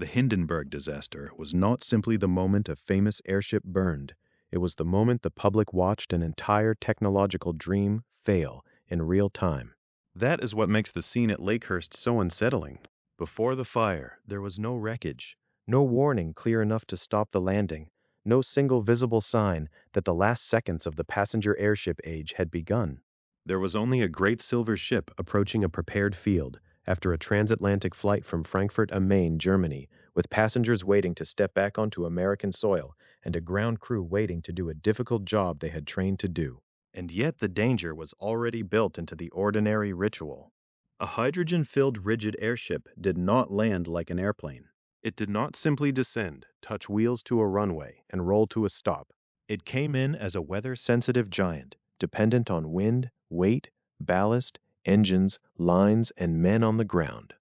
The Hindenburg disaster was not simply the moment a famous airship burned. It was the moment the public watched an entire technological dream fail in real time. That is what makes the scene at Lakehurst so unsettling. Before the fire, there was no wreckage, no warning clear enough to stop the landing, no single visible sign that the last seconds of the passenger airship age had begun. There was only a great silver ship approaching a prepared field after a transatlantic flight from Frankfurt am Main, Germany, with passengers waiting to step back onto American soil and a ground crew waiting to do a difficult job they had trained to do. And yet the danger was already built into the ordinary ritual. A hydrogen-filled rigid airship did not land like an airplane. It did not simply descend, touch wheels to a runway, and roll to a stop. It came in as a weather-sensitive giant, dependent on wind, weight, ballast, engines, lines, and men on the ground.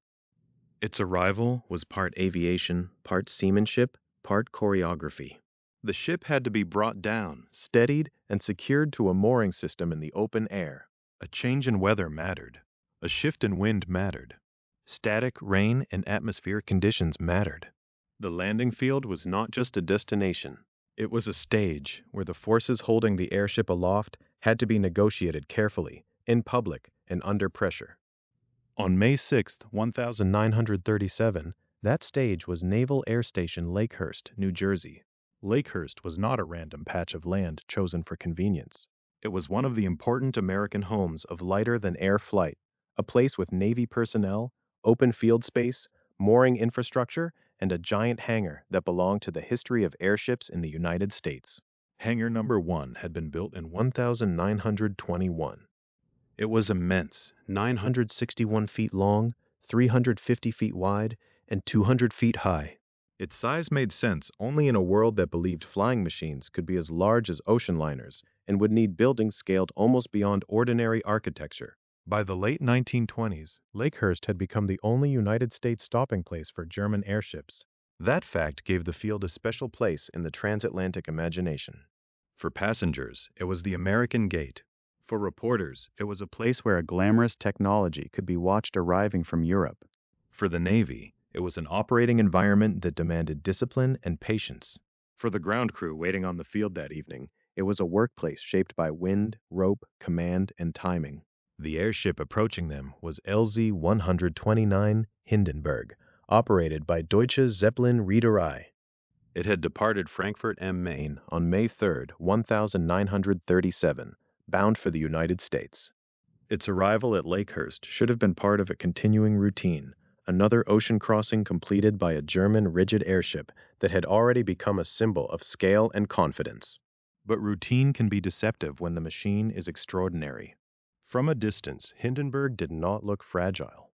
Its arrival was part aviation, part seamanship, part choreography. The ship had to be brought down, steadied, and secured to a mooring system in the open air. A change in weather mattered. A shift in wind mattered. Static, rain, and atmospheric conditions mattered. The landing field was not just a destination. It was a stage where the forces holding the airship aloft had to be negotiated carefully, in public, and under pressure. On May 6, 1937, that stage was Naval Air Station Lakehurst, New Jersey. Lakehurst was not a random patch of land chosen for convenience. It was one of the important American homes of lighter-than-air flight, a place with Navy personnel, open field space, mooring infrastructure, and a giant hangar that belonged to the history of airships in the United States. Hangar number 1 had been built in 1921. It was immense, 961 feet long, 350 feet wide, and 200 feet high. Its size made sense only in a world that believed flying machines could be as large as ocean liners and would need buildings scaled almost beyond ordinary architecture. By the late 1920s, Lakehurst had become the only United States stopping place for German airships. That fact gave the field a special place in the transatlantic imagination. For passengers, it was the American gate. For reporters, it was a place where a glamorous technology could be watched arriving from Europe. For the Navy, it was an operating environment that demanded discipline and patience. For the ground crew waiting on the field that evening, it was a workplace shaped by wind, rope, command, and timing. The airship approaching them was LZ-129 Hindenburg, operated by Deutsche Zeppelin Reederei. It had departed Frankfurt am Main on May 3, 1937, bound for the United States. Its arrival at Lakehurst should have been part of a continuing routine, another ocean crossing completed by a German rigid airship that had already become a symbol of scale and confidence. But routine can be deceptive when the machine is extraordinary. From a distance, Hindenburg did not look fragile.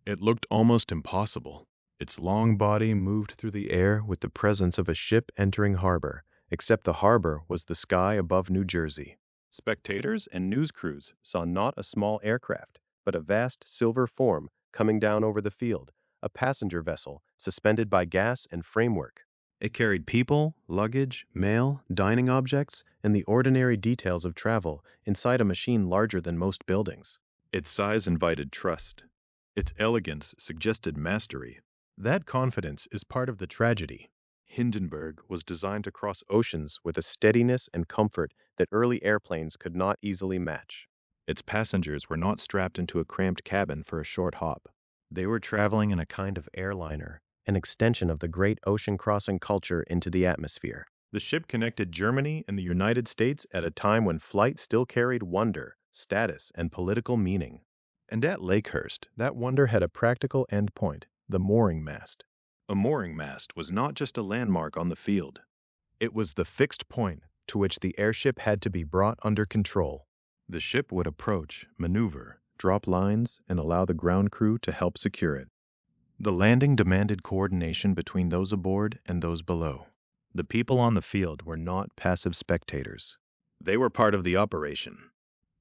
It looked almost impossible. Its long body moved through the air with the presence of a ship entering harbor, except the harbor was the sky above New Jersey. Spectators and news crews saw not a small aircraft, but a vast silver form coming down over the field, a passenger vessel suspended by gas and framework. It carried people, luggage, mail, dining objects, and the ordinary details of travel inside a machine larger than most buildings. Its size invited trust. Its elegance suggested mastery. That confidence is part of the tragedy. Hindenburg was designed to cross oceans with a steadiness and comfort that early airplanes could not easily match. Its passengers were not strapped into a cramped cabin for a short hop. They were traveling in a kind of airliner, an extension of the great ocean-crossing culture into the atmosphere. The ship connected Germany and the United States at a time when flight still carried wonder, status, and political meaning. And at Lakehurst, that wonder had a practical endpoint, the mooring mast. A mooring mast was not just a landmark on the field. It was the fixed point to which the airship had to be brought under control. The ship would approach, maneuver, drop lines, and allow the ground crew to help secure it. The landing demanded coordination between those aboard and those below. The people on the field were not passive spectators. They were part of the operation.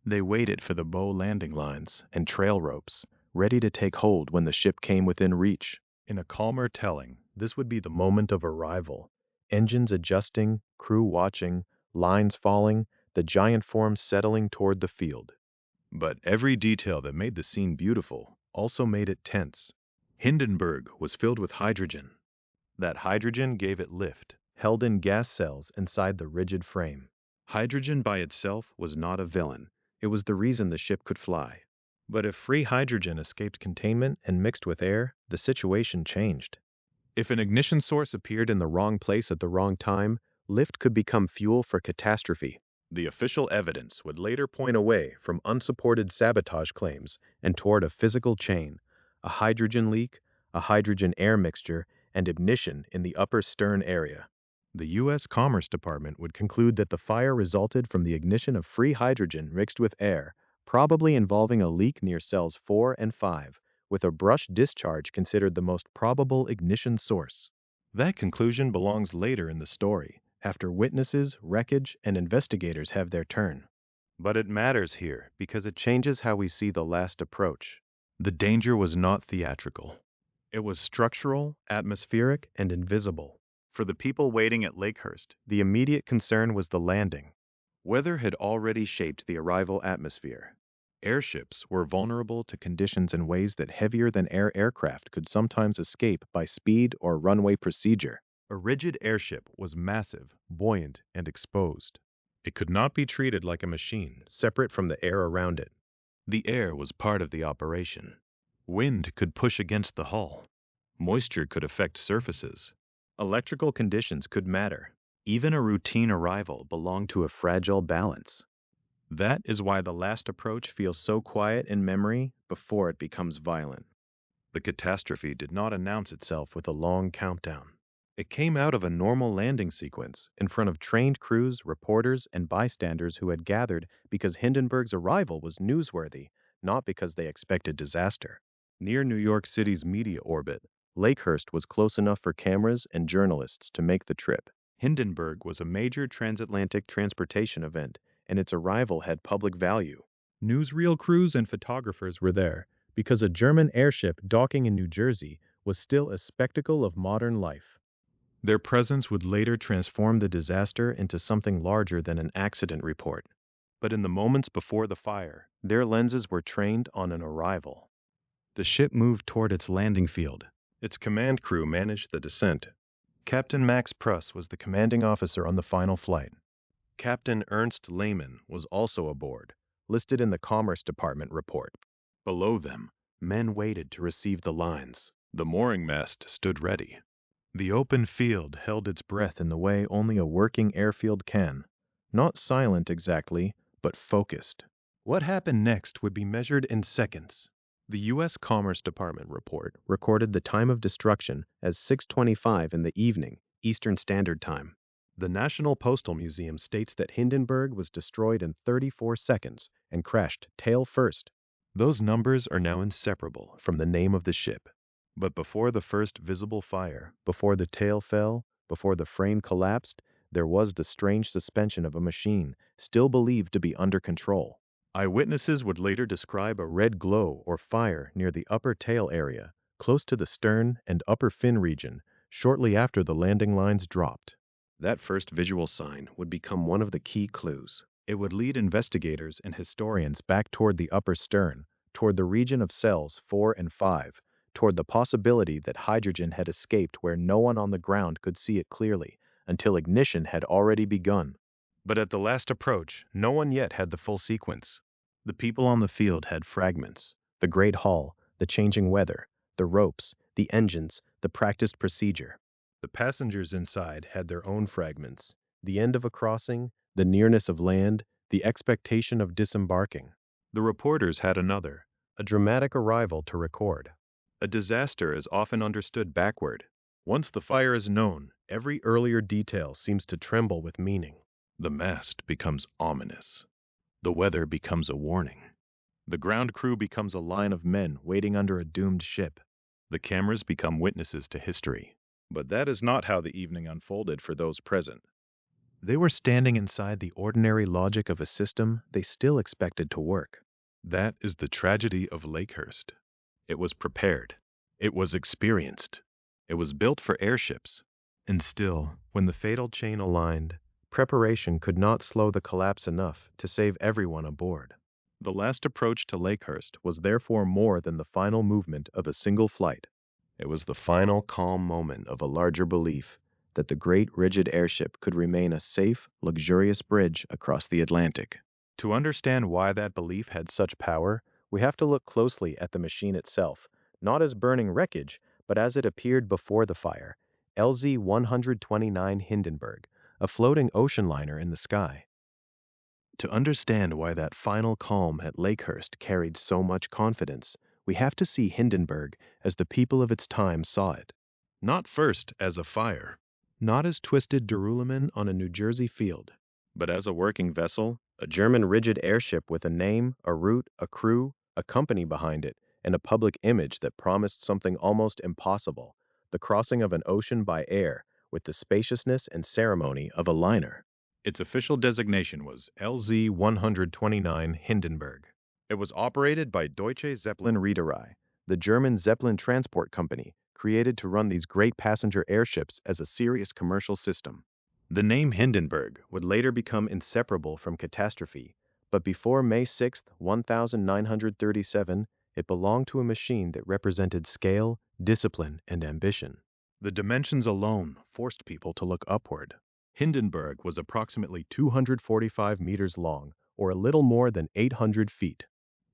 They waited for the bow landing lines and trail ropes, ready to take hold when the ship came within reach. In a calmer telling, this would be the moment of arrival. Engines adjusting, crew watching, lines falling, the giant form settling toward the field. But every detail that made the scene beautiful also made it tense. Hindenburg was filled with hydrogen. That hydrogen gave it lift, held in gas cells inside the rigid frame. Hydrogen by itself was not a villain. It was the reason the ship could fly. But if free hydrogen escaped containment and mixed with air, the situation changed. If an ignition source appeared in the wrong place at the wrong time, lift could become fuel for catastrophe. The official evidence would later point away from unsupported sabotage claims and toward a physical chain, a hydrogen leak, a hydrogen-air mixture, and ignition in the upper stern area. The U.S. Commerce Department would conclude that the fire resulted from the ignition of free hydrogen mixed with air, probably involving a leak near cells 4 and 5, with a brush discharge considered the most probable ignition source. That conclusion belongs later in the story, after witnesses, wreckage, and investigators have their turn. But it matters here because it changes how we see the last approach. The danger was not theatrical. It was structural, atmospheric, and invisible. For the people waiting at Lakehurst, the immediate concern was the landing. Weather had already shaped the arrival atmosphere. Airships were vulnerable to conditions in ways that heavier-than-air aircraft could sometimes escape by speed or runway procedure. A rigid airship was massive, buoyant, and exposed. It could not be treated like a machine, separate from the air around it. The air was part of the operation. Wind could push against the hull. Moisture could affect surfaces. Electrical conditions could matter. Even a routine arrival belonged to a fragile balance. That is why the last approach feels so quiet in memory before it becomes violent. The catastrophe did not announce itself with a long countdown. It came out of a normal landing sequence in front of trained crews, reporters, and bystanders who had gathered because Hindenburg's arrival was newsworthy, not because they expected disaster. Near New York City's media orbit, Lakehurst was close enough for cameras and journalists to make the trip. Hindenburg was a major transatlantic transportation event, and its arrival had public value. Newsreel crews and photographers were there because a German airship docking in New Jersey was still a spectacle of modern life. Their presence would later transform the disaster into something larger than an accident report. But in the moments before the fire, their lenses were trained on an arrival. The ship moved toward its landing field. Its command crew managed the descent. Captain Max Pruss was the commanding officer on the final flight. Captain Ernst Lehmann was also aboard, listed in the Commerce Department report. Below them, men waited to receive the lines. The mooring mast stood ready. The open field held its breath in the way only a working airfield can. Not silent exactly, but focused. What happened next would be measured in seconds. The U.S. Commerce Department report recorded the time of destruction as 6:25 in the evening, Eastern Standard Time. The National Postal Museum states that Hindenburg was destroyed in 34 seconds and crashed tail first. Those numbers are now inseparable from the name of the ship. But before the first visible fire, before the tail fell, before the frame collapsed, there was the strange suspension of a machine, still believed to be under control. Eyewitnesses would later describe a red glow or fire near the upper tail area, close to the stern and upper fin region, shortly after the landing lines dropped. That first visual sign would become one of the key clues. It would lead investigators and historians back toward the upper stern, toward the region of cells 4 and 5, toward the possibility that hydrogen had escaped where no one on the ground could see it clearly, until ignition had already begun. But at the last approach, no one yet had the full sequence. The people on the field had fragments: the great hull, the changing weather, the ropes, the engines, the practiced procedure. The passengers inside had their own fragments: the end of a crossing, the nearness of land, the expectation of disembarking. The reporters had another, a dramatic arrival to record. A disaster is often understood backward. Once the fire is known, every earlier detail seems to tremble with meaning. The mast becomes ominous. The weather becomes a warning. The ground crew becomes a line of men waiting under a doomed ship. The cameras become witnesses to history. But that is not how the evening unfolded for those present. They were standing inside the ordinary logic of a system they still expected to work. That is the tragedy of Lakehurst. It was prepared. It was experienced. It was built for airships. And still, when the fatal chain aligned, preparation could not slow the collapse enough to save everyone aboard. The last approach to Lakehurst was therefore more than the final movement of a single flight. It was the final calm moment of a larger belief that the great rigid airship could remain a safe, luxurious bridge across the Atlantic. To understand why that belief had such power, we have to look closely at the machine itself, not as burning wreckage, but as it appeared before the fire, LZ-129 Hindenburg, a floating ocean liner in the sky. To understand why that final calm at Lakehurst carried so much confidence, we have to see Hindenburg as the people of its time saw it. Not first as a fire, not as twisted derailment on a New Jersey field, but as a working vessel, a German rigid airship with a name, a route, a crew, a company behind it, and a public image that promised something almost impossible, the crossing of an ocean by air with the spaciousness and ceremony of a liner. Its official designation was LZ-129 Hindenburg. It was operated by Deutsche Zeppelin Reederei, the German Zeppelin transport company, created to run these great passenger airships as a serious commercial system. The name Hindenburg would later become inseparable from catastrophe, but before May 6, 1937, it belonged to a machine that represented scale, discipline, and ambition. The dimensions alone forced people to look upward. Hindenburg was approximately 245 meters long, or a little more than 800 feet.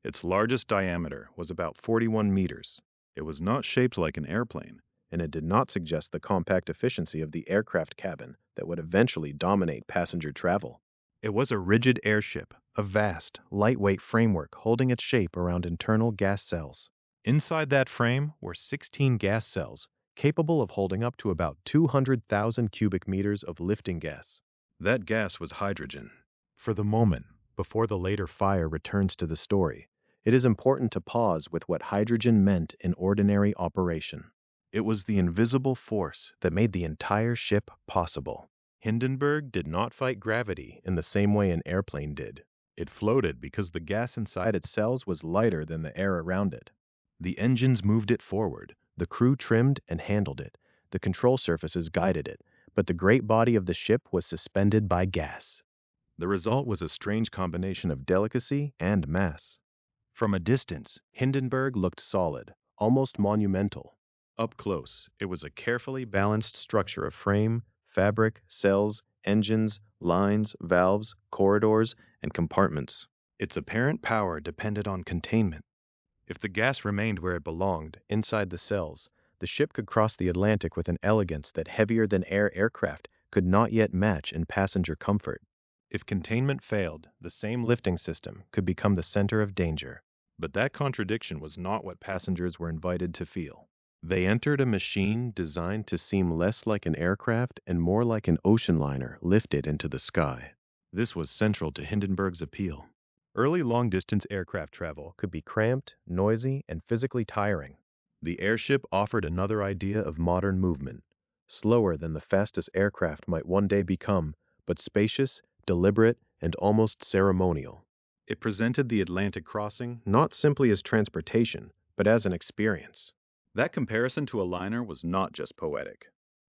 Its largest diameter was about 41 meters. It was not shaped like an airplane, and it did not suggest the compact efficiency of the aircraft cabin that would eventually dominate passenger travel. It was a rigid airship, a vast, lightweight framework holding its shape around internal gas cells. Inside that frame were 16 gas cells, capable of holding up to about 200,000 cubic meters of lifting gas. That gas was hydrogen. For the moment, before the later fire returns to the story, it is important to pause with what hydrogen meant in ordinary operation. It was the invisible force that made the entire ship possible. Hindenburg did not fight gravity in the same way an airplane did. It floated because the gas inside its cells was lighter than the air around it. The engines moved it forward, the crew trimmed and handled it, the control surfaces guided it, but the great body of the ship was suspended by gas. The result was a strange combination of delicacy and mass. From a distance, Hindenburg looked solid, almost monumental. Up close, it was a carefully balanced structure of frame, fabric, cells, engines, lines, valves, corridors, and compartments. Its apparent power depended on containment. If the gas remained where it belonged, inside the cells, the ship could cross the Atlantic with an elegance that heavier-than-air aircraft could not yet match in passenger comfort. If containment failed, the same lifting system could become the center of danger. But that contradiction was not what passengers were invited to feel. They entered a machine designed to seem less like an aircraft and more like an ocean liner lifted into the sky. This was central to Hindenburg's appeal. Early long-distance aircraft travel could be cramped, noisy, and physically tiring. The airship offered another idea of modern movement, slower than the fastest aircraft might one day become, but spacious, deliberate, and almost ceremonial. It presented the Atlantic crossing not simply as transportation, but as an experience. That comparison to a liner was not just poetic.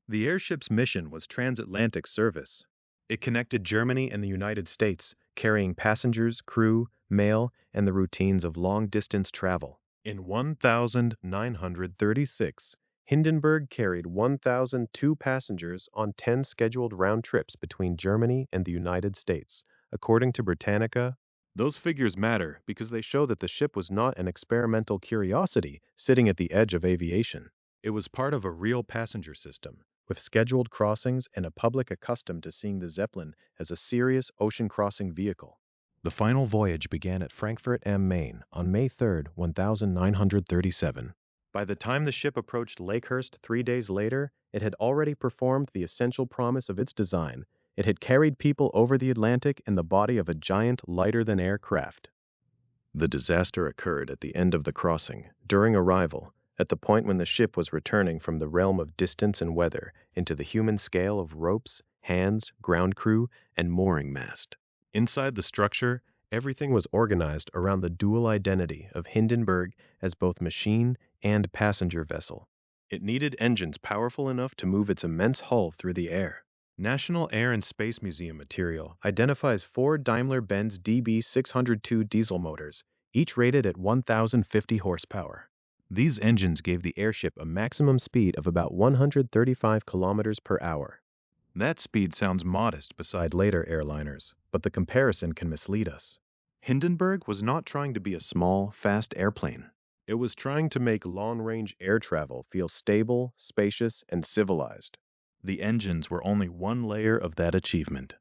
The airship's mission was transatlantic service. It connected Germany and the United States, carrying passengers, crew, mail, and the routines of long-distance travel. In 1936, Hindenburg carried 1,002 passengers on 10 scheduled round trips between Germany and the United States, according to Britannica. Those figures matter because they show that the ship was not an experimental curiosity sitting at the edge of aviation. It was part of a real passenger system, with scheduled crossings and a public accustomed to seeing the Zeppelin as a serious ocean-crossing vehicle. The final voyage began at Frankfurt am Main on May 3, 1937. By the time the ship approached Lakehurst 3 days later, it had already performed the essential promise of its design. It had carried people over the Atlantic in the body of a giant lighter-than-air craft. The disaster occurred at the end of the crossing, during arrival, at the point when the ship was returning from the realm of distance and weather into the human scale of ropes, hands, ground crew, and mooring mast. Inside the structure, everything was organized around the dual identity of Hindenburg as both machine and passenger vessel. It needed engines powerful enough to move its immense hull through the air. National Air and Space Museum material identifies 4 Daimler-Benz DB602 diesel motors, each rated at 1,050 horsepower. These engines gave the airship a maximum speed of about 135 kilometers per hour. That speed sounds modest beside later airliners, but the comparison can mislead us. Hindenburg was not trying to be a small, fast airplane. It was trying to make long-range air travel feel stable, spacious, and civilized. The engines were only one layer of that achievement.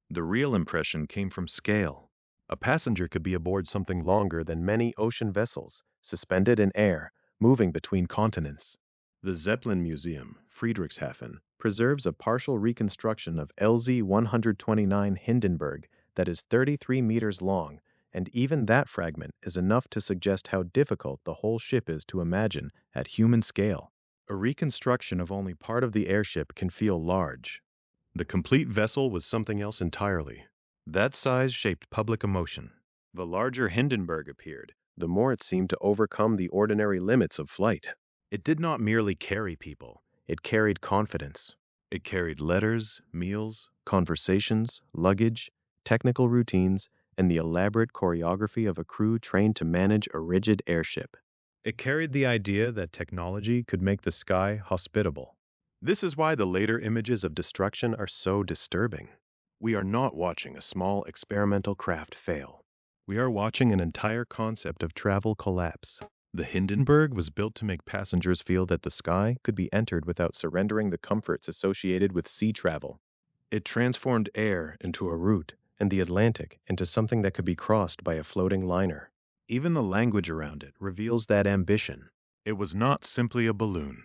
The real impression came from scale. A passenger could be aboard something longer than many ocean vessels, suspended in air, moving between continents. The Zeppelin Museum, Friedrichshafen, preserves a partial reconstruction of LZ-129 Hindenburg that is 33 meters long, and even that fragment is enough to suggest how difficult the whole ship is to imagine at human scale. A reconstruction of only part of the airship can feel large. The complete vessel was something else entirely. That size shaped public emotion. The larger Hindenburg appeared, the more it seemed to overcome the ordinary limits of flight. It did not merely carry people, it carried confidence. It carried letters, meals, conversations, luggage, technical routines, and the elaborate choreography of a crew trained to manage a rigid airship. It carried the idea that technology could make the sky hospitable. This is why the later images of destruction are so disturbing. We are not watching a small experimental craft fail. We are watching an entire concept of travel collapse. The Hindenburg was built to make passengers feel that the sky could be entered without surrendering the comforts associated with sea travel. It transformed air into a route, and the Atlantic into something that could be crossed by a floating liner. Even the language around it reveals that ambition. It was not simply a balloon.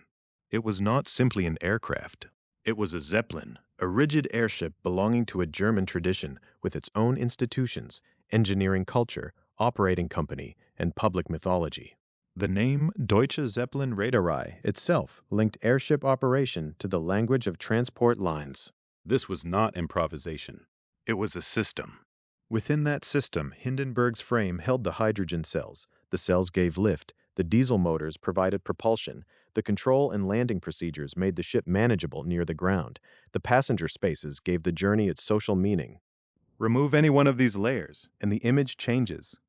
It was not simply an aircraft. It was a Zeppelin, a rigid airship belonging to a German tradition with its own institutions, engineering culture, operating company, and public mythology. The name Deutsche Zeppelin Reederei itself linked airship operation to the language of transport lines. This was not improvisation. It was a system. Within that system, Hindenburg's frame held the hydrogen cells. The cells gave lift. The diesel motors provided propulsion. The control and landing procedures made the ship manageable near the ground. The passenger spaces gave the journey its social meaning. Remove any one of these layers, and the image changes.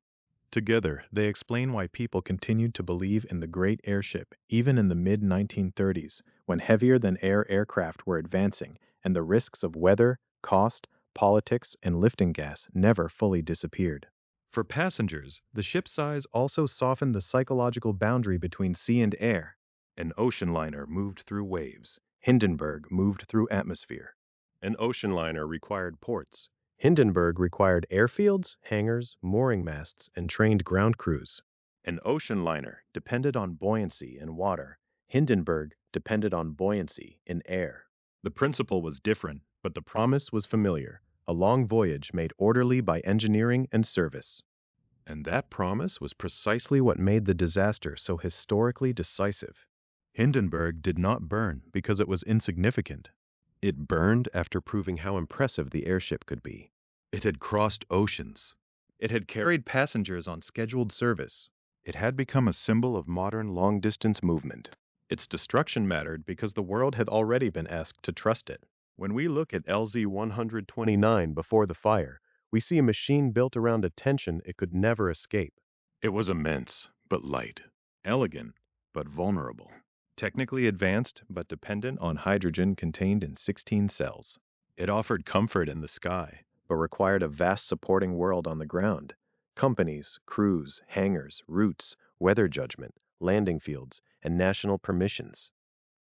Together, they explain why people continued to believe in the great airship, even in the mid-1930s, when heavier-than-air aircraft were advancing, and the risks of weather, cost, politics, and lifting gas never fully disappeared. For passengers, the ship size also softened the psychological boundary between sea and air. An ocean liner moved through waves. Hindenburg moved through atmosphere. An ocean liner required ports. Hindenburg required airfields, hangars, mooring masts, and trained ground crews. An ocean liner depended on buoyancy in water. Hindenburg depended on buoyancy in air. The principle was different, but the promise was familiar. A long voyage made orderly by engineering and service. And that promise was precisely what made the disaster so historically decisive. Hindenburg did not burn because it was insignificant. It burned after proving how impressive the airship could be. It had crossed oceans. It had carried passengers on scheduled service. It had become a symbol of modern long-distance movement. Its destruction mattered because the world had already been asked to trust it. When we look at LZ-129 before the fire, we see a machine built around a tension it could never escape. It was immense, but light. Elegant, but vulnerable. Technically advanced, but dependent on hydrogen contained in 16 cells. It offered comfort in the sky, but required a vast supporting world on the ground. Companies, crews, hangars, routes, weather judgment, landing fields, and national permissions.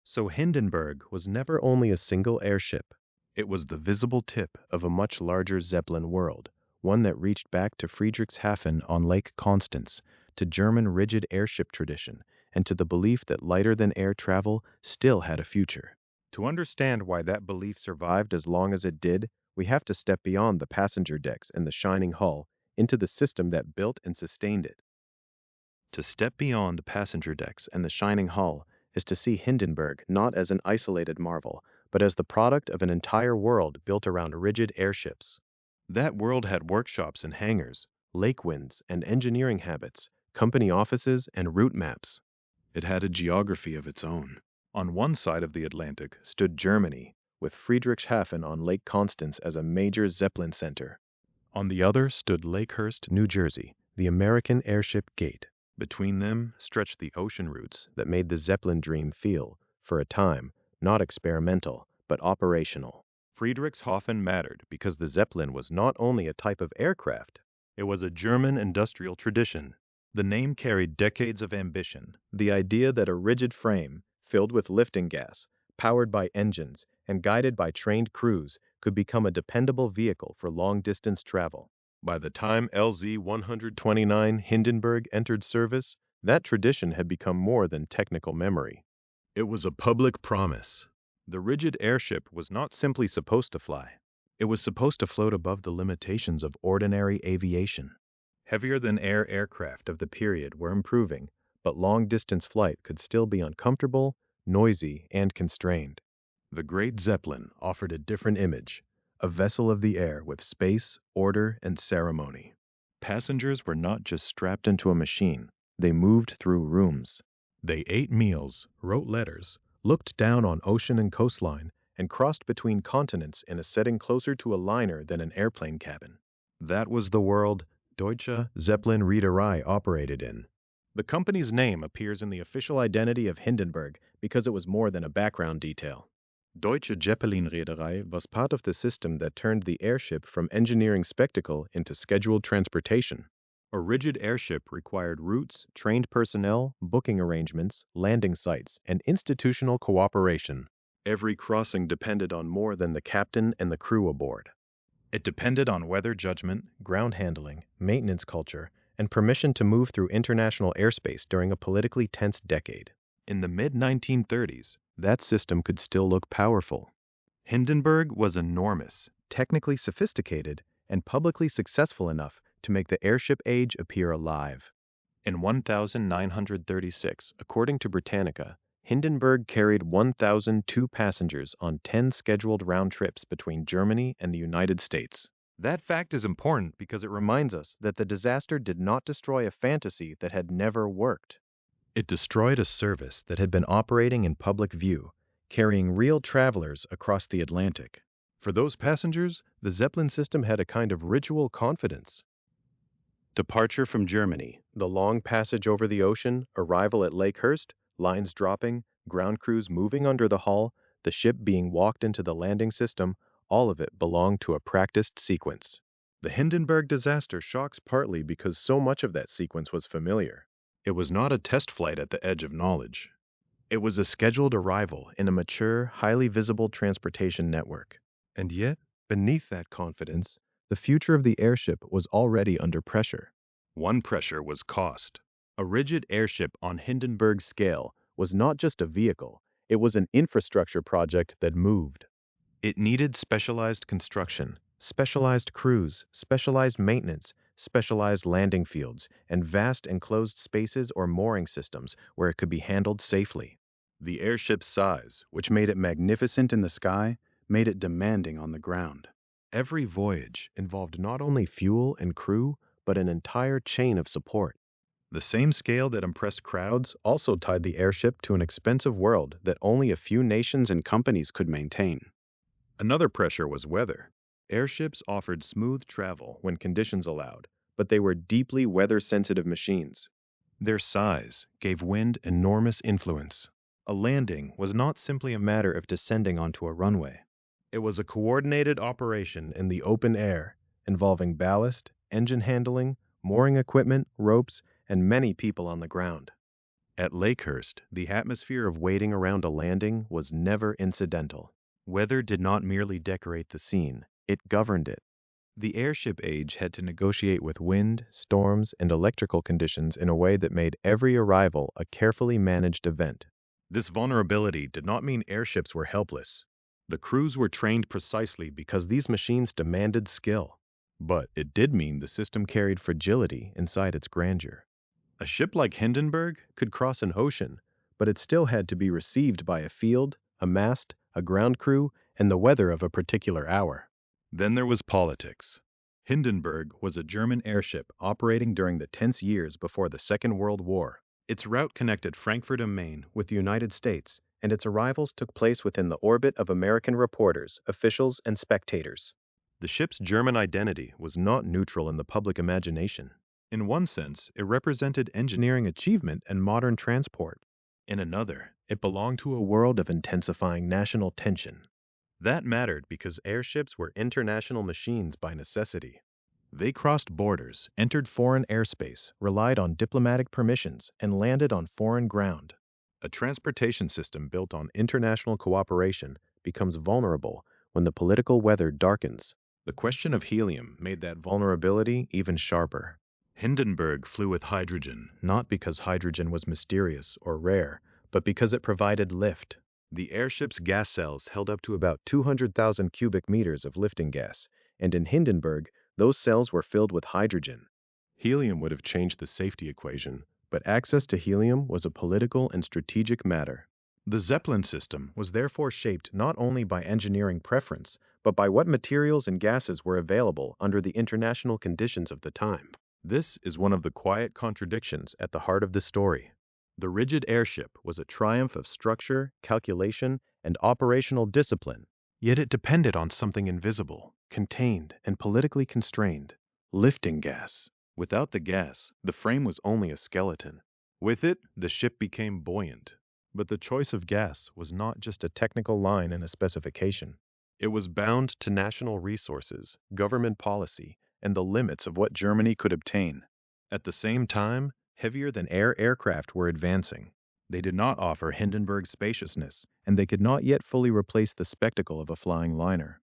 So Hindenburg was never only a single airship. It was the visible tip of a much larger Zeppelin world, one that reached back to Friedrichshafen on Lake Constance, to German rigid airship tradition, and to the belief that lighter-than-air travel still had a future. To understand why that belief survived as long as it did, we have to step beyond the passenger decks and the shining hull into the system that built and sustained it. To step beyond the passenger decks and the shining hull is to see Hindenburg not as an isolated marvel, but as the product of an entire world built around rigid airships. That world had workshops and hangars, lake winds and engineering habits, company offices and route maps. It had a geography of its own. On one side of the Atlantic stood Germany, with Friedrichshafen on Lake Constance as a major Zeppelin center. On the other stood Lakehurst, New Jersey, the American airship gate. Between them stretched the ocean routes that made the Zeppelin dream feel, for a time, not experimental, but operational. Friedrichshafen mattered because the Zeppelin was not only a type of aircraft, it was a German industrial tradition. The name carried decades of ambition. The idea that a rigid frame, filled with lifting gas, powered by engines, and guided by trained crews, could become a dependable vehicle for long-distance travel. By the time LZ-129 Hindenburg entered service, that tradition had become more than technical memory. It was a public promise. The rigid airship was not simply supposed to fly. It was supposed to float above the limitations of ordinary aviation. Heavier-than-air aircraft of the period were improving, but long-distance flight could still be uncomfortable, noisy, and constrained. The Great Zeppelin offered a different image, a vessel of the air with space, order, and ceremony. Passengers were not just strapped into a machine, they moved through rooms. They ate meals, wrote letters, looked down on ocean and coastline, and crossed between continents in a setting closer to a liner than an airplane cabin. That was the world Deutsche Zeppelin Reederei operated in. The company's name appears in the official identity of Hindenburg because it was more than a background detail. Deutsche Zeppelin Reederei was part of the system that turned the airship from engineering spectacle into scheduled transportation. A rigid airship required routes, trained personnel, booking arrangements, landing sites, and institutional cooperation. Every crossing depended on more than the captain and the crew aboard. It depended on weather judgment, ground handling, maintenance culture, and permission to move through international airspace during a politically tense decade. In the mid-1930s, that system could still look powerful. Hindenburg was enormous, technically sophisticated, and publicly successful enough to make the airship age appear alive. In 1936, according to Britannica, Hindenburg carried 1,002 passengers on 10 scheduled round trips between Germany and the United States. That fact is important because it reminds us that the disaster did not destroy a fantasy that had never worked. It destroyed a service that had been operating in public view, carrying real travelers across the Atlantic. For those passengers, the Zeppelin system had a kind of ritual confidence. Departure from Germany, the long passage over the ocean, arrival at Lakehurst, lines dropping, ground crews moving under the hull, the ship being walked into the landing system, all of it belonged to a practiced sequence. The Hindenburg disaster shocks partly because so much of that sequence was familiar. It was not a test flight at the edge of knowledge. It was a scheduled arrival in a mature, highly visible transportation network. And yet, beneath that confidence, the future of the airship was already under pressure. One pressure was cost. A rigid airship on Hindenburg's scale was not just a vehicle, it was an infrastructure project that moved. It needed specialized construction, specialized crews, specialized maintenance, specialized landing fields, and vast enclosed spaces or mooring systems where it could be handled safely. The airship's size, which made it magnificent in the sky, made it demanding on the ground. Every voyage involved not only fuel and crew, but an entire chain of support. The same scale that impressed crowds also tied the airship to an expensive world that only a few nations and companies could maintain. Another pressure was weather. Airships offered smooth travel when conditions allowed, but they were deeply weather-sensitive machines. Their size gave wind enormous influence. A landing was not simply a matter of descending onto a runway. It was a coordinated operation in the open air, involving ballast, engine handling, mooring equipment, ropes, and many people on the ground. At Lakehurst, the atmosphere of waiting around a landing was never incidental. Weather did not merely decorate the scene, it governed it. The airship age had to negotiate with wind, storms, and electrical conditions in a way that made every arrival a carefully managed event. This vulnerability did not mean airships were helpless. The crews were trained precisely because these machines demanded skill. But it did mean the system carried fragility inside its grandeur. A ship like Hindenburg could cross an ocean, but it still had to be received by a field, a mast, a ground crew, and the weather of a particular hour. Then there was politics. Hindenburg was a German airship operating during the tense years before the Second World War. Its route connected Frankfurt am Main with the United States, and its arrivals took place within the orbit of American reporters, officials, and spectators. The ship's German identity was not neutral in the public imagination. In one sense, it represented engineering achievement and modern transport. In another, it belonged to a world of intensifying national tension. That mattered because airships were international machines by necessity. They crossed borders, entered foreign airspace, relied on diplomatic permissions, and landed on foreign ground. A transportation system built on international cooperation becomes vulnerable when the political weather darkens. The question of helium made that vulnerability even sharper. Hindenburg flew with hydrogen, not because hydrogen was mysterious or rare, but because it provided lift. The airship's gas cells held up to about 200,000 cubic meters of lifting gas, and in Hindenburg, those cells were filled with hydrogen. Helium would have changed the safety equation, but access to helium was a political and strategic matter. The Zeppelin system was therefore shaped not only by engineering preference, but by what materials and gases were available under the international conditions of the time. This is one of the quiet contradictions at the heart of the story. The rigid airship was a triumph of structure, calculation, and operational discipline, yet it depended on something invisible, contained, and politically constrained: lifting gas. Without the gas, the frame was only a skeleton. With it, the ship became buoyant. But the choice of gas was not just a technical line in a specification. It was bound to national resources, government policy, and the limits of what Germany could obtain. At the same time, heavier-than-air aircraft were advancing. They did not offer Hindenburg's spaciousness, and they could not yet fully replace the spectacle of a flying liner.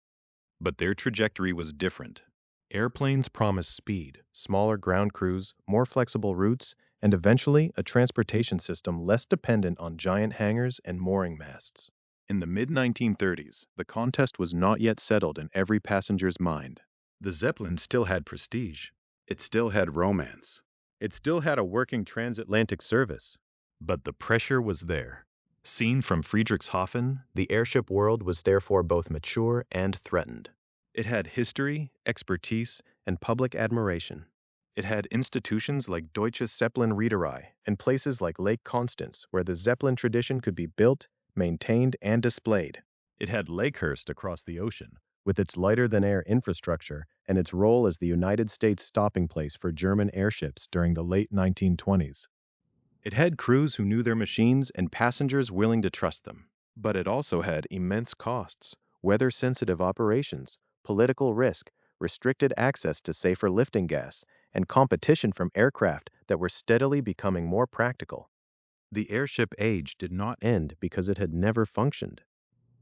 But their trajectory was different. Airplanes promised speed, smaller ground crews, more flexible routes, and eventually a transportation system less dependent on giant hangars and mooring masts. In the mid-1930s, the contest was not yet settled in every passenger's mind. The Zeppelin still had prestige. It still had romance. It still had a working transatlantic service. But the pressure was there. Seen from Friedrichshafen, the airship world was therefore both mature and threatened. It had history, expertise, and public admiration. It had institutions like Deutsche Zeppelin Reederei and places like Lake Constance where the Zeppelin tradition could be built, maintained, and displayed. It had Lakehurst across the ocean, with its lighter-than-air infrastructure and its role as the United States stopping place for German airships during the late 1920s. It had crews who knew their machines and passengers willing to trust them. But it also had immense costs, weather-sensitive operations, political risk, restricted access to safer lifting gas, and competition from aircraft that were steadily becoming more practical. The airship age did not end because it had never functioned.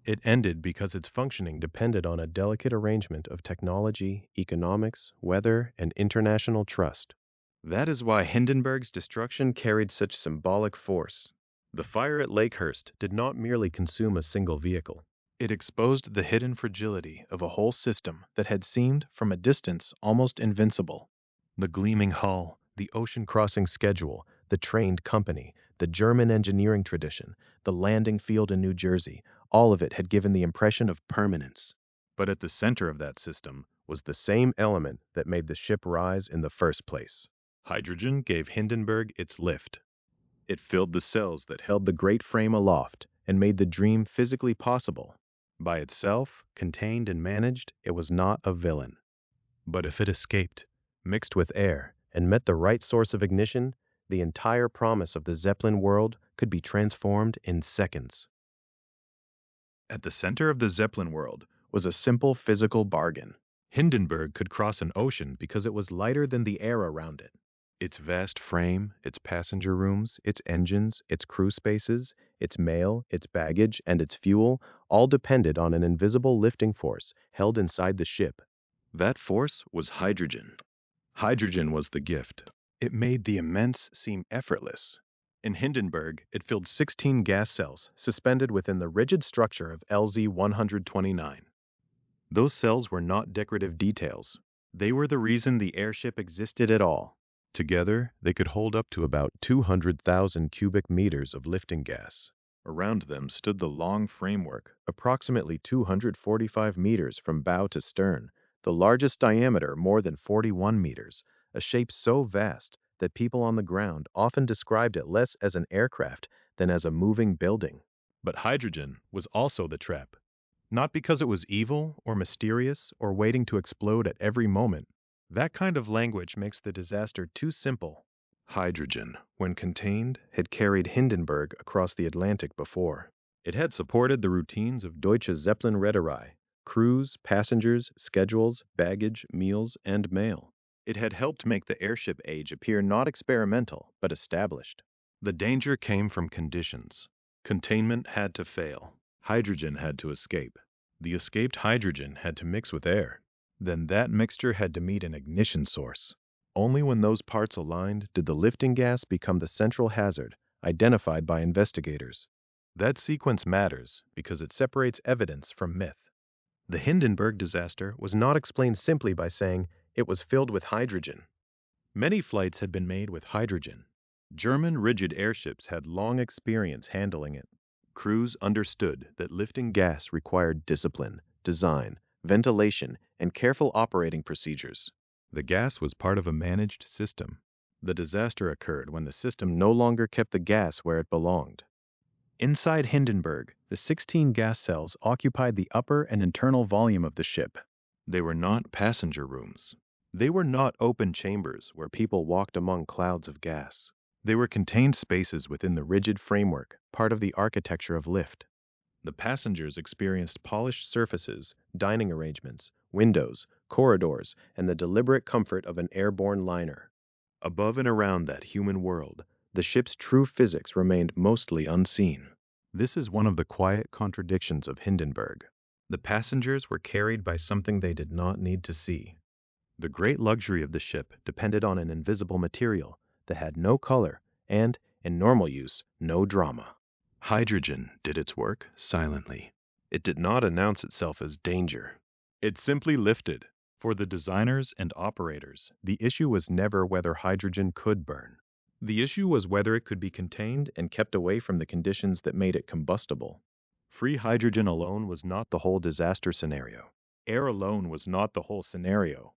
It ended because its functioning depended on a delicate arrangement of technology, economics, weather, and international trust. That is why Hindenburg's destruction carried such symbolic force. The fire at Lakehurst did not merely consume a single vehicle. It exposed the hidden fragility of a whole system that had seemed, from a distance, almost invincible. The gleaming hull, the ocean-crossing schedule, the trained company, the German engineering tradition, the landing field in New Jersey, all of it had given the impression of permanence. But at the center of that system was the same element that made the ship rise in the first place. Hydrogen gave Hindenburg its lift. It filled the cells that held the great frame aloft and made the dream physically possible. By itself, contained and managed, it was not a villain. But if it escaped, mixed with air, and met the right source of ignition, the entire promise of the Zeppelin world could be transformed in seconds. At the center of the Zeppelin world was a simple physical bargain. Hindenburg could cross an ocean because it was lighter than the air around it. Its vast frame, its passenger rooms, its engines, its crew spaces, its mail, its baggage, and its fuel all depended on an invisible lifting force held inside the ship. That force was hydrogen. Hydrogen was the gift. It made the immense seem effortless. In Hindenburg, it filled 16 gas cells suspended within the rigid structure of LZ-129. Those cells were not decorative details. They were the reason the airship existed at all. Together, they could hold up to about 200,000 cubic meters of lifting gas. Around them stood the long framework, approximately 245 meters from bow to stern, the largest diameter more than 41 meters, a shape so vast that people on the ground often described it less as an aircraft than as a moving building. But hydrogen was also the trap. Not because it was evil or mysterious or waiting to explode at every moment, That kind of language makes the disaster too simple. Hydrogen, when contained, had carried Hindenburg across the Atlantic before. It had supported the routines of Deutsche Zeppelin Reederei, crews, passengers, schedules, baggage, meals, and mail. It had helped make the airship age appear not experimental, but established. The danger came from conditions. Containment had to fail. Hydrogen had to escape. The escaped hydrogen had to mix with air. Then that mixture had to meet an ignition source. Only when those parts aligned did the lifting gas become the central hazard, identified by investigators. That sequence matters because it separates evidence from myth. The Hindenburg disaster was not explained simply by saying it was filled with hydrogen. Many flights had been made with hydrogen. German rigid airships had long experience handling it. Crews understood that lifting gas required discipline, design, ventilation, and careful operating procedures. The gas was part of a managed system. The disaster occurred when the system no longer kept the gas where it belonged. Inside Hindenburg, the 16 gas cells occupied the upper and internal volume of the ship. They were not passenger rooms. They were not open chambers where people walked among clouds of gas. They were contained spaces within the rigid framework, part of the architecture of lift. The passengers experienced polished surfaces, dining arrangements, windows, corridors, and the deliberate comfort of an airborne liner. Above and around that human world, the ship's true physics remained mostly unseen. This is one of the quiet contradictions of Hindenburg. The passengers were carried by something they did not need to see. The great luxury of the ship depended on an invisible material that had no color and, in normal use, no drama. Hydrogen did its work silently. It did not announce itself as danger. It simply lifted. For the designers and operators, the issue was never whether hydrogen could burn. The issue was whether it could be contained and kept away from the conditions that made it combustible. Free hydrogen alone was not the whole disaster scenario. Air alone was not the whole scenario.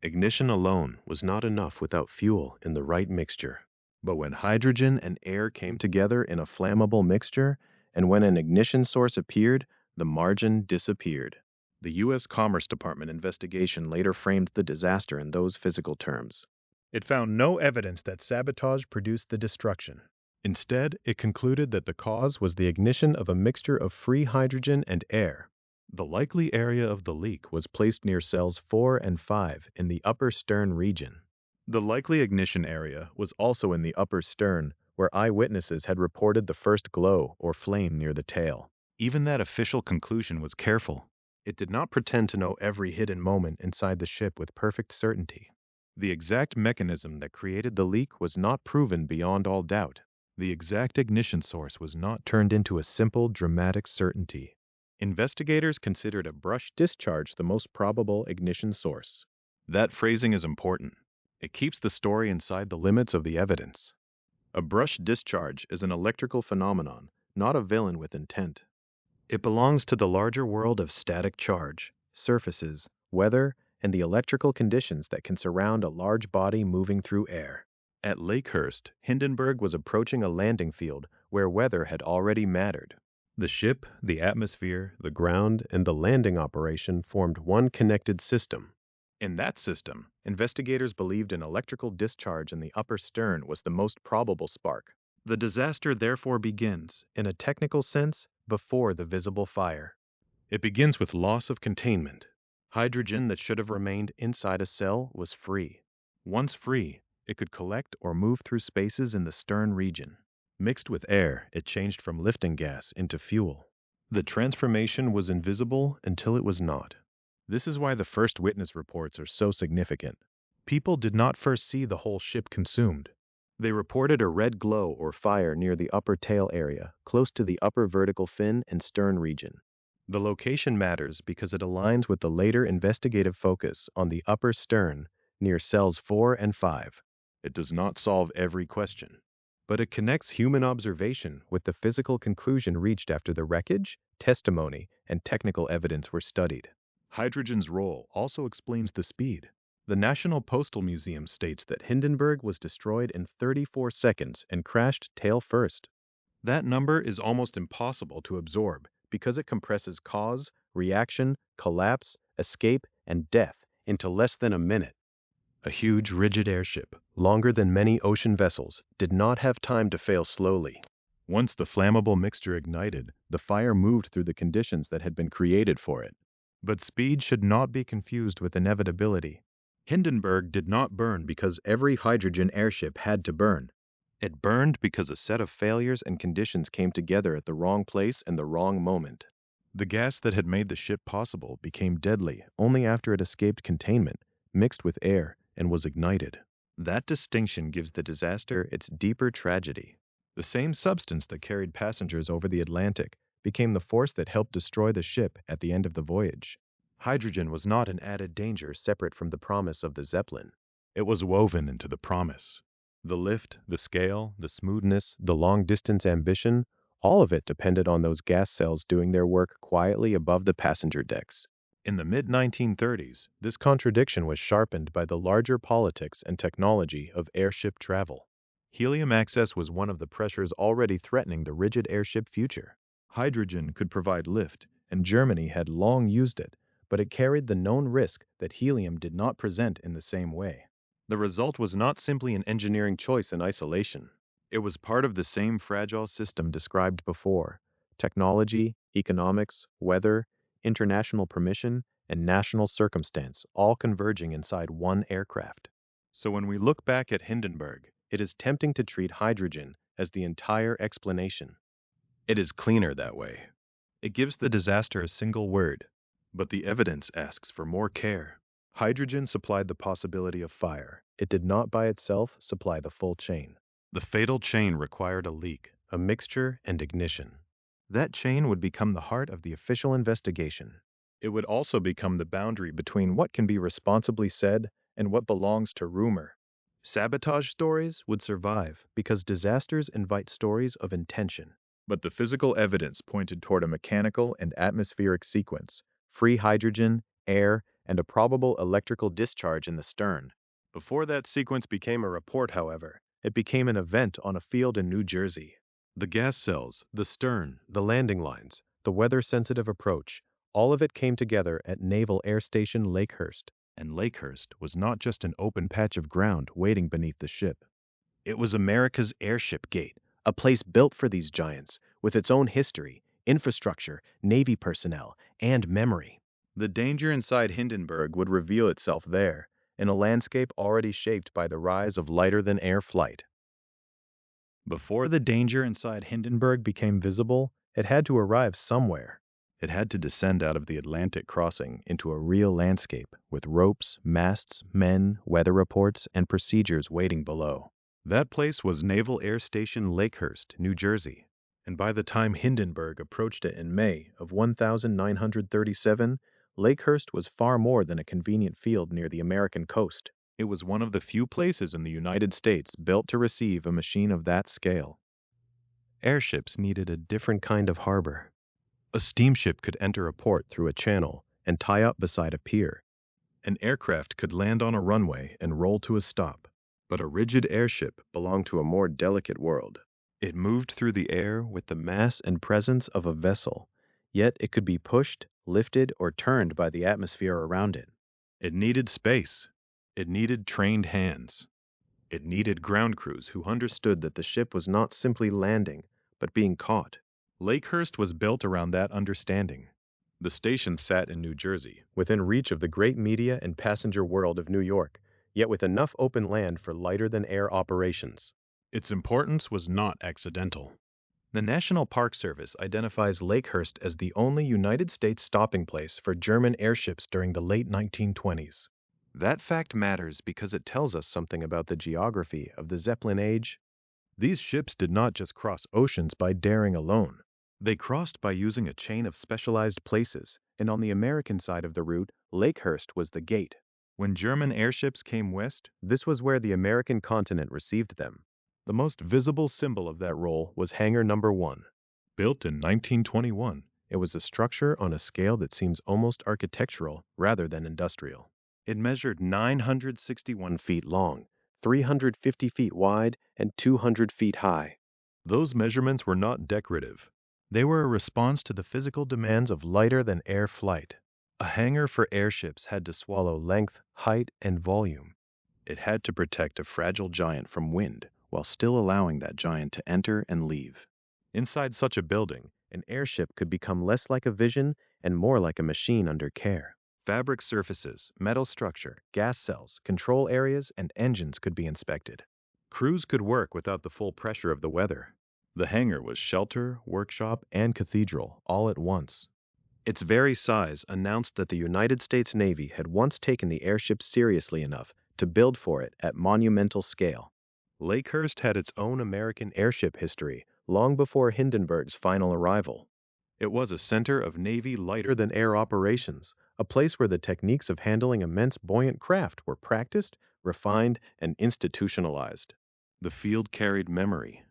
Ignition alone was not enough without fuel in the right mixture. But when hydrogen and air came together in a flammable mixture, and when an ignition source appeared, the margin disappeared. The U.S. Commerce Department investigation later framed the disaster in those physical terms. It found no evidence that sabotage produced the destruction. Instead, it concluded that the cause was the ignition of a mixture of free hydrogen and air. The likely area of the leak was placed near cells 4 and 5 in the upper stern region. The likely ignition area was also in the upper stern, where eyewitnesses had reported the first glow or flame near the tail. Even that official conclusion was careful. It did not pretend to know every hidden moment inside the ship with perfect certainty. The exact mechanism that created the leak was not proven beyond all doubt. The exact ignition source was not turned into a simple, dramatic certainty. Investigators considered a brush discharge the most probable ignition source. That phrasing is important. It keeps the story inside the limits of the evidence. A brush discharge is an electrical phenomenon, not a villain with intent. It belongs to the larger world of static charge, surfaces, weather, and the electrical conditions that can surround a large body moving through air. At Lakehurst, Hindenburg was approaching a landing field where weather had already mattered. The ship, the atmosphere, the ground, and the landing operation formed one connected system. In that system, investigators believed an electrical discharge in the upper stern was the most probable spark. The disaster therefore begins, in a technical sense, before the visible fire. It begins with loss of containment. Hydrogen that should have remained inside a cell was free. Once free, it could collect or move through spaces in the stern region. Mixed with air, it changed from lifting gas into fuel. The transformation was invisible until it was not. This is why the first witness reports are so significant. People did not first see the whole ship consumed. They reported a red glow or fire near the upper tail area, close to the upper vertical fin and stern region. The location matters because it aligns with the later investigative focus on the upper stern near cells 4 and 5. It does not solve every question, but it connects human observation with the physical conclusion reached after the wreckage, testimony, and technical evidence were studied. Hydrogen's role also explains the speed. The National Postal Museum states that Hindenburg was destroyed in 34 seconds and crashed tail first. That number is almost impossible to absorb because it compresses cause, reaction, collapse, escape, and death into less than a minute. A huge, rigid airship, longer than many ocean vessels, did not have time to fail slowly. Once the flammable mixture ignited, the fire moved through the conditions that had been created for it. But speed should not be confused with inevitability. Hindenburg did not burn because every hydrogen airship had to burn. It burned because a set of failures and conditions came together at the wrong place and the wrong moment. The gas that had made the ship possible became deadly only after it escaped containment, mixed with air, and was ignited. That distinction gives the disaster its deeper tragedy. The same substance that carried passengers over the Atlantic became the force that helped destroy the ship at the end of the voyage. Hydrogen was not an added danger separate from the promise of the Zeppelin. It was woven into the promise. The lift, the scale, the smoothness, the long-distance ambition, all of it depended on those gas cells doing their work quietly above the passenger decks. In the mid-1930s, this contradiction was sharpened by the larger politics and technology of airship travel. Helium access was one of the pressures already threatening the rigid airship future. Hydrogen could provide lift, and Germany had long used it, but it carried the known risk that helium did not present in the same way. The result was not simply an engineering choice in isolation. It was part of the same fragile system described before: technology, economics, weather, international permission, and national circumstance all converging inside one aircraft. So when we look back at Hindenburg, it is tempting to treat hydrogen as the entire explanation. It is cleaner that way. It gives the disaster a single word, but the evidence asks for more care. Hydrogen supplied the possibility of fire. It did not by itself supply the full chain. The fatal chain required a leak, a mixture, and ignition. That chain would become the heart of the official investigation. It would also become the boundary between what can be responsibly said and what belongs to rumor. Sabotage stories would survive because disasters invite stories of intention. But the physical evidence pointed toward a mechanical and atmospheric sequence: free hydrogen, air, and a probable electrical discharge in the stern. Before that sequence became a report, however, it became an event on a field in New Jersey. The gas cells, the stern, the landing lines, the weather-sensitive approach, all of it came together at Naval Air Station Lakehurst. And Lakehurst was not just an open patch of ground waiting beneath the ship. It was America's airship gate, a place built for these giants, with its own history, infrastructure, Navy personnel, and memory. The danger inside Hindenburg would reveal itself there, in a landscape already shaped by the rise of lighter-than-air flight. Before the danger inside Hindenburg became visible, it had to arrive somewhere. It had to descend out of the Atlantic crossing into a real landscape, with ropes, masts, men, weather reports, and procedures waiting below. That place was Naval Air Station Lakehurst, New Jersey. And by the time Hindenburg approached it in May of 1937, Lakehurst was far more than a convenient field near the American coast. It was one of the few places in the United States built to receive a machine of that scale. Airships needed a different kind of harbor. A steamship could enter a port through a channel and tie up beside a pier. An aircraft could land on a runway and roll to a stop. But a rigid airship belonged to a more delicate world. It moved through the air with the mass and presence of a vessel, yet it could be pushed, lifted, or turned by the atmosphere around it. It needed space. It needed trained hands. It needed ground crews who understood that the ship was not simply landing, but being caught. Lakehurst was built around that understanding. The station sat in New Jersey, within reach of the great media and passenger world of New York, yet with enough open land for lighter-than-air operations. Its importance was not accidental. The National Park Service identifies Lakehurst as the only United States stopping place for German airships during the late 1920s. That fact matters because it tells us something about the geography of the Zeppelin age. These ships did not just cross oceans by daring alone. They crossed by using a chain of specialized places, and on the American side of the route, Lakehurst was the gate. When German airships came west, this was where the American continent received them. The most visible symbol of that role was Hangar Number 1. Built in 1921, it was a structure on a scale that seems almost architectural rather than industrial. It measured 961 feet long, 350 feet wide, and 200 feet high. Those measurements were not decorative. They were a response to the physical demands of lighter-than-air flight. A hangar for airships had to swallow length, height, and volume. It had to protect a fragile giant from wind while still allowing that giant to enter and leave. Inside such a building, an airship could become less like a vision and more like a machine under care. Fabric surfaces, metal structure, gas cells, control areas, and engines could be inspected. Crews could work without the full pressure of the weather. The hangar was shelter, workshop, and cathedral all at once. Its very size announced that the United States Navy had once taken the airship seriously enough to build for it at monumental scale. Lakehurst had its own American airship history long before Hindenburg's final arrival. It was a center of Navy lighter-than-air operations, a place where the techniques of handling immense buoyant craft were practiced, refined, and institutionalized. The field carried memory.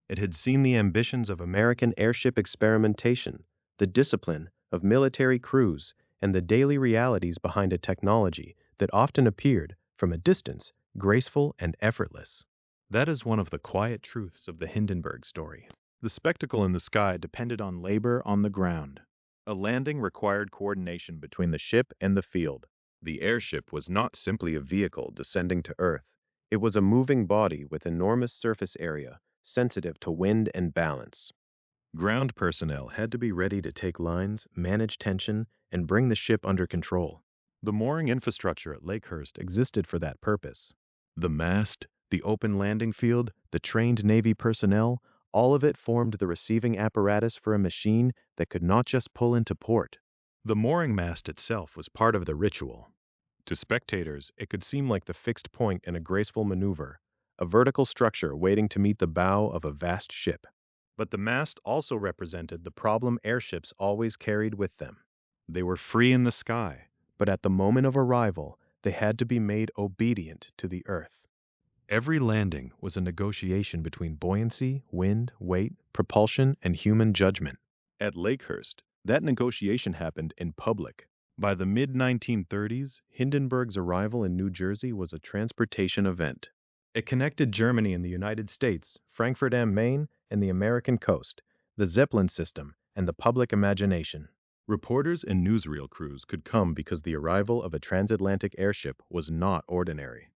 It had seen the ambitions of American airship experimentation, the discipline of military crews, and the daily realities behind a technology that often appeared, from a distance, graceful and effortless. That is one of the quiet truths of the Hindenburg story. The spectacle in the sky depended on labor on the ground. A landing required coordination between the ship and the field. The airship was not simply a vehicle descending to Earth. It was a moving body with enormous surface area, sensitive to wind and balance. Ground personnel had to be ready to take lines, manage tension, and bring the ship under control. The mooring infrastructure at Lakehurst existed for that purpose. The mast, the open landing field, the trained Navy personnel, all of it formed the receiving apparatus for a machine that could not just pull into port. The mooring mast itself was part of the ritual. To spectators, it could seem like the fixed point in a graceful maneuver, a vertical structure waiting to meet the bow of a vast ship. But the mast also represented the problem airships always carried with them. They were free in the sky, but at the moment of arrival, they had to be made obedient to the earth. Every landing was a negotiation between buoyancy, wind, weight, propulsion, and human judgment. At Lakehurst, that negotiation happened in public. By the mid-1930s, Hindenburg's arrival in New Jersey was a transportation event. It connected Germany and the United States, Frankfurt am Main, and the American coast, the Zeppelin system, and the public imagination. Reporters and newsreel crews could come because the arrival of a transatlantic airship was not ordinary.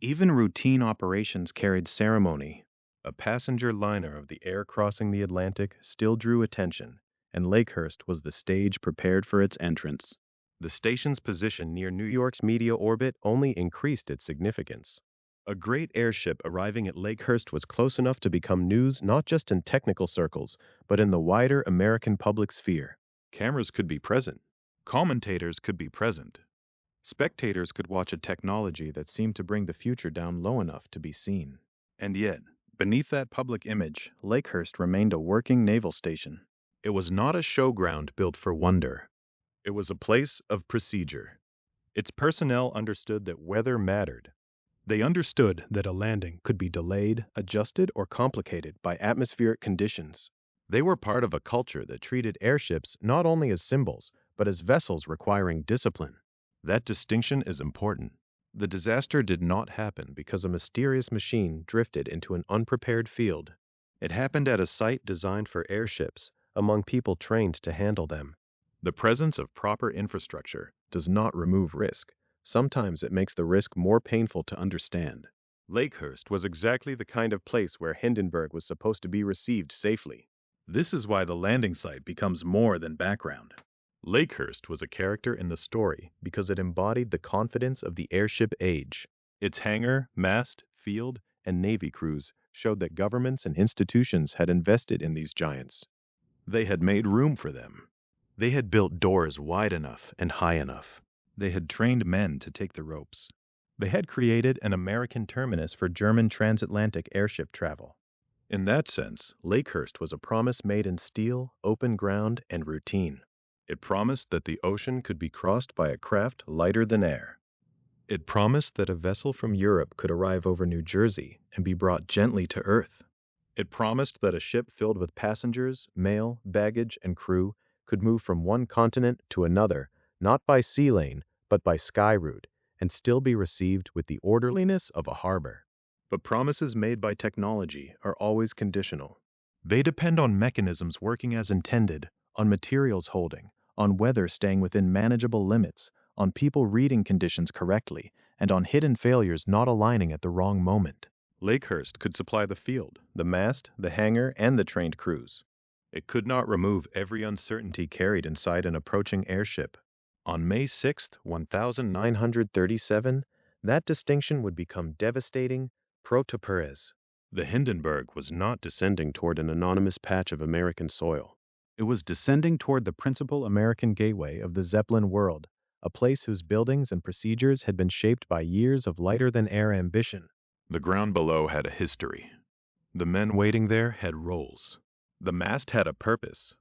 Even routine operations carried ceremony. A passenger liner of the air crossing the Atlantic still drew attention, and Lakehurst was the stage prepared for its entrance. The station's position near New York's media orbit only increased its significance. A great airship arriving at Lakehurst was close enough to become news not just in technical circles, but in the wider American public sphere. Cameras could be present. Commentators could be present. Spectators could watch a technology that seemed to bring the future down low enough to be seen. And yet, beneath that public image, Lakehurst remained a working naval station. It was not a showground built for wonder. It was a place of procedure. Its personnel understood that weather mattered. They understood that a landing could be delayed, adjusted, or complicated by atmospheric conditions. They were part of a culture that treated airships not only as symbols, but as vessels requiring discipline. That distinction is important. The disaster did not happen because a mysterious machine drifted into an unprepared field. It happened at a site designed for airships, among people trained to handle them. The presence of proper infrastructure does not remove risk. Sometimes it makes the risk more painful to understand. Lakehurst was exactly the kind of place where Hindenburg was supposed to be received safely. This is why the landing site becomes more than background. Lakehurst was a character in the story because it embodied the confidence of the airship age. Its hangar, mast, field, and Navy crews showed that governments and institutions had invested in these giants. They had made room for them. They had built doors wide enough and high enough. They had trained men to take the ropes. They had created an American terminus for German transatlantic airship travel. In that sense, Lakehurst was a promise made in steel, open ground, and routine. It promised that the ocean could be crossed by a craft lighter than air. It promised that a vessel from Europe could arrive over New Jersey and be brought gently to Earth. It promised that a ship filled with passengers, mail, baggage, and crew could move from one continent to another, not by sea lane, but by sky route, and still be received with the orderliness of a harbor. But promises made by technology are always conditional. They depend on mechanisms working as intended, on materials holding, on weather staying within manageable limits, on people reading conditions correctly, and on hidden failures not aligning at the wrong moment. Lakehurst could supply the field, the mast, the hangar, and the trained crews. It could not remove every uncertainty carried inside an approaching airship. On May 6, 1937, that distinction would become devastating. Protoperes. The Hindenburg was not descending toward an anonymous patch of American soil. It was descending toward the principal American gateway of the Zeppelin world, a place whose buildings and procedures had been shaped by years of lighter-than-air ambition. The ground below had a history. The men waiting there had roles. The mast had a purpose.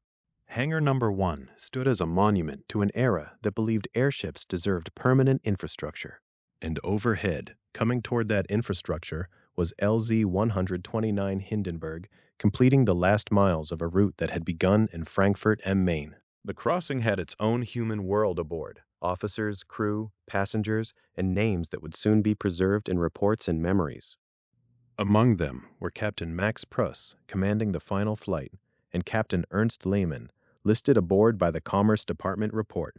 Hangar number 1 stood as a monument to an era that believed airships deserved permanent infrastructure. And overhead, coming toward that infrastructure, was LZ-129 Hindenburg, completing the last miles of a route that had begun in Frankfurt am Main. The crossing had its own human world aboard: officers, crew, passengers, and names that would soon be preserved in reports and memories. Among them were Captain Max Pruss, commanding the final flight, and Captain Ernst Lehmann, listed aboard by the Commerce Department report.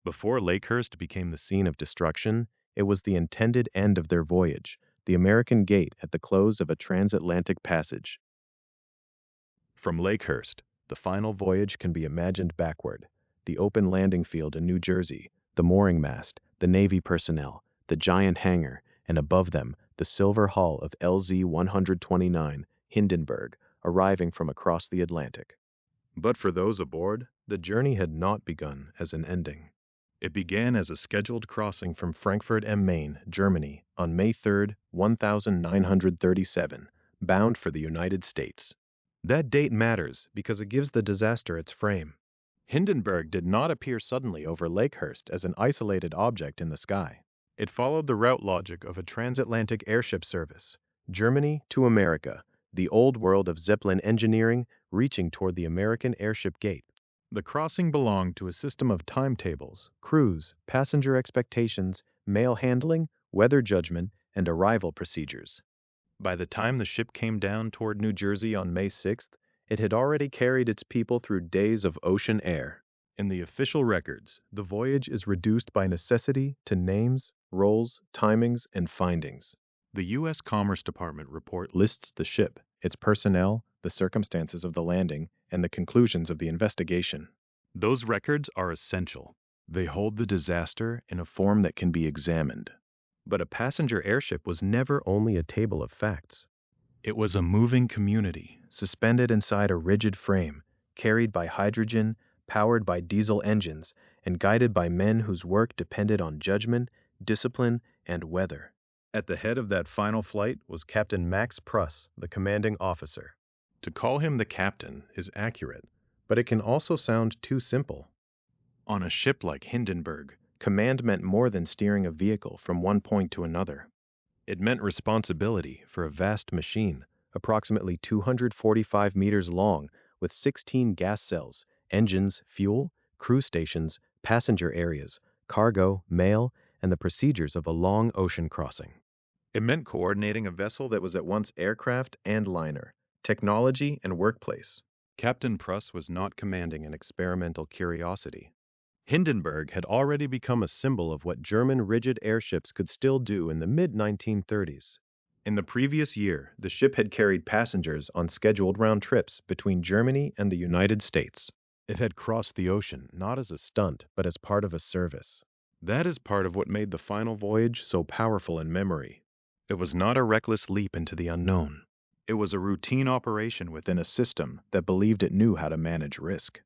Before Lakehurst became the scene of destruction, it was the intended end of their voyage, the American gate at the close of a transatlantic passage. From Lakehurst, the final voyage can be imagined backward: the open landing field in New Jersey, the mooring mast, the Navy personnel, the giant hangar, and above them, the silver hull of LZ-129 Hindenburg, arriving from across the Atlantic. But for those aboard, the journey had not begun as an ending. It began as a scheduled crossing from Frankfurt am Main, Germany, on May 3, 1937, bound for the United States. That date matters because it gives the disaster its frame. Hindenburg did not appear suddenly over Lakehurst as an isolated object in the sky. It followed the route logic of a transatlantic airship service, Germany to America, the old world of Zeppelin engineering reaching toward the American airship gate. The crossing belonged to a system of timetables, crews, passenger expectations, mail handling, weather judgment, and arrival procedures. By the time the ship came down toward New Jersey on May 6th, it had already carried its people through days of ocean air. In the official records, the voyage is reduced by necessity to names, roles, timings, and findings. The U.S. Commerce Department report lists the ship, its personnel, the circumstances of the landing, and the conclusions of the investigation. Those records are essential. They hold the disaster in a form that can be examined. But a passenger airship was never only a table of facts. It was a moving community, suspended inside a rigid frame, carried by hydrogen, powered by diesel engines, and guided by men whose work depended on judgment, discipline, and weather. At the head of that final flight was Captain Max Pruss, the commanding officer. To call him the captain is accurate, but it can also sound too simple. On a ship like Hindenburg, command meant more than steering a vehicle from one point to another. It meant responsibility for a vast machine, approximately 245 meters long, with 16 gas cells, engines, fuel, crew stations, passenger areas, cargo, mail, and the procedures of a long ocean crossing. It meant coordinating a vessel that was at once aircraft and liner, technology and workplace. Captain Pruss was not commanding an experimental curiosity. Hindenburg had already become a symbol of what German rigid airships could still do in the mid-1930s. In the previous year, the ship had carried passengers on scheduled round trips between Germany and the United States. It had crossed the ocean not as a stunt, but as part of a service. That is part of what made the final voyage so powerful in memory. It was not a reckless leap into the unknown. It was a routine operation within a system that believed it knew how to manage risk.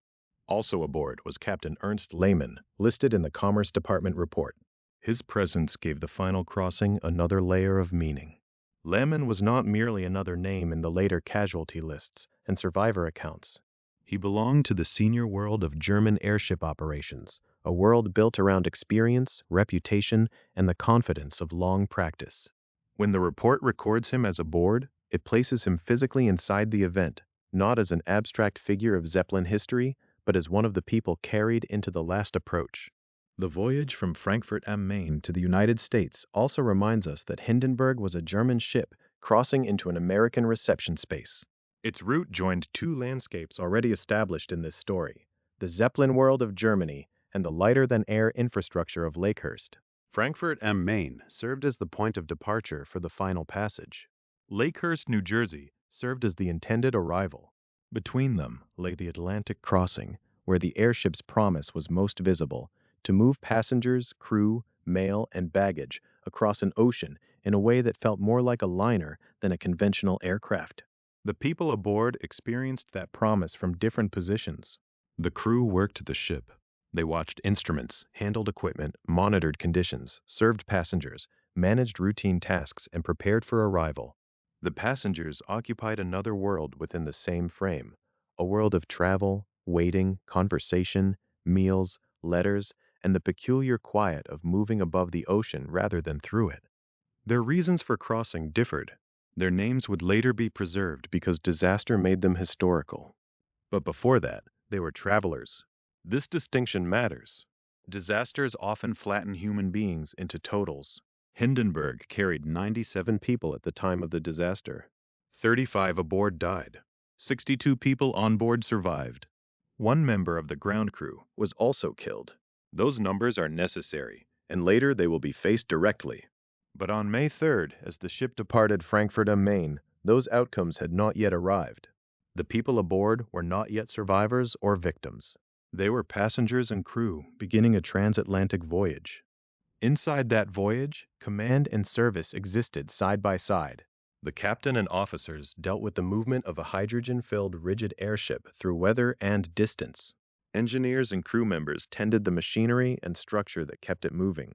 Also aboard was Captain Ernst Lehmann, listed in the Commerce Department report. His presence gave the final crossing another layer of meaning. Lehmann was not merely another name in the later casualty lists and survivor accounts. He belonged to the senior world of German airship operations, a world built around experience, reputation, and the confidence of long practice. When the report records him as aboard, it places him physically inside the event, not as an abstract figure of Zeppelin history, but as one of the people carried into the last approach. The voyage from Frankfurt am Main to the United States also reminds us that Hindenburg was a German ship crossing into an American reception space. Its route joined two landscapes already established in this story: the Zeppelin world of Germany and the lighter-than-air infrastructure of Lakehurst. Frankfurt am Main served as the point of departure for the final passage. Lakehurst, New Jersey, served as the intended arrival. Between them lay the Atlantic crossing, where the airship's promise was most visible, to move passengers, crew, mail, and baggage across an ocean in a way that felt more like a liner than a conventional aircraft. The people aboard experienced that promise from different positions. The crew worked the ship. They watched instruments, handled equipment, monitored conditions, served passengers, managed routine tasks, and prepared for arrival. The passengers occupied another world within the same frame, a world of travel, waiting, conversation, meals, letters, and the peculiar quiet of moving above the ocean rather than through it. Their reasons for crossing differed. Their names would later be preserved because disaster made them historical. But before that, they were travelers. This distinction matters. Disasters often flatten human beings into totals. Hindenburg carried 97 people at the time of the disaster. 35 aboard died. 62 people on board survived. One member of the ground crew was also killed. Those numbers are necessary, and later they will be faced directly. But on May 3rd, as the ship departed Frankfurt am Main, those outcomes had not yet arrived. The people aboard were not yet survivors or victims. They were passengers and crew beginning a transatlantic voyage. Inside that voyage, command and service existed side by side. The captain and officers dealt with the movement of a hydrogen-filled rigid airship through weather and distance. Engineers and crew members tended the machinery and structure that kept it moving.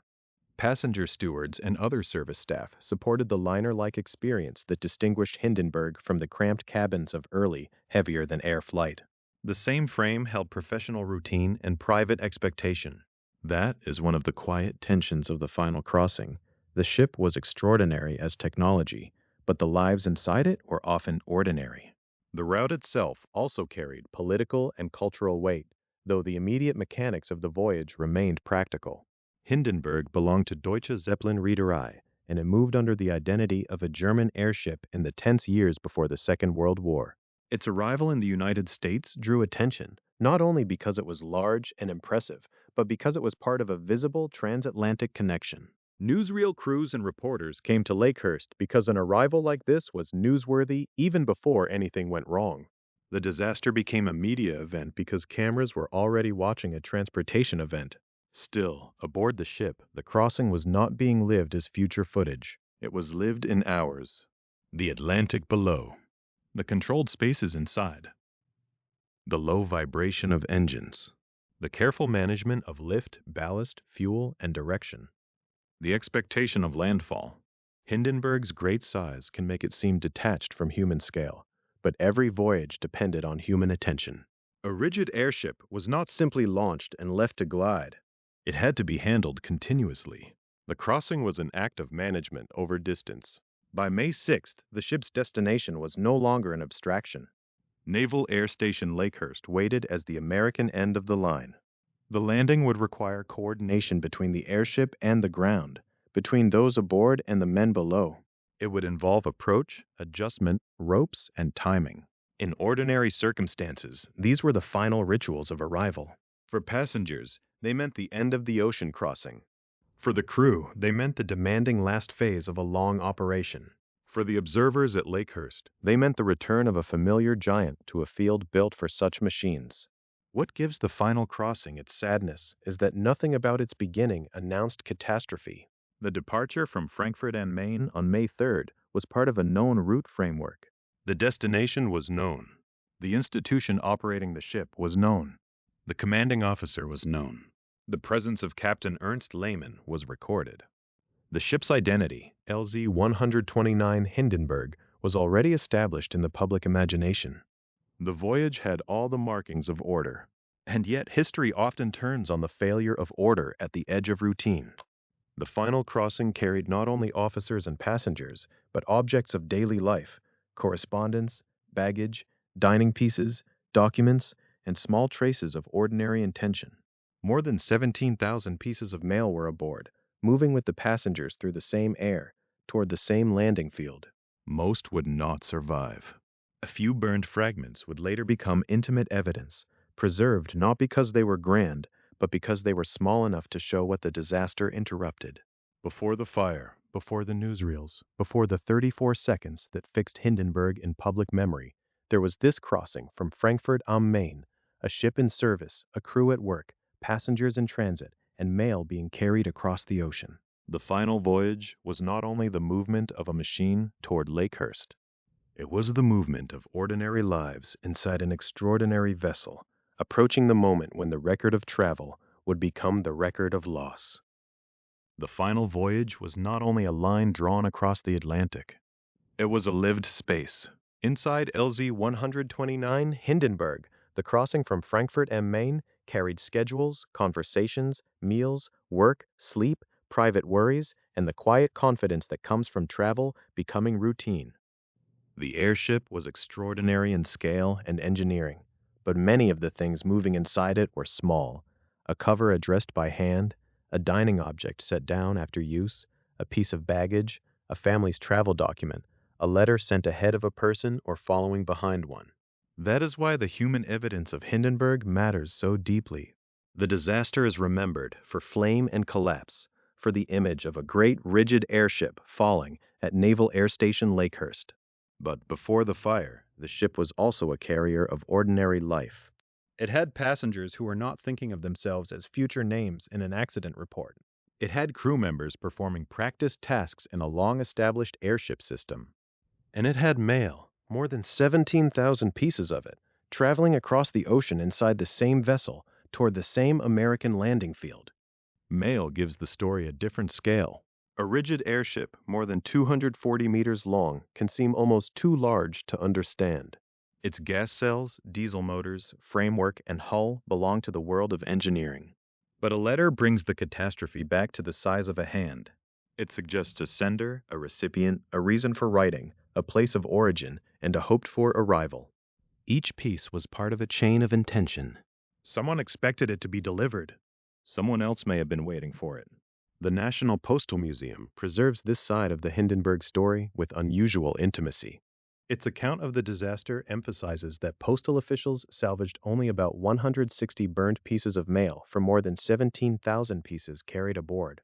Passenger stewards and other service staff supported the liner-like experience that distinguished Hindenburg from the cramped cabins of early, heavier-than-air flight. The same frame held professional routine and private expectation. That is one of the quiet tensions of the final crossing. The ship was extraordinary as technology, but the lives inside it were often ordinary. The route itself also carried political and cultural weight, though the immediate mechanics of the voyage remained practical. Hindenburg belonged to Deutsche Zeppelin Reederei, and it moved under the identity of a German airship in the tense years before the Second World War. Its arrival in the United States drew attention, not only because it was large and impressive, but because it was part of a visible transatlantic connection. Newsreel crews and reporters came to Lakehurst because an arrival like this was newsworthy even before anything went wrong. The disaster became a media event because cameras were already watching a transportation event. Still, aboard the ship, the crossing was not being lived as future footage. It was lived in hours. The Atlantic below. The controlled spaces inside. The low vibration of engines. The careful management of lift, ballast, fuel, and direction. The expectation of landfall. Hindenburg's great size can make it seem detached from human scale, but every voyage depended on human attention. A rigid airship was not simply launched and left to glide. It had to be handled continuously. The crossing was an act of management over distance. By May 6th, the ship's destination was no longer an abstraction. Naval Air Station Lakehurst waited as the American end of the line. The landing would require coordination between the airship and the ground, between those aboard and the men below. It would involve approach, adjustment, ropes, and timing. In ordinary circumstances, these were the final rituals of arrival. For passengers, they meant the end of the ocean crossing. For the crew, they meant the demanding last phase of a long operation. For the observers at Lakehurst, they meant the return of a familiar giant to a field built for such machines. What gives the final crossing its sadness is that nothing about its beginning announced catastrophe. The departure from Frankfurt am Main on May 3rd was part of a known route framework. The destination was known. The institution operating the ship was known. The commanding officer was known. The presence of Captain Ernst Lehmann was recorded. The ship's identity, LZ-129 Hindenburg, was already established in the public imagination. The voyage had all the markings of order, and yet history often turns on the failure of order at the edge of routine. The final crossing carried not only officers and passengers, but objects of daily life, correspondence, baggage, dining pieces, documents, and small traces of ordinary intention. More than 17,000 pieces of mail were aboard, moving with the passengers through the same air, toward the same landing field. Most would not survive. A few burned fragments would later become intimate evidence, preserved not because they were grand, but because they were small enough to show what the disaster interrupted. Before the fire, before the newsreels, before the 34 seconds that fixed Hindenburg in public memory, there was this crossing from Frankfurt am Main, a ship in service, a crew at work, passengers in transit, and mail being carried across the ocean. The final voyage was not only the movement of a machine toward Lakehurst. It was the movement of ordinary lives inside an extraordinary vessel, approaching the moment when the record of travel would become the record of loss. The final voyage was not only a line drawn across the Atlantic. It was a lived space. Inside LZ 129 Hindenburg, the crossing from Frankfurt am Main carried schedules, conversations, meals, work, sleep, private worries, and the quiet confidence that comes from travel becoming routine. The airship was extraordinary in scale and engineering, but many of the things moving inside it were small. A cover addressed by hand, a dining object set down after use, a piece of baggage, a family's travel document, a letter sent ahead of a person or following behind one. That is why the human evidence of Hindenburg matters so deeply. The disaster is remembered for flame and collapse, for the image of a great rigid airship falling at Naval Air Station Lakehurst. But before the fire, the ship was also a carrier of ordinary life. It had passengers who were not thinking of themselves as future names in an accident report. It had crew members performing practice tasks in a long-established airship system. And it had mail, more than 17,000 pieces of it, traveling across the ocean inside the same vessel toward the same American landing field. Mail gives the story a different scale. A rigid airship, more than 240 meters long, can seem almost too large to understand. Its gas cells, diesel motors, framework, and hull belong to the world of engineering. But a letter brings the catastrophe back to the size of a hand. It suggests a sender, a recipient, a reason for writing, a place of origin, and a hoped-for arrival. Each piece was part of a chain of intention. Someone expected it to be delivered. Someone else may have been waiting for it. The National Postal Museum preserves this side of the Hindenburg story with unusual intimacy. Its account of the disaster emphasizes that postal officials salvaged only about 160 burned pieces of mail from more than 17,000 pieces carried aboard.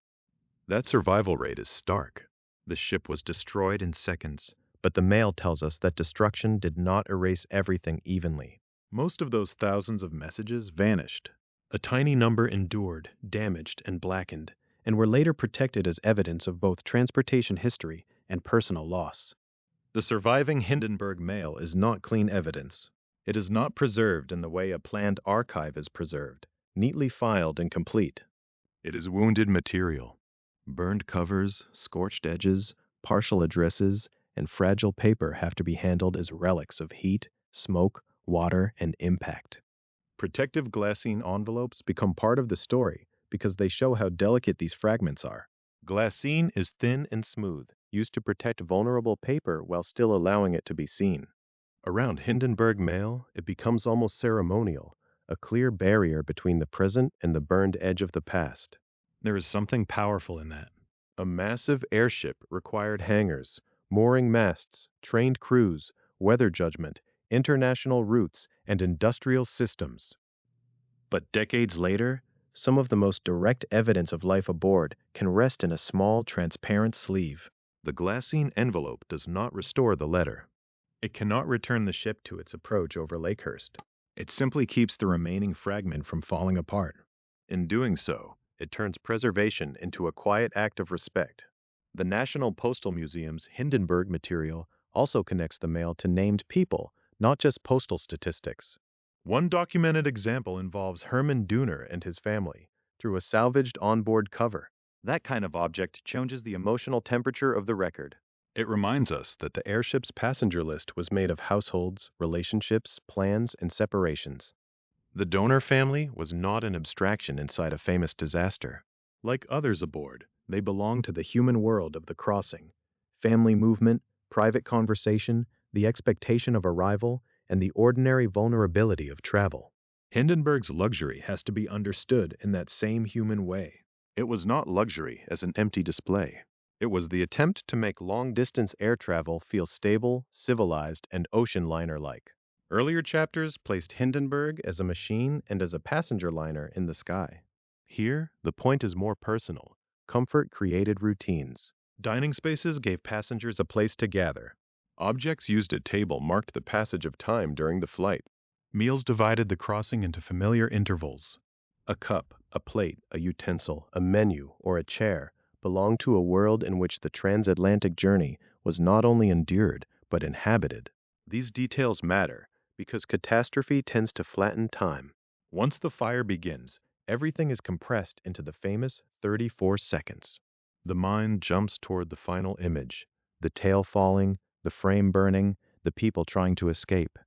That survival rate is stark. The ship was destroyed in seconds, but the mail tells us that destruction did not erase everything evenly. Most of those thousands of messages vanished. A tiny number endured, damaged, and blackened, and were later protected as evidence of both transportation history and personal loss. The surviving Hindenburg mail is not clean evidence. It is not preserved in the way a planned archive is preserved, neatly filed and complete. It is wounded material. Burned covers, scorched edges, partial addresses, and fragile paper have to be handled as relics of heat, smoke, water, and impact. Protective glassine envelopes become part of the story because they show how delicate these fragments are. Glassine is thin and smooth, used to protect vulnerable paper while still allowing it to be seen. Around Hindenburg mail, it becomes almost ceremonial, a clear barrier between the present and the burned edge of the past. There is something powerful in that. A massive airship required hangars, mooring masts, trained crews, weather judgment, international routes, and industrial systems. But decades later, some of the most direct evidence of life aboard can rest in a small, transparent sleeve. The glassine envelope does not restore the letter. It cannot return the ship to its approach over Lakehurst. It simply keeps the remaining fragment from falling apart. In doing so, it turns preservation into a quiet act of respect. The National Postal Museum's Hindenburg material also connects the mail to named people, not just postal statistics. One documented example involves Hermann Dooner and his family, through a salvaged onboard cover. That kind of object changes the emotional temperature of the record. It reminds us that the airship's passenger list was made of households, relationships, plans, and separations. The donor family was not an abstraction inside a famous disaster. Like others aboard, they belong to the human world of the crossing. Family movement, private conversation, the expectation of arrival, and the ordinary vulnerability of travel. Hindenburg's luxury has to be understood in that same human way. It was not luxury as an empty display. It was the attempt to make long-distance air travel feel stable, civilized, and ocean liner-like. Earlier chapters placed Hindenburg as a machine and as a passenger liner in the sky. Here, the point is more personal. Comfort created routines. Dining spaces gave passengers a place to gather. Objects used at table marked the passage of time during the flight. Meals divided the crossing into familiar intervals. A cup, a plate, a utensil, a menu, or a chair belonged to a world in which the transatlantic journey was not only endured, but inhabited. These details matter because catastrophe tends to flatten time. Once the fire begins, everything is compressed into the famous 34 seconds. The mind jumps toward the final image, the tail falling, the frame burning, the people trying to escape.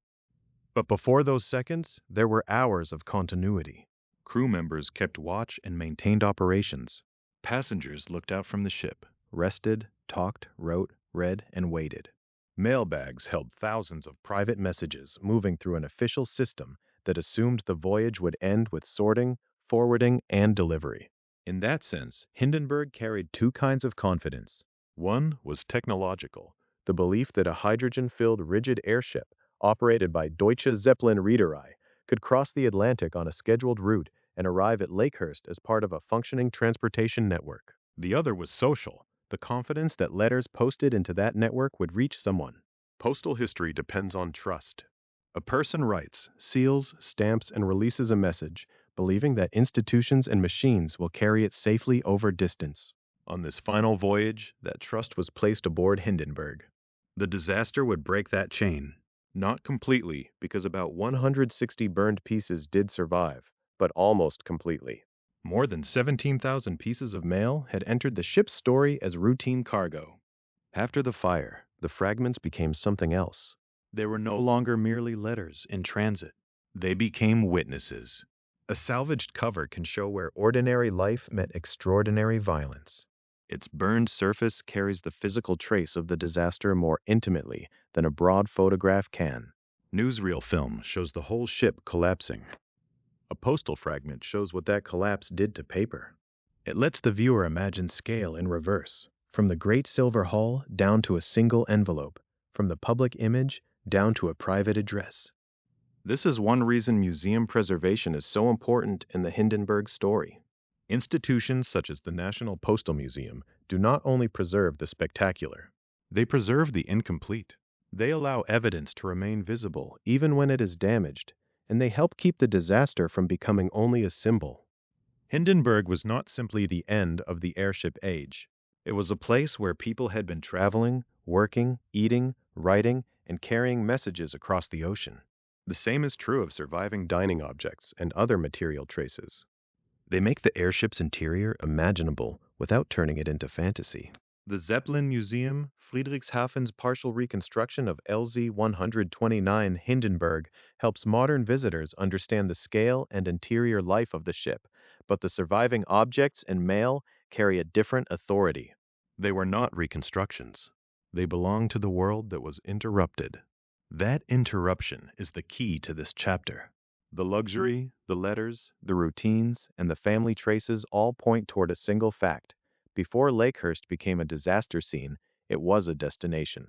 But before those seconds, there were hours of continuity. Crew members kept watch and maintained operations. Passengers looked out from the ship, rested, talked, wrote, read, and waited. Mailbags held thousands of private messages moving through an official system that assumed the voyage would end with sorting, forwarding, and delivery. In that sense, Hindenburg carried two kinds of confidence. One was technological, the belief that a hydrogen-filled rigid airship operated by Deutsche Zeppelin Reederei could cross the Atlantic on a scheduled route and arrive at Lakehurst as part of a functioning transportation network. The other was social, the confidence that letters posted into that network would reach someone. Postal history depends on trust. A person writes, seals, stamps, and releases a message, believing that institutions and machines will carry it safely over distance. On this final voyage, that trust was placed aboard Hindenburg. The disaster would break that chain. Not completely, because about 160 burned pieces did survive, but almost completely. More than 17,000 pieces of mail had entered the ship's story as routine cargo. After the fire, the fragments became something else. They were no longer merely letters in transit. They became witnesses. A salvaged cover can show where ordinary life met extraordinary violence. Its burned surface carries the physical trace of the disaster more intimately than a broad photograph can. Newsreel film shows the whole ship collapsing. A postal fragment shows what that collapse did to paper. It lets the viewer imagine scale in reverse, from the great silver hull down to a single envelope, from the public image down to a private address. This is one reason museum preservation is so important in the Hindenburg story. Institutions such as the National Postal Museum do not only preserve the spectacular, they preserve the incomplete. They allow evidence to remain visible even when it is damaged, and they help keep the disaster from becoming only a symbol. Hindenburg was not simply the end of the airship age. It was a place where people had been traveling, working, eating, writing, and carrying messages across the ocean. The same is true of surviving dining objects and other material traces. They make the airship's interior imaginable without turning it into fantasy. The Zeppelin Museum, Friedrichshafen's partial reconstruction of LZ-129 Hindenburg, helps modern visitors understand the scale and interior life of the ship, but the surviving objects and mail carry a different authority. They were not reconstructions. They belong to the world that was interrupted. That interruption is the key to this chapter. The luxury, the letters, the routines, and the family traces all point toward a single fact. Before Lakehurst became a disaster scene, it was a destination.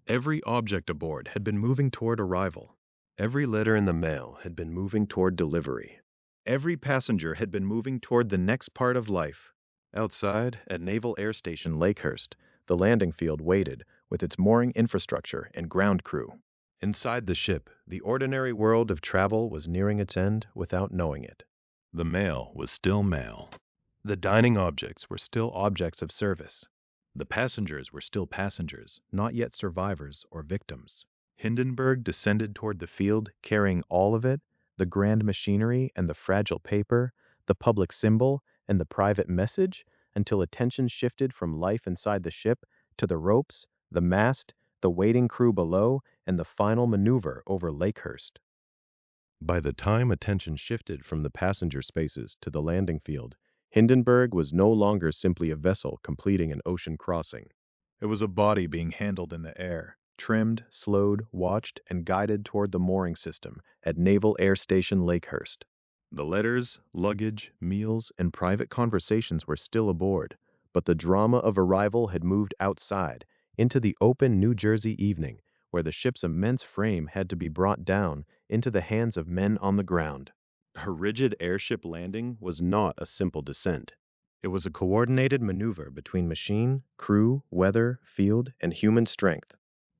Every object aboard had been moving toward arrival. Every letter in the mail had been moving toward delivery. Every passenger had been moving toward the next part of life. Outside, at Naval Air Station Lakehurst, the landing field waited with its mooring infrastructure and ground crew. Inside the ship, the ordinary world of travel was nearing its end without knowing it. The mail was still mail. The dining objects were still objects of service. The passengers were still passengers, not yet survivors or victims. Hindenburg descended toward the field, carrying all of it, the grand machinery and the fragile paper, the public symbol and the private message, until attention shifted from life inside the ship to the ropes, the mast, the waiting crew below, and the final maneuver over Lakehurst. By the time attention shifted from the passenger spaces to the landing field, Hindenburg was no longer simply a vessel completing an ocean crossing. It was a body being handled in the air, trimmed, slowed, watched, and guided toward the mooring system at Naval Air Station Lakehurst. The letters, luggage, meals, and private conversations were still aboard, but the drama of arrival had moved outside, into the open New Jersey evening, where the ship's immense frame had to be brought down into the hands of men on the ground. A rigid airship landing was not a simple descent. It was a coordinated maneuver between machine, crew, weather, field, and human strength.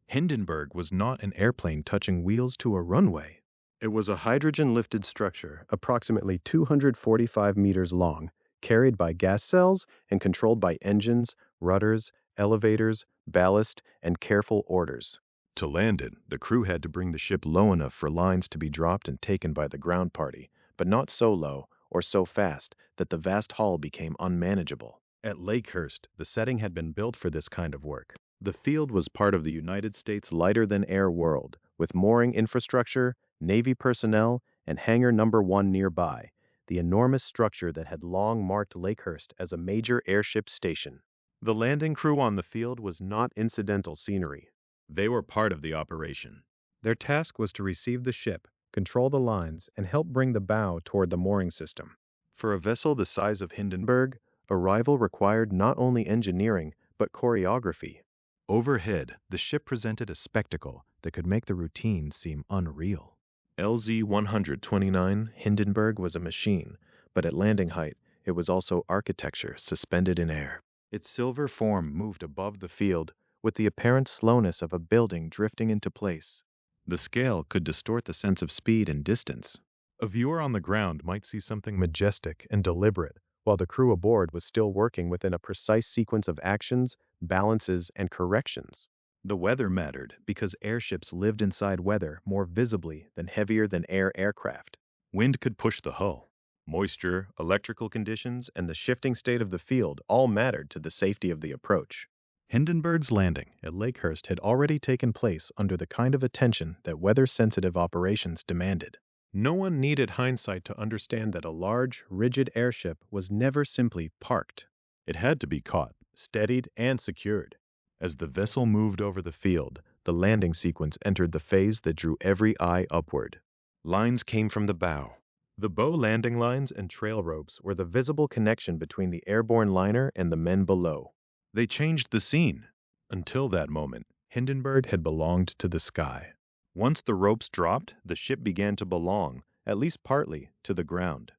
Hindenburg was not an airplane touching wheels to a runway. It was a hydrogen-lifted structure approximately 245 meters long, carried by gas cells and controlled by engines, rudders, elevators, ballast, and careful orders. To land it, the crew had to bring the ship low enough for lines to be dropped and taken by the ground party, but not so low or so fast that the vast hull became unmanageable. At Lakehurst, the setting had been built for this kind of work. The field was part of the United States lighter-than-air world, with mooring infrastructure, Navy personnel, and Hangar Number 1 nearby, the enormous structure that had long marked Lakehurst as a major airship station. The landing crew on the field was not incidental scenery. They were part of the operation. Their task was to receive the ship, control the lines, and help bring the bow toward the mooring system. For a vessel the size of Hindenburg, arrival required not only engineering, but choreography. Overhead, the ship presented a spectacle that could make the routine seem unreal. LZ-129 Hindenburg was a machine, but at landing height, it was also architecture suspended in air. Its silver form moved above the field, with the apparent slowness of a building drifting into place. The scale could distort the sense of speed and distance. A viewer on the ground might see something majestic and deliberate, while the crew aboard was still working within a precise sequence of actions, balances, and corrections. The weather mattered because airships lived inside weather more visibly than heavier-than-air aircraft. Wind could push the hull. Moisture, electrical conditions, and the shifting state of the field all mattered to the safety of the approach. Hindenburg's landing at Lakehurst had already taken place under the kind of attention that weather-sensitive operations demanded. No one needed hindsight to understand that a large, rigid airship was never simply parked. It had to be caught, steadied, and secured. As the vessel moved over the field, the landing sequence entered the phase that drew every eye upward. Lines came from the bow. The bow landing lines and trail ropes were the visible connection between the airborne liner and the men below. They changed the scene. Until that moment, Hindenburg had belonged to the sky. Once the ropes dropped, the ship began to belong, at least partly, to the ground.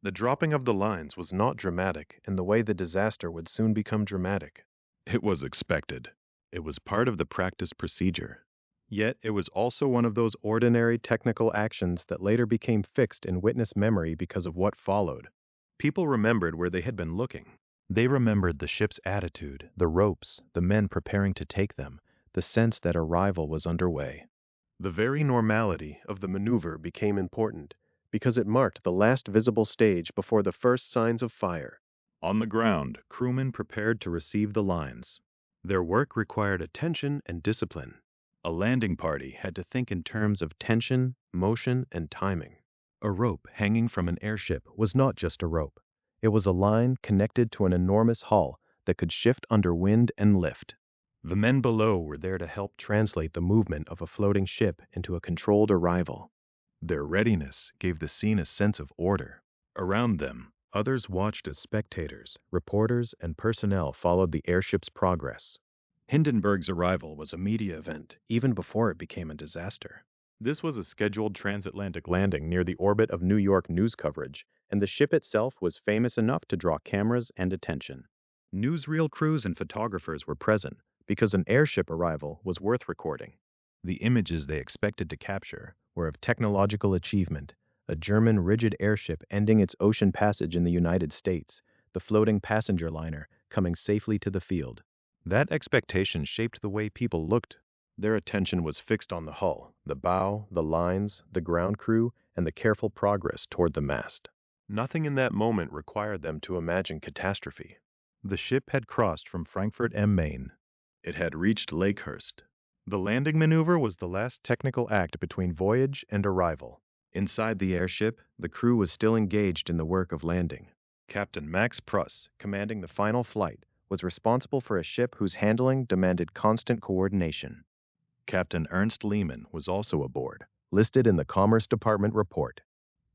The dropping of the lines was not dramatic in the way the disaster would soon become dramatic. It was expected. It was part of the practice procedure. Yet it was also one of those ordinary technical actions that later became fixed in witness memory because of what followed. People remembered where they had been looking. They remembered the ship's attitude, the ropes, the men preparing to take them, the sense that arrival was underway. The very normality of the maneuver became important because it marked the last visible stage before the first signs of fire. On the ground, crewmen prepared to receive the lines. Their work required attention and discipline. A landing party had to think in terms of tension, motion, and timing. A rope hanging from an airship was not just a rope. It was a line connected to an enormous hull that could shift under wind and lift. The men below were there to help translate the movement of a floating ship into a controlled arrival. Their readiness gave the scene a sense of order. Around them, others watched as spectators, reporters, and personnel followed the airship's progress. Hindenburg's arrival was a media event even before it became a disaster. This was a scheduled transatlantic landing near the orbit of New York news coverage, and the ship itself was famous enough to draw cameras and attention. Newsreel crews and photographers were present because an airship arrival was worth recording. The images they expected to capture were of technological achievement, a German rigid airship ending its ocean passage in the United States, the floating passenger liner coming safely to the field. That expectation shaped the way people looked. Their attention was fixed on the hull, the bow, the lines, the ground crew, and the careful progress toward the mast. Nothing in that moment required them to imagine catastrophe. The ship had crossed from Frankfurt am Main. It had reached Lakehurst. The landing maneuver was the last technical act between voyage and arrival. Inside the airship, the crew was still engaged in the work of landing. Captain Max Pruss, commanding the final flight, was responsible for a ship whose handling demanded constant coordination. Captain Ernst Lehmann was also aboard, listed in the Commerce Department report.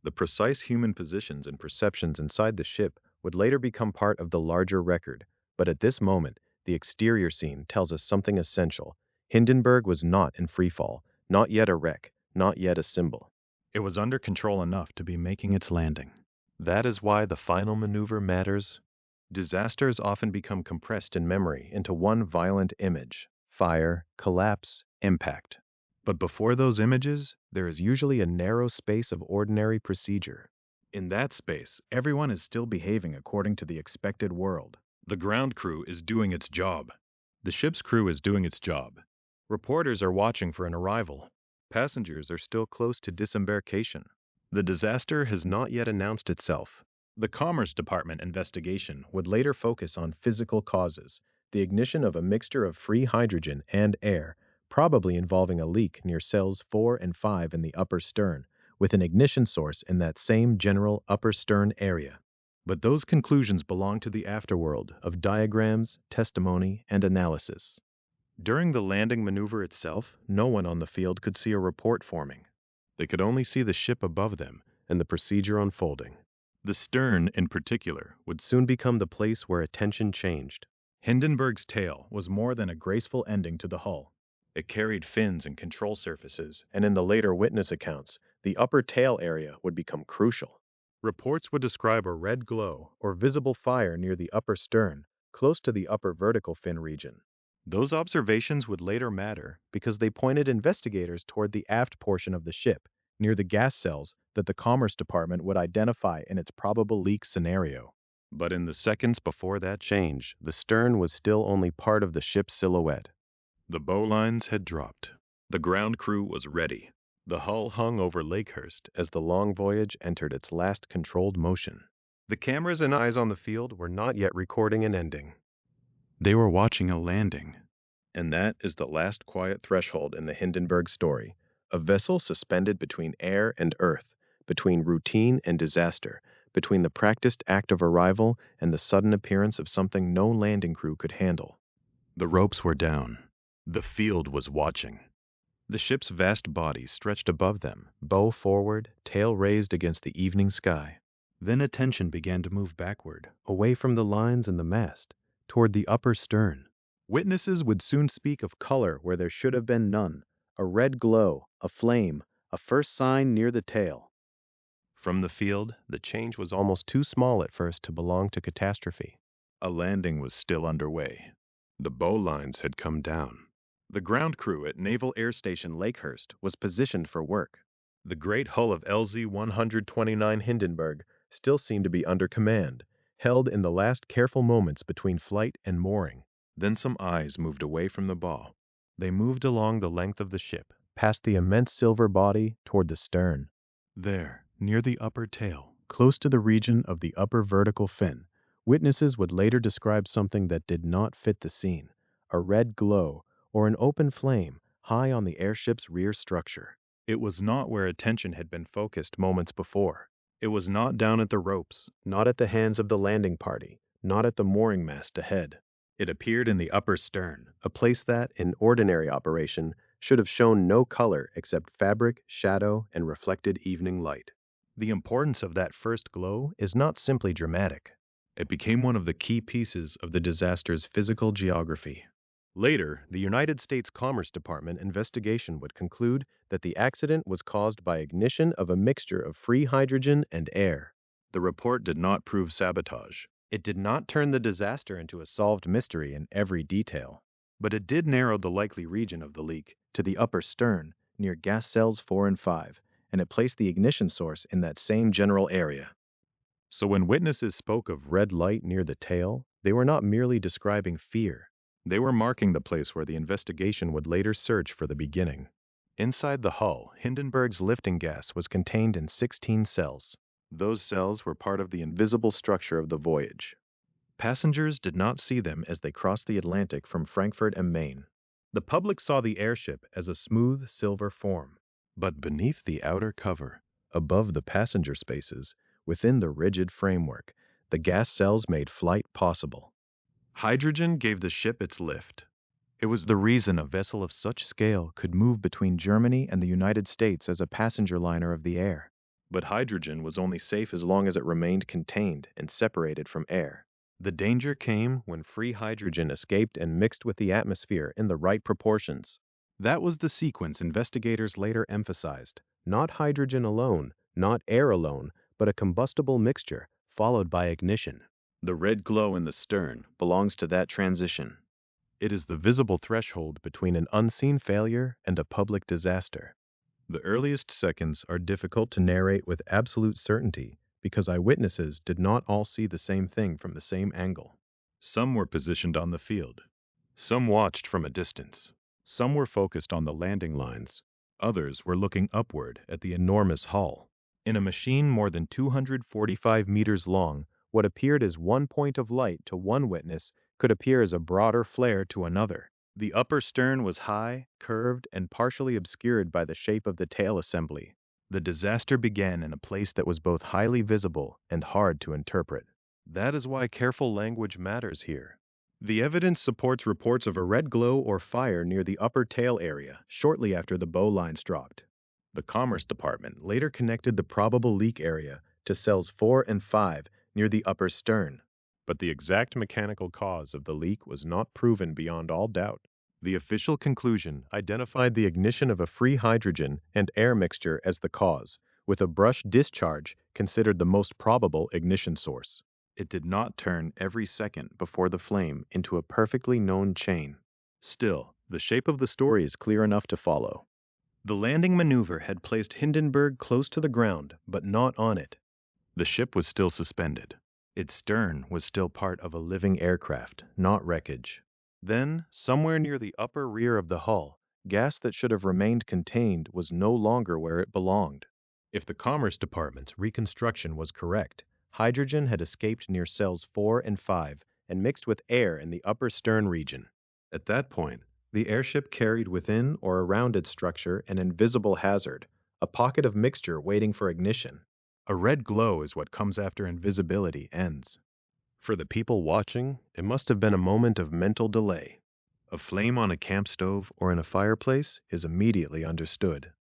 The precise human positions and perceptions inside the ship would later become part of the larger record, but at this moment, the exterior scene tells us something essential. Hindenburg was not in freefall, not yet a wreck, not yet a symbol. It was under control enough to be making its landing. That is why the final maneuver matters Disasters often become compressed in memory into one violent image: fire, collapse, impact. But before those images, there is usually a narrow space of ordinary procedure. In that space, everyone is still behaving according to the expected world. The ground crew is doing its job. The ship's crew is doing its job. Reporters are watching for an arrival. Passengers are still close to disembarkation. The disaster has not yet announced itself. The Commerce Department investigation would later focus on physical causes, the ignition of a mixture of free hydrogen and air, probably involving a leak near cells 4 and 5 in the upper stern, with an ignition source in that same general upper stern area. But those conclusions belong to the afterworld of diagrams, testimony, and analysis. During the landing maneuver itself, no one on the field could see a report forming. They could only see the ship above them and the procedure unfolding. The stern, in particular, would soon become the place where attention changed. Hindenburg's tail was more than a graceful ending to the hull. It carried fins and control surfaces, and in the later witness accounts, the upper tail area would become crucial. Reports would describe a red glow or visible fire near the upper stern, close to the upper vertical fin region. Those observations would later matter because they pointed investigators toward the aft portion of the ship, near the gas cells that the Commerce Department would identify in its probable leak scenario. But in the seconds before that change, the stern was still only part of the ship's silhouette. The bowlines had dropped. The ground crew was ready. The hull hung over Lakehurst as the long voyage entered its last controlled motion. The cameras and eyes on the field were not yet recording an ending. They were watching a landing. And that is the last quiet threshold in the Hindenburg story. A vessel suspended between air and earth, between routine and disaster, between the practiced act of arrival and the sudden appearance of something no landing crew could handle. The ropes were down. The field was watching. The ship's vast body stretched above them, bow forward, tail raised against the evening sky. Then attention began to move backward, away from the lines and the mast, toward the upper stern. Witnesses would soon speak of color where there should have been none, a red glow, a flame, a first sign near the tail. From the field, the change was almost too small at first to belong to catastrophe. A landing was still underway. The bowlines had come down. The ground crew at Naval Air Station Lakehurst was positioned for work. The great hull of LZ-129 Hindenburg still seemed to be under command, held in the last careful moments between flight and mooring. Then some eyes moved away from the bow. They moved along the length of the ship, past the immense silver body toward the stern. There, near the upper tail, close to the region of the upper vertical fin, witnesses would later describe something that did not fit the scene: a red glow or an open flame high on the airship's rear structure. It was not where attention had been focused moments before. It was not down at the ropes, not at the hands of the landing party, not at the mooring mast ahead. It appeared in the upper stern, a place that, in ordinary operation, should have shown no color except fabric, shadow, and reflected evening light. The importance of that first glow is not simply dramatic. It became one of the key pieces of the disaster's physical geography. Later, the United States Commerce Department investigation would conclude that the accident was caused by ignition of a mixture of free hydrogen and air. The report did not prove sabotage. It did not turn the disaster into a solved mystery in every detail, but it did narrow the likely region of the leak to the upper stern near gas cells 4 and 5, and it placed the ignition source in that same general area. So when witnesses spoke of red light near the tail, they were not merely describing fear. They were marking the place where the investigation would later search for the beginning. Inside the hull, Hindenburg's lifting gas was contained in 16 cells. Those cells were part of the invisible structure of the voyage. Passengers did not see them as they crossed the Atlantic from Frankfurt and Maine. The public saw the airship as a smooth silver form. But beneath the outer cover, above the passenger spaces, within the rigid framework, the gas cells made flight possible. Hydrogen gave the ship its lift. It was the reason a vessel of such scale could move between Germany and the United States as a passenger liner of the air. But hydrogen was only safe as long as it remained contained and separated from air. The danger came when free hydrogen escaped and mixed with the atmosphere in the right proportions. That was the sequence investigators later emphasized: not hydrogen alone, not air alone, but a combustible mixture, followed by ignition. The red glow in the stern belongs to that transition. It is the visible threshold between an unseen failure and a public disaster. The earliest seconds are difficult to narrate with absolute certainty because eyewitnesses did not all see the same thing from the same angle. Some were positioned on the field. Some watched from a distance. Some were focused on the landing lines. Others were looking upward at the enormous hull. In a machine more than 245 meters long, what appeared as one point of light to one witness could appear as a broader flare to another. The upper stern was high, curved, and partially obscured by the shape of the tail assembly. The disaster began in a place that was both highly visible and hard to interpret. That is why careful language matters here. The evidence supports reports of a red glow or fire near the upper tail area shortly after the bow lines dropped. The Commerce Department later connected the probable leak area to cells 4 and 5 near the upper stern. But the exact mechanical cause of the leak was not proven beyond all doubt. The official conclusion identified the ignition of a free hydrogen and air mixture as the cause, with a brush discharge considered the most probable ignition source. It did not turn every second before the flame into a perfectly known chain. Still, the shape of the story is clear enough to follow. The landing maneuver had placed Hindenburg close to the ground, but not on it. The ship was still suspended. Its stern was still part of a living aircraft, not wreckage. Then, somewhere near the upper rear of the hull, gas that should have remained contained was no longer where it belonged. If the Commerce Department's reconstruction was correct, hydrogen had escaped near cells 4 and 5 and mixed with air in the upper stern region. At that point, the airship carried within or around its structure an invisible hazard, a pocket of mixture waiting for ignition. A red glow is what comes after invisibility ends. For the people watching, it must have been a moment of mental delay. A flame on a camp stove or in a fireplace is immediately understood.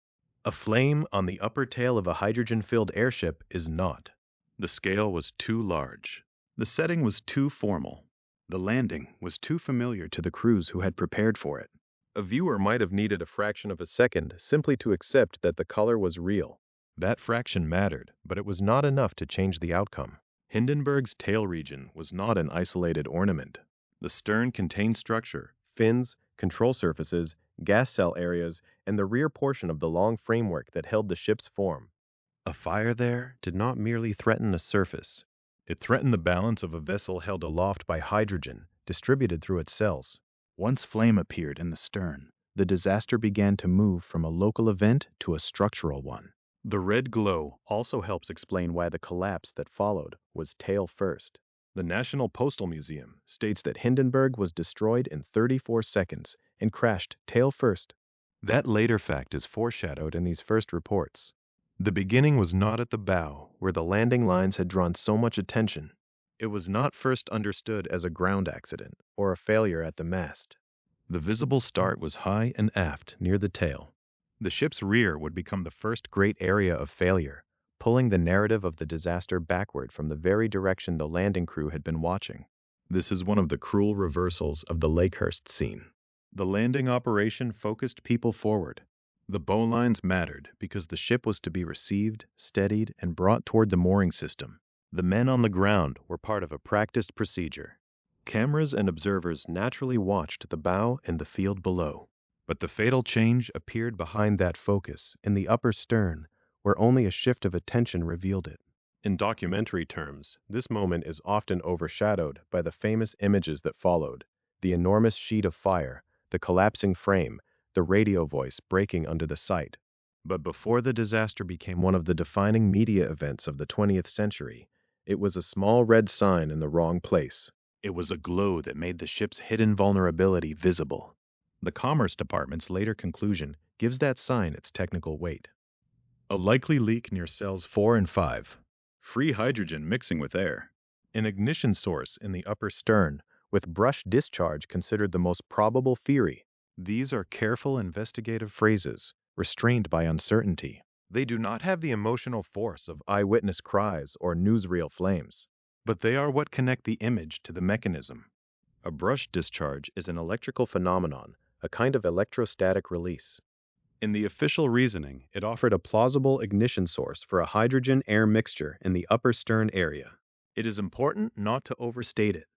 A flame on the upper tail of a hydrogen-filled airship is not. The scale was too large. The setting was too formal. The landing was too familiar to the crews who had prepared for it. A viewer might have needed a fraction of a second simply to accept that the color was real. That fraction mattered, but it was not enough to change the outcome. Hindenburg's tail region was not an isolated ornament. The stern contained structure, fins, control surfaces, gas cell areas, and the rear portion of the long framework that held the ship's form. A fire there did not merely threaten a surface. It threatened the balance of a vessel held aloft by hydrogen, distributed through its cells. Once flame appeared in the stern, the disaster began to move from a local event to a structural one. The red glow also helps explain why the collapse that followed was tail first. The National Postal Museum states that Hindenburg was destroyed in 34 seconds and crashed tail first. That later fact is foreshadowed in these first reports. The beginning was not at the bow, where the landing lines had drawn so much attention. It was not first understood as a ground accident or a failure at the mast. The visible start was high and aft near the tail. The ship's rear would become the first great area of failure, pulling the narrative of the disaster backward from the very direction the landing crew had been watching. This is one of the cruel reversals of the Lakehurst scene. The landing operation focused people forward. The bowlines mattered because the ship was to be received, steadied, and brought toward the mooring system. The men on the ground were part of a practiced procedure. Cameras and observers naturally watched the bow and the field below. But the fatal change appeared behind that focus, in the upper stern, where only a shift of attention revealed it. In documentary terms, this moment is often overshadowed by the famous images that followed: the enormous sheet of fire, the collapsing frame, the radio voice breaking under the sight. But before the disaster became one of the defining media events of the 20th century, it was a small red sign in the wrong place. It was a glow that made the ship's hidden vulnerability visible. The Commerce Department's later conclusion gives that sign its technical weight. A likely leak near cells 4 and 5. Free hydrogen mixing with air. An ignition source in the upper stern, with brush discharge considered the most probable theory. These are careful investigative phrases, restrained by uncertainty. They do not have the emotional force of eyewitness cries or newsreel flames, but they are what connect the image to the mechanism. A brush discharge is an electrical phenomenon, a kind of electrostatic release. In the official reasoning, it offered a plausible ignition source for a hydrogen-air mixture in the upper stern area. It is important not to overstate it.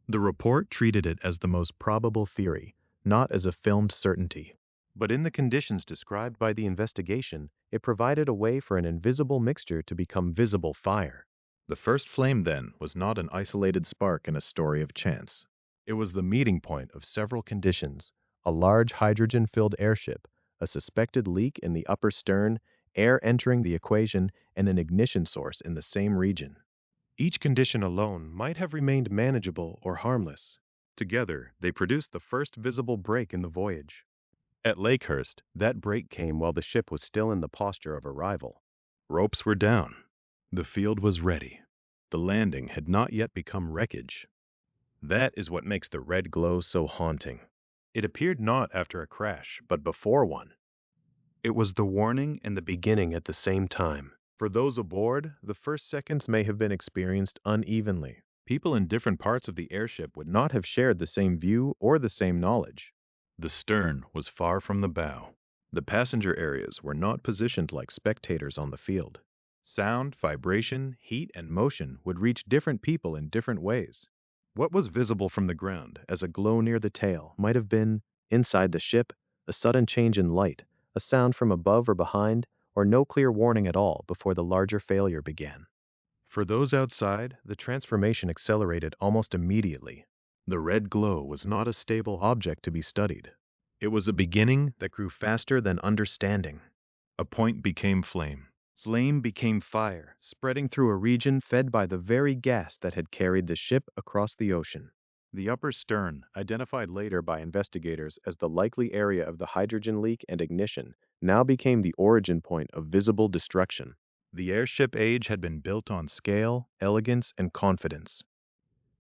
The report treated it as the most probable theory, not as a filmed certainty. But in the conditions described by the investigation, it provided a way for an invisible mixture to become visible fire. The first flame, then, was not an isolated spark in a story of chance. It was the meeting point of several conditions: a large hydrogen-filled airship, a suspected leak in the upper stern, air entering the equation, and an ignition source in the same region. Each condition alone might have remained manageable or harmless. Together, they produced the first visible break in the voyage. At Lakehurst, that break came while the ship was still in the posture of arrival. Ropes were down. The field was ready. The landing had not yet become wreckage. That is what makes the red glow so haunting. It appeared not after a crash, but before one. It was the warning and the beginning at the same time. For those aboard, the first seconds may have been experienced unevenly. People in different parts of the airship would not have shared the same view or the same knowledge. The stern was far from the bow. The passenger areas were not positioned like spectators on the field. Sound, vibration, heat, and motion would reach different people in different ways. What was visible from the ground as a glow near the tail might have been, inside the ship, a sudden change in light, a sound from above or behind, or no clear warning at all before the larger failure began. For those outside, the transformation accelerated almost immediately. The red glow was not a stable object to be studied. It was a beginning that grew faster than understanding. A point became flame. Flame became fire, spreading through a region fed by the very gas that had carried the ship across the ocean. The upper stern, identified later by investigators as the likely area of the hydrogen leak and ignition, now became the origin point of visible destruction. The airship age had been built on scale, elegance, and confidence.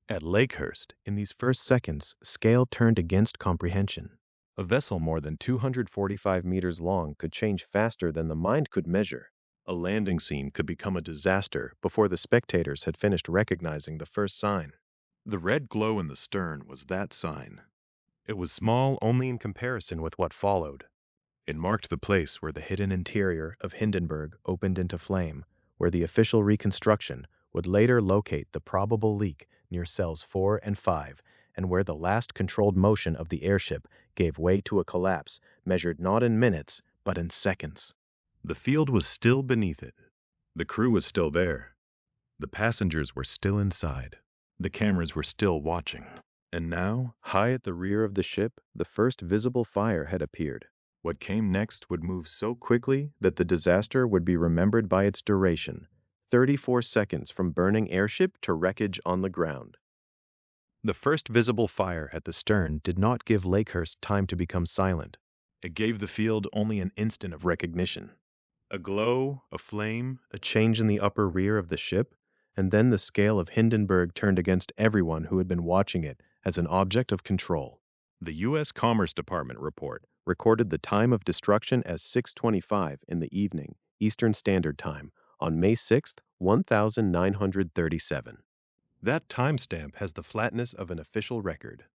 At Lakehurst, in these first seconds, scale turned against comprehension. A vessel more than 245 meters long could change faster than the mind could measure. A landing scene could become a disaster before the spectators had finished recognizing the first sign. The red glow in the stern was that sign. It was small only in comparison with what followed. It marked the place where the hidden interior of Hindenburg opened into flame, where the official reconstruction would later locate the probable leak near cells 4 and 5, and where the last controlled motion of the airship gave way to a collapse measured not in minutes, but in seconds. The field was still beneath it. The crew was still there. The passengers were still inside. The cameras were still watching. And now, high at the rear of the ship, the first visible fire had appeared. What came next would move so quickly that the disaster would be remembered by its duration: 34 seconds from burning airship to wreckage on the ground. The first visible fire at the stern did not give Lakehurst time to become silent. It gave the field only an instant of recognition. A glow, a flame, a change in the upper rear of the ship, and then the scale of Hindenburg turned against everyone who had been watching it as an object of control. The U.S. Commerce Department report recorded the time of destruction as 6:25 in the evening, Eastern Standard Time, on May 6, 1937. That timestamp has the flatness of an official record.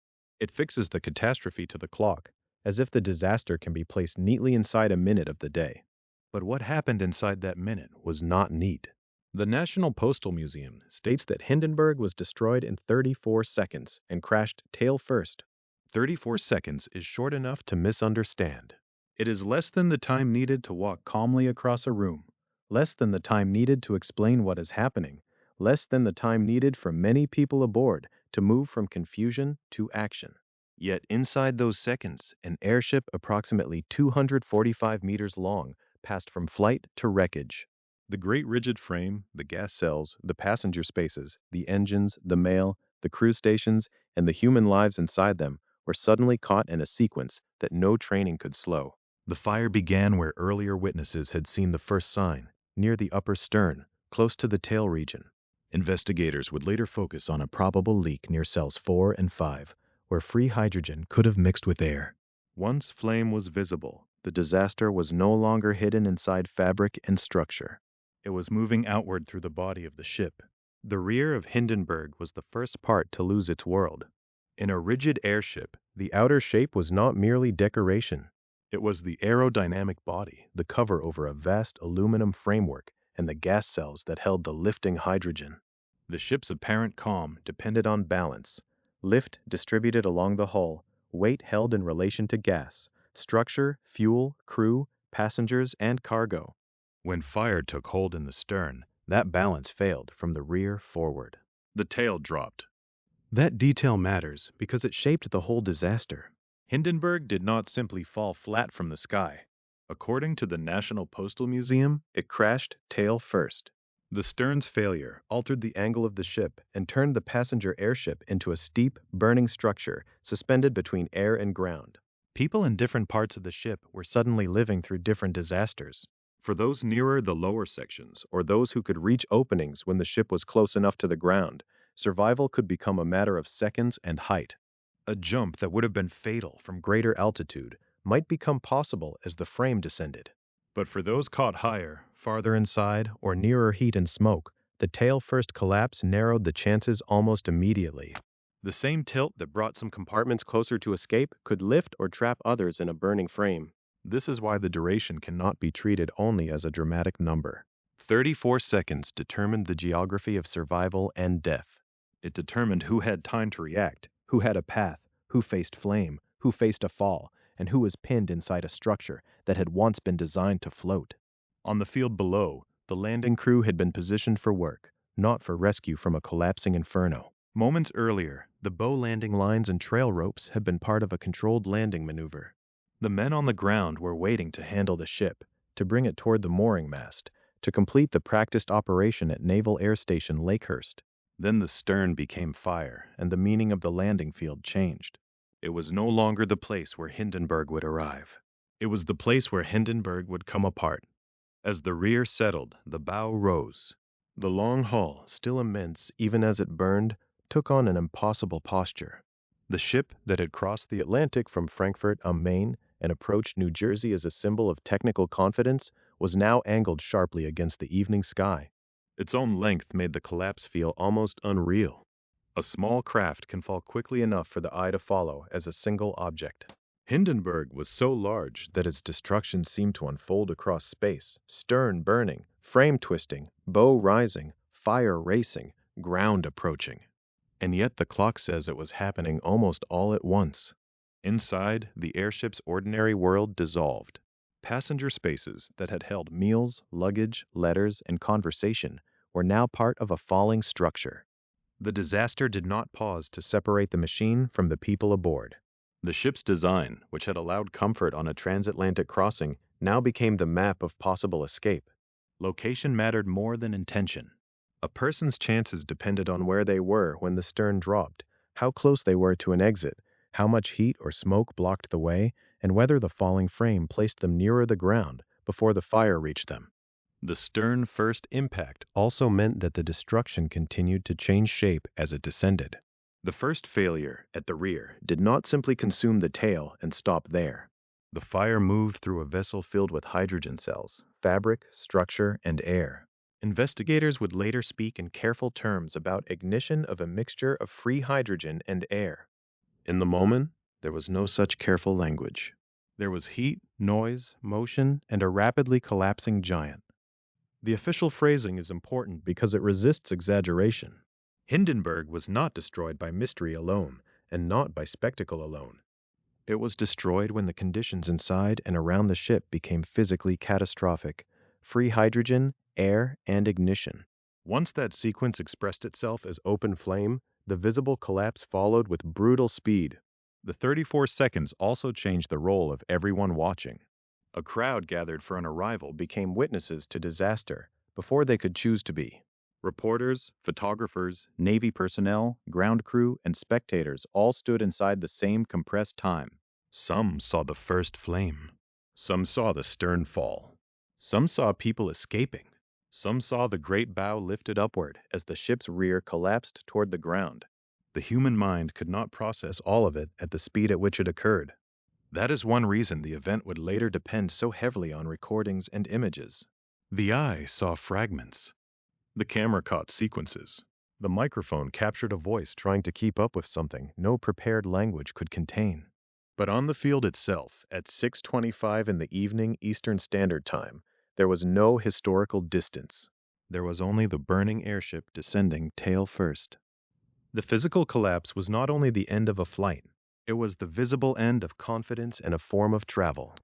It fixes the catastrophe to the clock, as if the disaster can be placed neatly inside a minute of the day. But what happened inside that minute was not neat. The National Postal Museum states that Hindenburg was destroyed in 34 seconds and crashed tail first. 34 seconds is short enough to misunderstand. It is less than the time needed to walk calmly across a room, less than the time needed to explain what is happening, less than the time needed for many people aboard to move from confusion to action. Yet inside those seconds, an airship approximately 245 meters long passed from flight to wreckage. The great rigid frame, the gas cells, the passenger spaces, the engines, the mail, the crew stations, and the human lives inside them were suddenly caught in a sequence that no training could slow. The fire began where earlier witnesses had seen the first sign, near the upper stern, close to the tail region. Investigators would later focus on a probable leak near cells 4 and 5, where free hydrogen could have mixed with air. Once flame was visible, the disaster was no longer hidden inside fabric and structure. It was moving outward through the body of the ship. The rear of Hindenburg was the first part to lose its world. In a rigid airship, the outer shape was not merely decoration. It was the aerodynamic body, the cover over a vast aluminum framework, and the gas cells that held the lifting hydrogen. The ship's apparent calm depended on balance. Lift distributed along the hull, weight held in relation to gas, structure, fuel, crew, passengers, and cargo. When fire took hold in the stern, that balance failed from the rear forward. The tail dropped. That detail matters because it shaped the whole disaster. Hindenburg did not simply fall flat from the sky. According to the National Postal Museum, it crashed tail first. The stern's failure altered the angle of the ship and turned the passenger airship into a steep, burning structure suspended between air and ground. People in different parts of the ship were suddenly living through different disasters. For those nearer the lower sections, or those who could reach openings when the ship was close enough to the ground, survival could become a matter of seconds and height. A jump that would have been fatal from greater altitude might become possible as the frame descended. But for those caught higher, farther inside, or nearer heat and smoke, the tail-first collapse narrowed the chances almost immediately. The same tilt that brought some compartments closer to escape could lift or trap others in a burning frame. This is why the duration cannot be treated only as a dramatic number. 34 seconds determined the geography of survival and death. It determined who had time to react, who had a path, who faced flame, who faced a fall, and who was pinned inside a structure that had once been designed to float. On the field below, the landing crew had been positioned for work, not for rescue from a collapsing inferno. Moments earlier, the bow landing lines and trail ropes had been part of a controlled landing maneuver. The men on the ground were waiting to handle the ship, to bring it toward the mooring mast, to complete the practiced operation at Naval Air Station Lakehurst. Then the stern became fire, and the meaning of the landing field changed. It was no longer the place where Hindenburg would arrive. It was the place where Hindenburg would come apart. As the rear settled, the bow rose. The long hull, still immense even as it burned, took on an impossible posture. The ship that had crossed the Atlantic from Frankfurt am Main and approached New Jersey as a symbol of technical confidence was now angled sharply against the evening sky. Its own length made the collapse feel almost unreal. A small craft can fall quickly enough for the eye to follow as a single object. Hindenburg was so large that its destruction seemed to unfold across space, stern burning, frame twisting, bow rising, fire racing, ground approaching. And yet the clock says it was happening almost all at once. Inside, the airship's ordinary world dissolved. Passenger spaces that had held meals, luggage, letters, and conversation were now part of a falling structure. The disaster did not pause to separate the machine from the people aboard. The ship's design, which had allowed comfort on a transatlantic crossing, now became the map of possible escape. Location mattered more than intention. A person's chances depended on where they were when the stern dropped, how close they were to an exit, how much heat or smoke blocked the way, and whether the falling frame placed them nearer the ground before the fire reached them. The stern-first impact also meant that the destruction continued to change shape as it descended. The first failure, at the rear, did not simply consume the tail and stop there. The fire moved through a vessel filled with hydrogen cells, fabric, structure, and air. Investigators would later speak in careful terms about ignition of a mixture of free hydrogen and air. In the moment, there was no such careful language. There was heat, noise, motion, and a rapidly collapsing giant. The official phrasing is important because it resists exaggeration. Hindenburg was not destroyed by mystery alone, and not by spectacle alone. It was destroyed when the conditions inside and around the ship became physically catastrophic. Free hydrogen, air, and ignition. Once that sequence expressed itself as open flame, the visible collapse followed with brutal speed. The 34 seconds also changed the role of everyone watching. A crowd gathered for an arrival became witnesses to disaster before they could choose to be. Reporters, photographers, Navy personnel, ground crew, and spectators all stood inside the same compressed time. Some saw the first flame. Some saw the stern fall. Some saw people escaping. Some saw the great bow lifted upward as the ship's rear collapsed toward the ground. The human mind could not process all of it at the speed at which it occurred. That is one reason the event would later depend so heavily on recordings and images. The eye saw fragments. The camera caught sequences. The microphone captured a voice trying to keep up with something no prepared language could contain. But on the field itself, at 6:25 in the evening Eastern Standard Time, there was no historical distance. There was only the burning airship descending tail first. The physical collapse was not only the end of a flight, it was the visible end of confidence and a form of travel.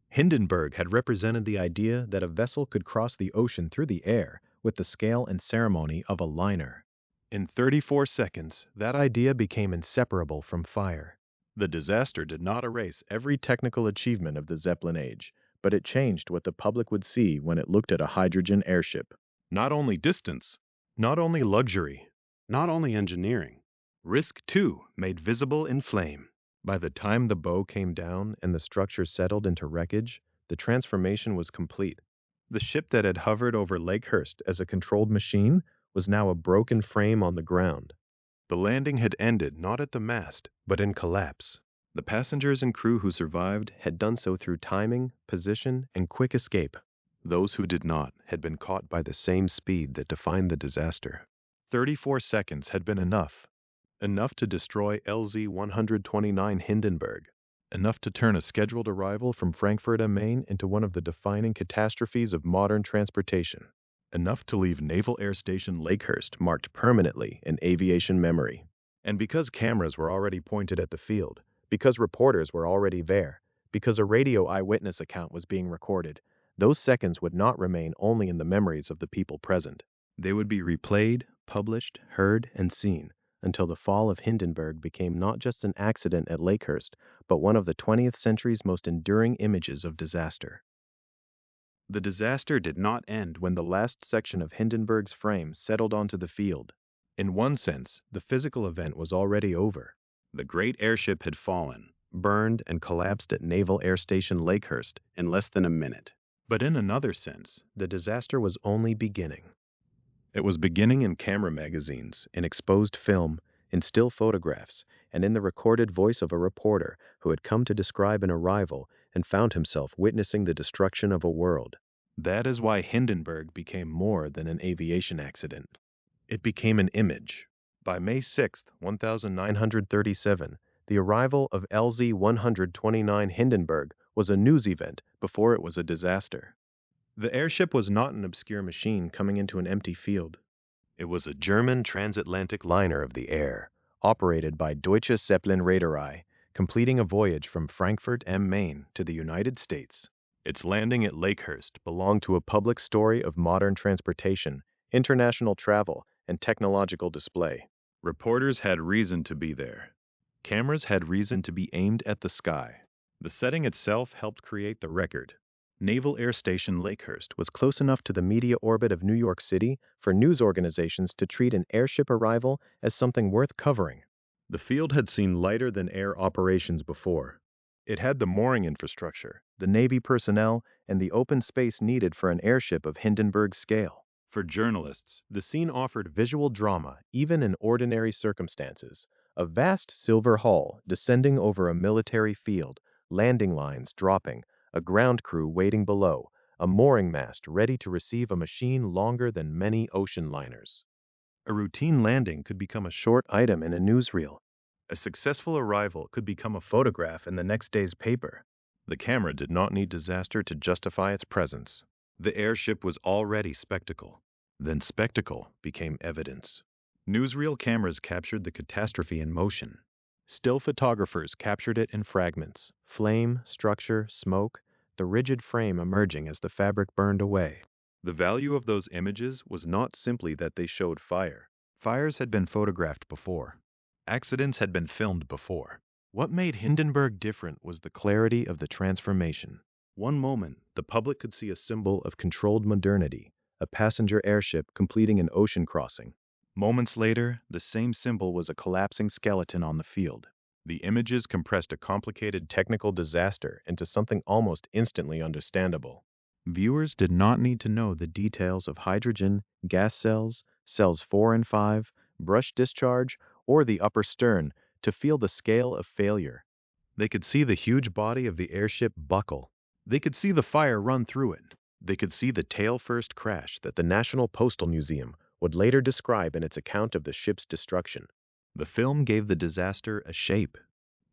Hindenburg had represented the idea that a vessel could cross the ocean through the air with the scale and ceremony of a liner. In 34 seconds, that idea became inseparable from fire. The disaster did not erase every technical achievement of the Zeppelin age, but it changed what the public would see when it looked at a hydrogen airship. Not only distance, not only luxury, not only engineering. Risk, too, made visible in flame. By the time the bow came down and the structure settled into wreckage, the transformation was complete. The ship that had hovered over Lakehurst as a controlled machine was now a broken frame on the ground. The landing had ended not at the mast, but in collapse. The passengers and crew who survived had done so through timing, position, and quick escape. Those who did not had been caught by the same speed that defined the disaster. 34 seconds had been enough. Enough to destroy LZ-129 Hindenburg. Enough to turn a scheduled arrival from Frankfurt am Main into one of the defining catastrophes of modern transportation. Enough to leave Naval Air Station Lakehurst marked permanently in aviation memory. And because cameras were already pointed at the field, because reporters were already there, because a radio eyewitness account was being recorded, those seconds would not remain only in the memories of the people present. They would be replayed, published, heard, and seen, until the fall of Hindenburg became not just an accident at Lakehurst, but one of the 20th century's most enduring images of disaster. The disaster did not end when the last section of Hindenburg's frame settled onto the field. In one sense, the physical event was already over. The great airship had fallen, burned, and collapsed at Naval Air Station Lakehurst in less than a minute. But in another sense, the disaster was only beginning. It was beginning in camera magazines, in exposed film, in still photographs, and in the recorded voice of a reporter who had come to describe an arrival and found himself witnessing the destruction of a world. That is why Hindenburg became more than an aviation accident. It became an image. By May 6, 1937, the arrival of LZ-129 Hindenburg was a news event before it was a disaster. The airship was not an obscure machine coming into an empty field. It was a German transatlantic liner of the air, operated by Deutsche Zeppelin Reederei, completing a voyage from Frankfurt am Main to the United States. Its landing at Lakehurst belonged to a public story of modern transportation, international travel, and technological display. Reporters had reason to be there. Cameras had reason to be aimed at the sky. The setting itself helped create the record. Naval Air Station Lakehurst was close enough to the media orbit of New York City for news organizations to treat an airship arrival as something worth covering. The field had seen lighter-than-air operations before. It had the mooring infrastructure, the Navy personnel, and the open space needed for an airship of Hindenburg's scale. For journalists, the scene offered visual drama even in ordinary circumstances. A vast silver hull descending over a military field, landing lines dropping, a ground crew waiting below, a mooring mast ready to receive a machine longer than many ocean liners. A routine landing could become a short item in a newsreel. A successful arrival could become a photograph in the next day's paper. The camera did not need disaster to justify its presence. The airship was already spectacle. Then spectacle became evidence. Newsreel cameras captured the catastrophe in motion. Still photographers captured it in fragments: flame, structure, smoke, the rigid frame emerging as the fabric burned away. The value of those images was not simply that they showed fire. Fires had been photographed before. Accidents had been filmed before. What made Hindenburg different was the clarity of the transformation. One moment, the public could see a symbol of controlled modernity, a passenger airship completing an ocean crossing. Moments later, the same symbol was a collapsing skeleton on the field. The images compressed a complicated technical disaster into something almost instantly understandable. Viewers did not need to know the details of hydrogen, gas cells, cells 4 and 5, brush discharge, or the upper stern to feel the scale of failure. They could see the huge body of the airship buckle. They could see the fire run through it. They could see the tail-first crash that the National Postal Museum would later describe in its account of the ship's destruction. The film gave the disaster a shape.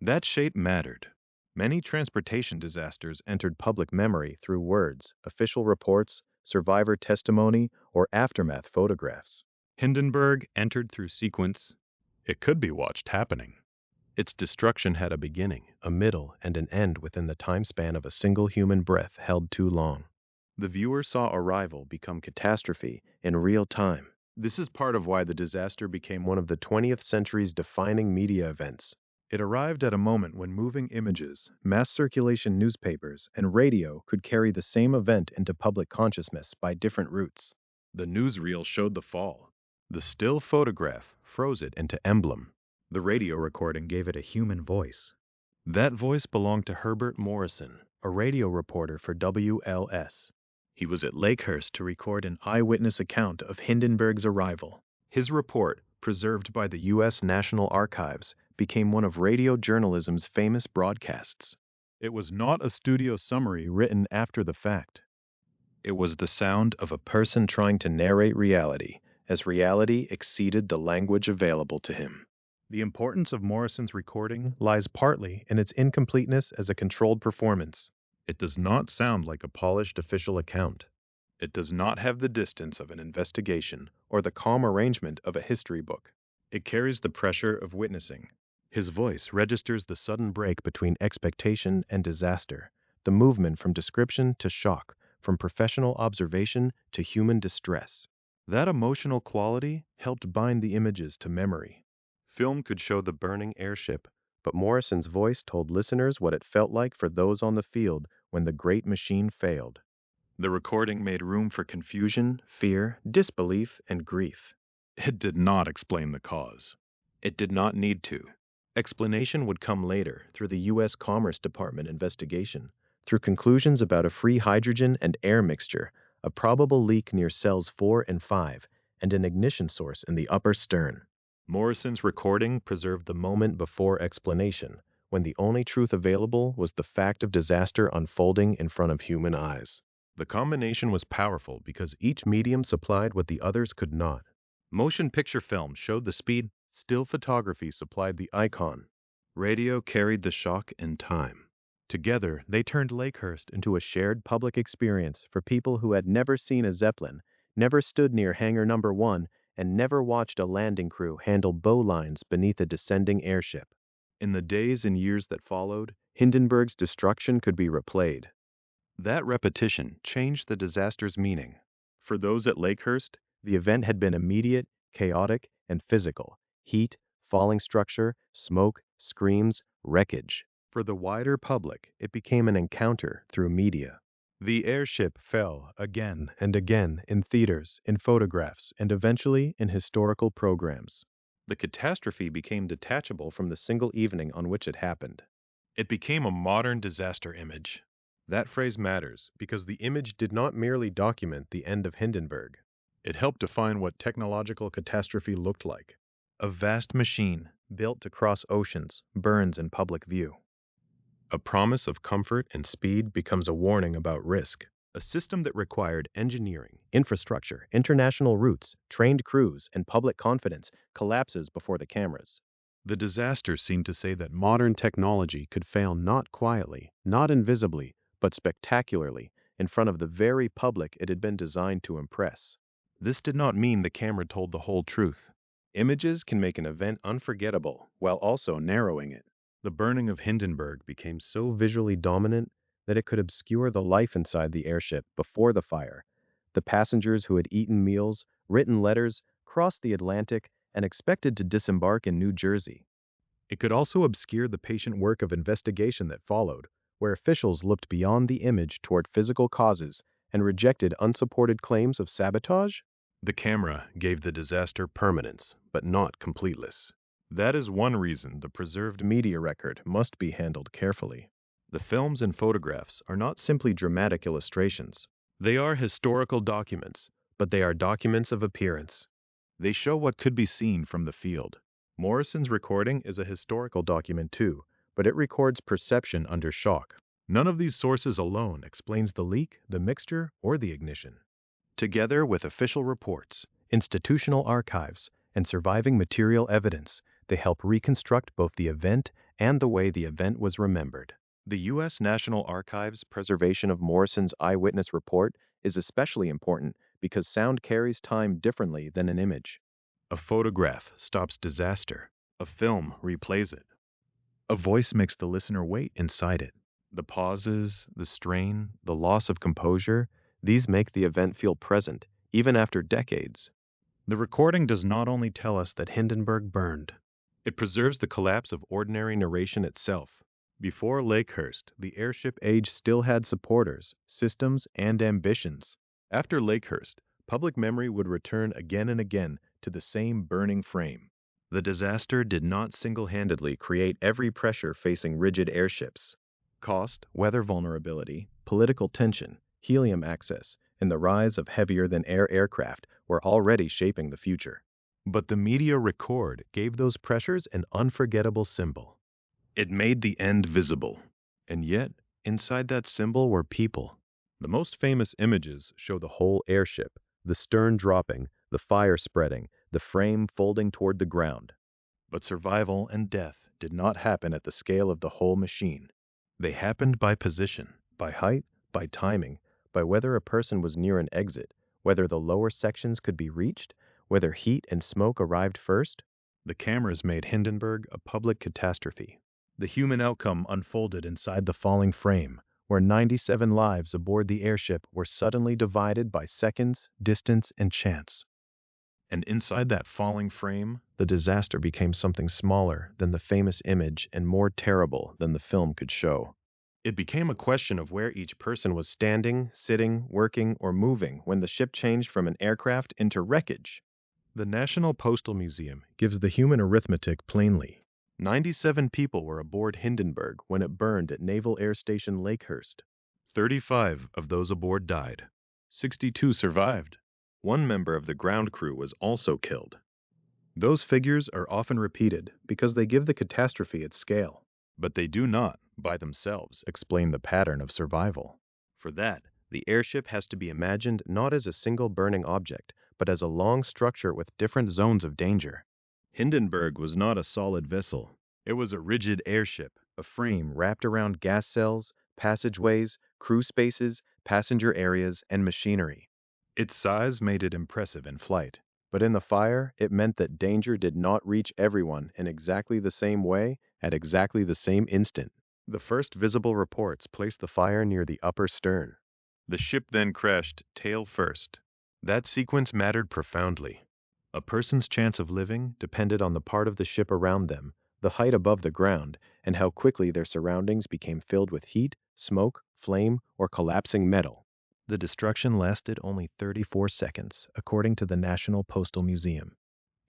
That shape mattered. Many transportation disasters entered public memory through words, official reports, survivor testimony, or aftermath photographs. Hindenburg entered through sequence. It could be watched happening. Its destruction had a beginning, a middle, and an end within the time span of a single human breath held too long. The viewer saw arrival become catastrophe in real time. This is part of why the disaster became one of the 20th century's defining media events. It arrived at a moment when moving images, mass circulation newspapers, and radio could carry the same event into public consciousness by different routes. The newsreel showed the fall. The still photograph froze it into emblem. The radio recording gave it a human voice. That voice belonged to Herbert Morrison, a radio reporter for WLS. He was at Lakehurst to record an eyewitness account of Hindenburg's arrival. His report, preserved by the U.S. National Archives, became one of radio journalism's famous broadcasts. It was not a studio summary written after the fact. It was the sound of a person trying to narrate reality, as reality exceeded the language available to him. The importance of Morrison's recording lies partly in its incompleteness as a controlled performance. It does not sound like a polished official account. It does not have the distance of an investigation or the calm arrangement of a history book. It carries the pressure of witnessing. His voice registers the sudden break between expectation and disaster, the movement from description to shock, from professional observation to human distress. That emotional quality helped bind the images to memory. Film could show the burning airship, but Morrison's voice told listeners what it felt like for those on the field when the great machine failed. The recording made room for confusion, fear, disbelief, and grief. It did not explain the cause. It did not need to. Explanation would come later through the U.S. Commerce Department investigation, through conclusions about a free hydrogen and air mixture, a probable leak near cells 4 and 5, and an ignition source in the upper stern. Morrison's recording preserved the moment before explanation, when the only truth available was the fact of disaster unfolding in front of human eyes. The combination was powerful because each medium supplied what the others could not. Motion picture film showed the speed, still photography supplied the icon. Radio carried the shock and time. Together, they turned Lakehurst into a shared public experience for people who had never seen a Zeppelin, never stood near Hangar Number 1, and never watched a landing crew handle bowlines beneath a descending airship. In the days and years that followed, Hindenburg's destruction could be replayed. That repetition changed the disaster's meaning. For those at Lakehurst, the event had been immediate, chaotic, and physical. Heat, falling structure, smoke, screams, wreckage. For the wider public, it became an encounter through media. The airship fell again and again in theaters, in photographs, and eventually in historical programs. The catastrophe became detachable from the single evening on which it happened. It became a modern disaster image. That phrase matters because the image did not merely document the end of Hindenburg. It helped define what technological catastrophe looked like. A vast machine, built to cross oceans, burns in public view. A promise of comfort and speed becomes a warning about risk. A system that required engineering, infrastructure, international routes, trained crews, and public confidence collapses before the cameras. The disaster seemed to say that modern technology could fail not quietly, not invisibly, but spectacularly, in front of the very public it had been designed to impress. This did not mean the camera told the whole truth. Images can make an event unforgettable while also narrowing it. The burning of Hindenburg became so visually dominant that it could obscure the life inside the airship before the fire, the passengers who had eaten meals, written letters, crossed the Atlantic, and expected to disembark in New Jersey. It could also obscure the patient work of investigation that followed, where officials looked beyond the image toward physical causes and rejected unsupported claims of sabotage. The camera gave the disaster permanence, but not completeness. That is one reason the preserved media record must be handled carefully. The films and photographs are not simply dramatic illustrations. They are historical documents, but they are documents of appearance. They show what could be seen from the field. Morrison's recording is a historical document too, but it records perception under shock. None of these sources alone explains the leak, the mixture, or the ignition. Together with official reports, institutional archives, and surviving material evidence, they help reconstruct both the event and the way the event was remembered. The U.S. National Archives' preservation of Morrison's eyewitness report is especially important because sound carries time differently than an image. A photograph stops disaster. A film replays it. A voice makes the listener wait inside it. The pauses, the strain, the loss of composure, these make the event feel present, even after decades. The recording does not only tell us that Hindenburg burned, it preserves the collapse of ordinary narration itself. Before Lakehurst, the airship age still had supporters, systems, and ambitions. After Lakehurst, public memory would return again and again to the same burning frame. The disaster did not single-handedly create every pressure facing rigid airships. Cost, weather vulnerability, political tension, helium access, and the rise of heavier-than-air aircraft were already shaping the future. But the media record gave those pressures an unforgettable symbol. It made the end visible. And yet, inside that symbol were people. The most famous images show the whole airship, the stern dropping, the fire spreading, the frame folding toward the ground. But survival and death did not happen at the scale of the whole machine. They happened by position, by height, by timing, by whether a person was near an exit, whether the lower sections could be reached, whether heat and smoke arrived first. The cameras made Hindenburg a public catastrophe. The human outcome unfolded inside the falling frame, where 97 lives aboard the airship were suddenly divided by seconds, distance, and chance. And inside that falling frame, the disaster became something smaller than the famous image and more terrible than the film could show. It became a question of where each person was standing, sitting, working, or moving when the ship changed from an aircraft into wreckage. The National Postal Museum gives the human arithmetic plainly. 97 people were aboard Hindenburg when it burned at Naval Air Station Lakehurst. 35 of those aboard died. 62 survived. One member of the ground crew was also killed. Those figures are often repeated because they give the catastrophe its scale, but they do not, by themselves, explain the pattern of survival. For that, the airship has to be imagined not as a single burning object, but as a long structure with different zones of danger. Hindenburg was not a solid vessel. It was a rigid airship, a frame wrapped around gas cells, passageways, crew spaces, passenger areas, and machinery. Its size made it impressive in flight, but in the fire, it meant that danger did not reach everyone in exactly the same way at exactly the same instant. The first visible reports placed the fire near the upper stern. The ship then crashed tail first. That sequence mattered profoundly. A person's chance of living depended on the part of the ship around them, the height above the ground, and how quickly their surroundings became filled with heat, smoke, flame, or collapsing metal. The destruction lasted only 34 seconds, according to the National Postal Museum.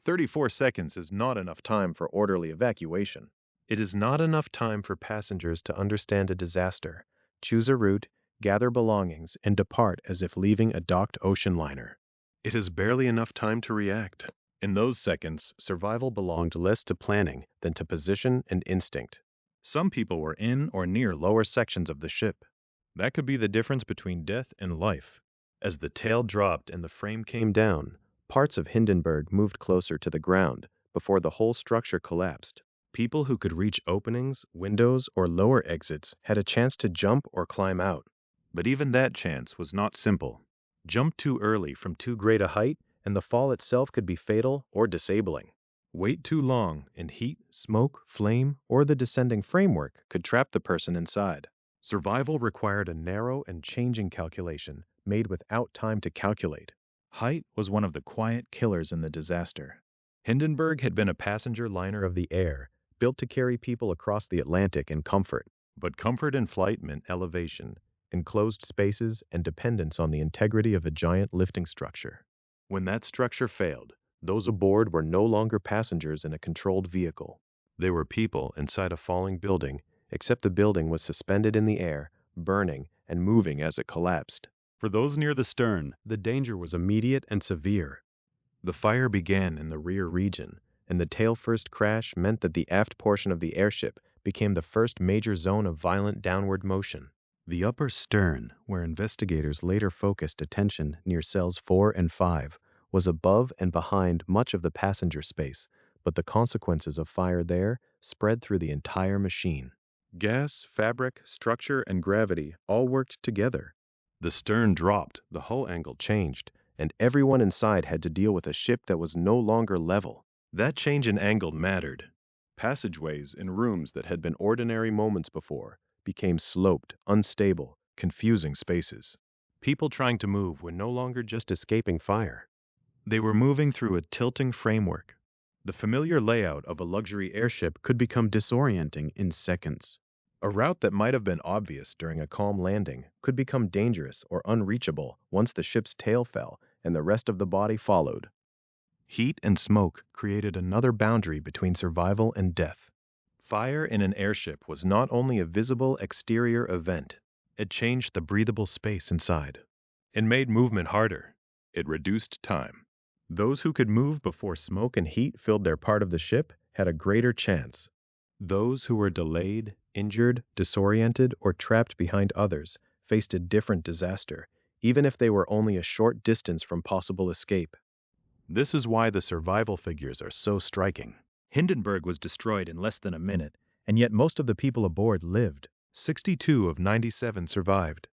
34 seconds is not enough time for orderly evacuation. It is not enough time for passengers to understand a disaster, choose a route, gather belongings, and depart as if leaving a docked ocean liner. It is barely enough time to react. In those seconds, survival belonged less to planning than to position and instinct. Some people were in or near lower sections of the ship. That could be the difference between death and life. As the tail dropped and the frame came down, parts of Hindenburg moved closer to the ground before the whole structure collapsed. People who could reach openings, windows, or lower exits had a chance to jump or climb out. But even that chance was not simple. Jump too early from too great a height, and the fall itself could be fatal or disabling. Wait too long, and heat, smoke, flame, or the descending framework could trap the person inside. Survival required a narrow and changing calculation made without time to calculate. Height was one of the quiet killers in the disaster. Hindenburg had been a passenger liner of the air, built to carry people across the Atlantic in comfort. But comfort in flight meant elevation, enclosed spaces, and dependence on the integrity of a giant lifting structure. When that structure failed, those aboard were no longer passengers in a controlled vehicle. They were people inside a falling building, except the building was suspended in the air, burning and moving as it collapsed. For those near the stern, the danger was immediate and severe. The fire began in the rear region, and the tail-first crash meant that the aft portion of the airship became the first major zone of violent downward motion. The upper stern, where investigators later focused attention near cells 4 and 5, was above and behind much of the passenger space, but the consequences of fire there spread through the entire machine. Gas, fabric, structure, and gravity all worked together. The stern dropped, the hull angle changed, and everyone inside had to deal with a ship that was no longer level. That change in angle mattered. Passageways in rooms that had been ordinary moments before became sloped, unstable, confusing spaces. People trying to move were no longer just escaping fire. They were moving through a tilting framework. The familiar layout of a luxury airship could become disorienting in seconds. A route that might have been obvious during a calm landing could become dangerous or unreachable once the ship's tail fell and the rest of the body followed. Heat and smoke created another boundary between survival and death. Fire in an airship was not only a visible exterior event, it changed the breathable space inside. It made movement harder. It reduced time. Those who could move before smoke and heat filled their part of the ship had a greater chance. Those who were delayed, injured, disoriented, or trapped behind others faced a different disaster, even if they were only a short distance from possible escape. This is why the survival figures are so striking. Hindenburg was destroyed in less than a minute, and yet most of the people aboard lived. 62 of 97 survived.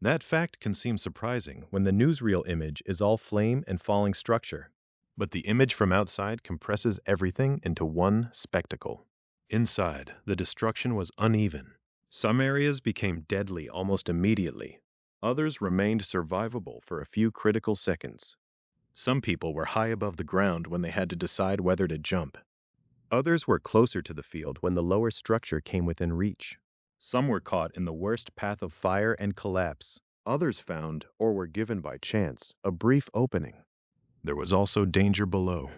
That fact can seem surprising when the newsreel image is all flame and falling structure. But the image from outside compresses everything into one spectacle. Inside, the destruction was uneven. Some areas became deadly almost immediately. Others remained survivable for a few critical seconds. Some people were high above the ground when they had to decide whether to jump. Others were closer to the field when the lower structure came within reach. Some were caught in the worst path of fire and collapse. Others found, or were given by chance, a brief opening. There was also danger below.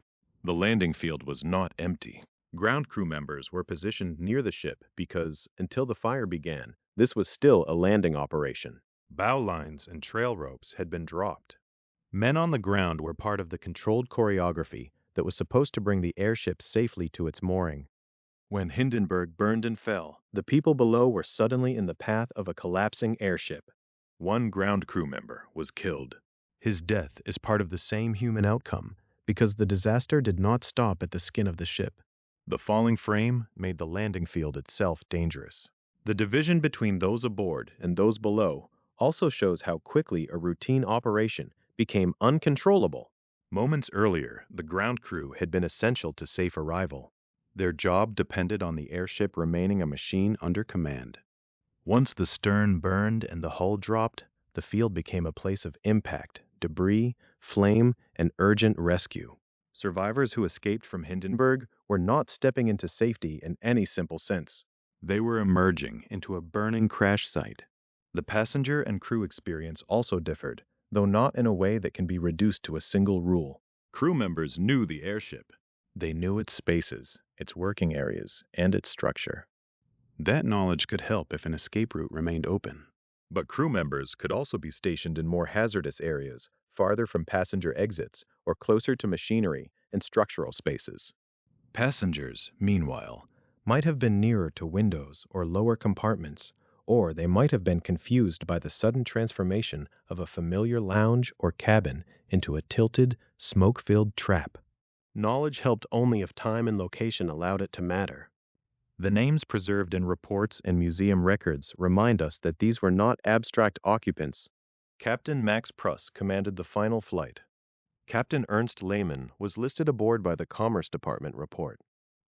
The landing field was not empty. Ground crew members were positioned near the ship because, until the fire began, this was still a landing operation. Bow lines and trail ropes had been dropped. Men on the ground were part of the controlled choreography that was supposed to bring the airship safely to its mooring. When Hindenburg burned and fell, the people below were suddenly in the path of a collapsing airship. One ground crew member was killed. His death is part of the same human outcome because the disaster did not stop at the skin of the ship. The falling frame made the landing field itself dangerous. The division between those aboard and those below also shows how quickly a routine operation became uncontrollable. Moments earlier, the ground crew had been essential to safe arrival. Their job depended on the airship remaining a machine under command. Once the stern burned and the hull dropped, the field became a place of impact, debris, flame, and urgent rescue. Survivors who escaped from Hindenburg were not stepping into safety in any simple sense. They were emerging into a burning crash site. The passenger and crew experience also differed, though not in a way that can be reduced to a single rule. Crew members knew the airship. They knew its spaces, its working areas, and its structure. That knowledge could help if an escape route remained open. But crew members could also be stationed in more hazardous areas, farther from passenger exits or closer to machinery and structural spaces. Passengers, meanwhile, might have been nearer to windows or lower compartments, or they might have been confused by the sudden transformation of a familiar lounge or cabin into a tilted, smoke-filled trap. Knowledge helped only if time and location allowed it to matter. The names preserved in reports and museum records remind us that these were not abstract occupants. Captain Max Pruss commanded the final flight. Captain Ernst Lehmann was listed aboard by the Commerce Department report.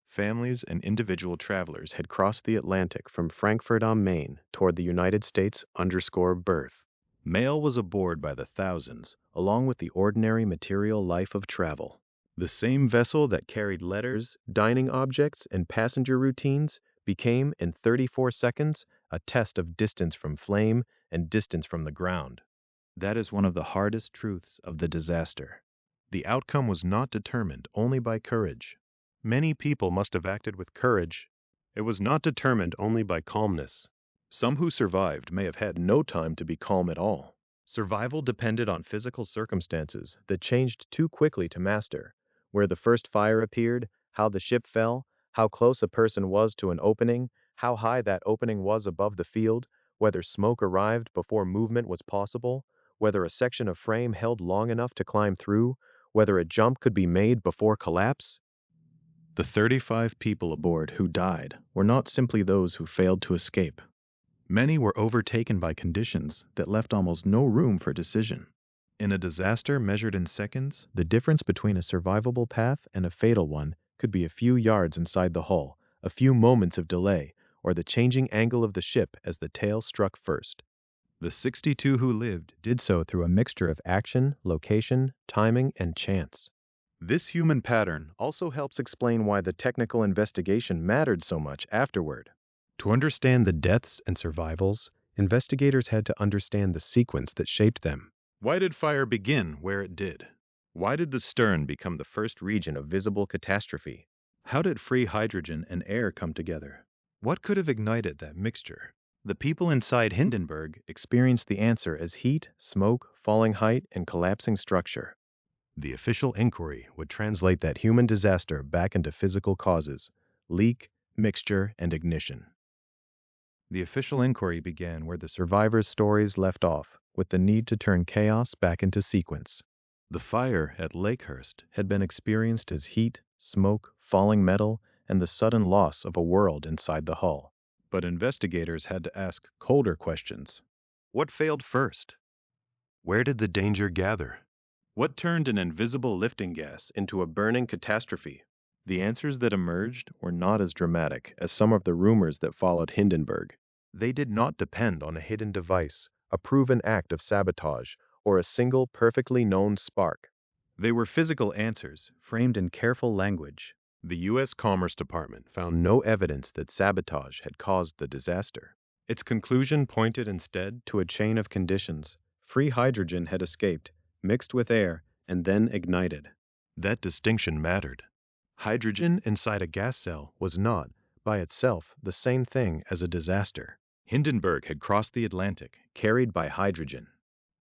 Families and individual travelers had crossed the Atlantic from Frankfurt on Main toward the United States _birth. Mail was aboard by the thousands, along with the ordinary material life of travel. The same vessel that carried letters, dining objects, and passenger routines became, in 34 seconds, a test of distance from flame and distance from the ground. That is one of the hardest truths of the disaster. The outcome was not determined only by courage. Many people must have acted with courage. It was not determined only by calmness. Some who survived may have had no time to be calm at all. Survival depended on physical circumstances that changed too quickly to master. Where the first fire appeared, how the ship fell, how close a person was to an opening, how high that opening was above the field, whether smoke arrived before movement was possible, whether a section of frame held long enough to climb through, whether a jump could be made before collapse. The 35 people aboard who died were not simply those who failed to escape. Many were overtaken by conditions that left almost no room for decision. In a disaster measured in seconds, the difference between a survivable path and a fatal one could be a few yards inside the hull, a few moments of delay, or the changing angle of the ship as the tail struck first. The 62 who lived did so through a mixture of action, location, timing, and chance. This human pattern also helps explain why the technical investigation mattered so much afterward. To understand the deaths and survivals, investigators had to understand the sequence that shaped them. Why did fire begin where it did? Why did the stern become the first region of visible catastrophe? How did free hydrogen and air come together? What could have ignited that mixture? The people inside Hindenburg experienced the answer as heat, smoke, falling height, and collapsing structure. The official inquiry would translate that human disaster back into physical causes: leak, mixture, and ignition. The official inquiry began where the survivors' stories left off, with the need to turn chaos back into sequence. The fire at Lakehurst had been experienced as heat, smoke, falling metal, and the sudden loss of a world inside the hull. But investigators had to ask colder questions. What failed first? Where did the danger gather? What turned an invisible lifting gas into a burning catastrophe? The answers that emerged were not as dramatic as some of the rumors that followed Hindenburg. They did not depend on a hidden device, a proven act of sabotage, or a single perfectly known spark. They were physical answers, framed in careful language. The U.S. Commerce Department found no evidence that sabotage had caused the disaster. Its conclusion pointed instead to a chain of conditions. Free hydrogen had escaped, mixed with air, and then ignited. That distinction mattered. Hydrogen inside a gas cell was not, by itself, the same thing as a disaster. Hindenburg had crossed the Atlantic, carried by hydrogen.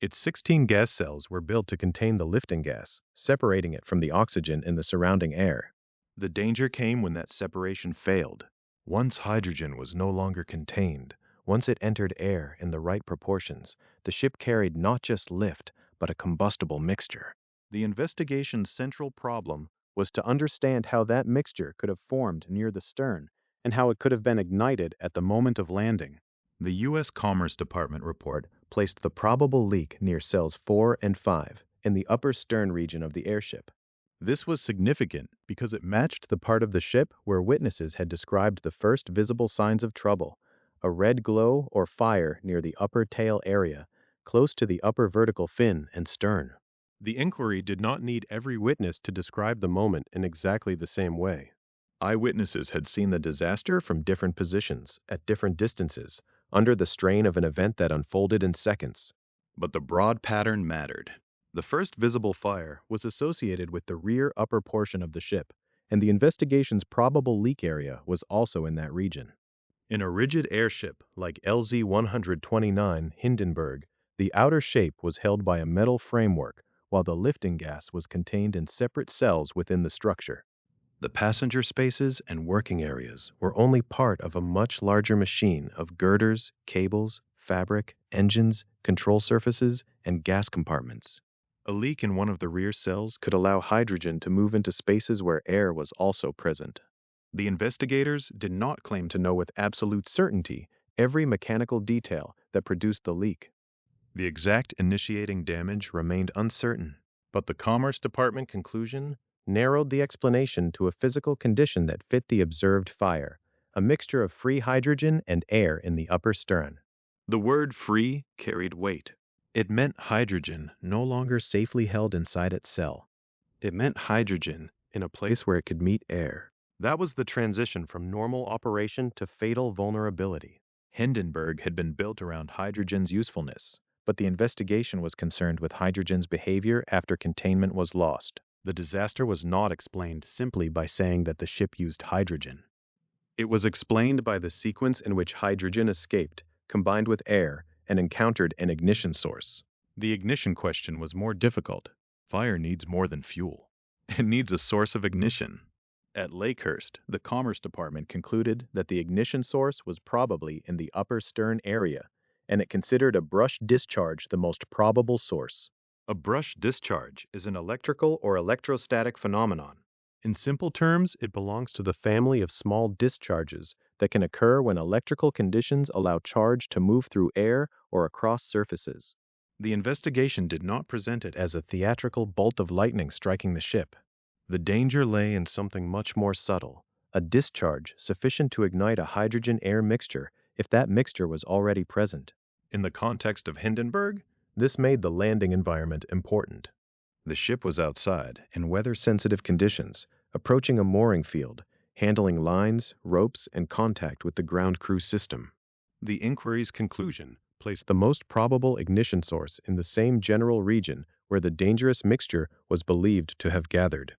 Its 16 gas cells were built to contain the lifting gas, separating it from the oxygen in the surrounding air. The danger came when that separation failed. Once hydrogen was no longer contained, once it entered air in the right proportions, the ship carried not just lift, but a combustible mixture. The investigation's central problem was to understand how that mixture could have formed near the stern and how it could have been ignited at the moment of landing. The U.S. Commerce Department report placed the probable leak near cells 4 and 5 in the upper stern region of the airship. This was significant because it matched the part of the ship where witnesses had described the first visible signs of trouble: a red glow or fire near the upper tail area, close to the upper vertical fin and stern. The inquiry did not need every witness to describe the moment in exactly the same way. Eyewitnesses had seen the disaster from different positions, at different distances, under the strain of an event that unfolded in seconds. But the broad pattern mattered. The first visible fire was associated with the rear upper portion of the ship, and the investigation's probable leak area was also in that region. In a rigid airship like LZ-129 Hindenburg, the outer shape was held by a metal framework, while the lifting gas was contained in separate cells within the structure. The passenger spaces and working areas were only part of a much larger machine of girders, cables, fabric, engines, control surfaces, and gas compartments. A leak in one of the rear cells could allow hydrogen to move into spaces where air was also present. The investigators did not claim to know with absolute certainty every mechanical detail that produced the leak. The exact initiating damage remained uncertain, but the Commerce Department conclusion narrowed the explanation to a physical condition that fit the observed fire: a mixture of free hydrogen and air in the upper stern. The word free carried weight. It meant hydrogen no longer safely held inside its cell. It meant hydrogen in a place where it could meet air. That was the transition from normal operation to fatal vulnerability. Hindenburg had been built around hydrogen's usefulness, but the investigation was concerned with hydrogen's behavior after containment was lost. The disaster was not explained simply by saying that the ship used hydrogen. It was explained by the sequence in which hydrogen escaped, combined with air, and encountered an ignition source. The ignition question was more difficult. Fire needs more than fuel. It needs a source of ignition. At Lakehurst, the Commerce Department concluded that the ignition source was probably in the upper stern area, and it considered a brush discharge the most probable source. A brush discharge is an electrical or electrostatic phenomenon. In simple terms, it belongs to the family of small discharges that can occur when electrical conditions allow charge to move through air or across surfaces. The investigation did not present it as a theatrical bolt of lightning striking the ship. The danger lay in something much more subtle, a discharge sufficient to ignite a hydrogen-air mixture if that mixture was already present. In the context of Hindenburg, this made the landing environment important. The ship was outside, in weather-sensitive conditions, approaching a mooring field, handling lines, ropes, and contact with the ground crew system. The inquiry's conclusion placed the most probable ignition source in the same general region where the dangerous mixture was believed to have gathered.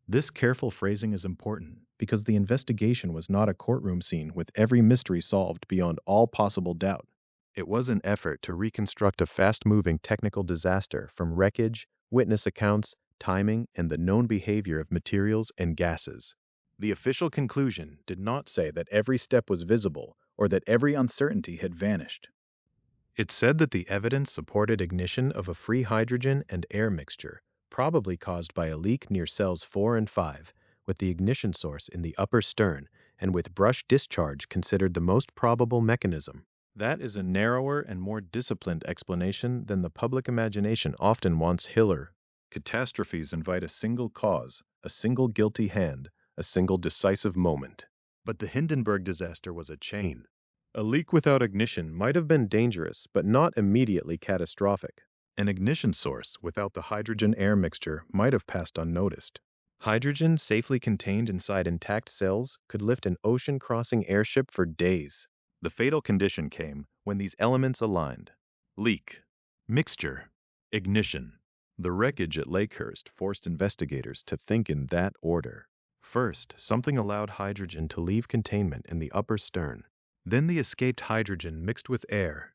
This careful phrasing is important because the investigation was not a courtroom scene with every mystery solved beyond all possible doubt. It was an effort to reconstruct a fast-moving technical disaster from wreckage, witness accounts, timing, and the known behavior of materials and gases. The official conclusion did not say that every step was visible or that every uncertainty had vanished. It said that the evidence supported ignition of a free hydrogen and air mixture, probably caused by a leak near cells 4 and 5, with the ignition source in the upper stern and with brush discharge considered the most probable mechanism. That is a narrower and more disciplined explanation than the public imagination often wants Hiller. Catastrophes invite a single cause, a single guilty hand, a single decisive moment. But the Hindenburg disaster was a chain. A leak without ignition might have been dangerous, but not immediately catastrophic. An ignition source without the hydrogen-air mixture might have passed unnoticed. Hydrogen safely contained inside intact cells could lift an ocean-crossing airship for days. The fatal condition came when these elements aligned. Leak, mixture, ignition. The wreckage at Lakehurst forced investigators to think in that order. First, something allowed hydrogen to leave containment in the upper stern. Then the escaped hydrogen mixed with air.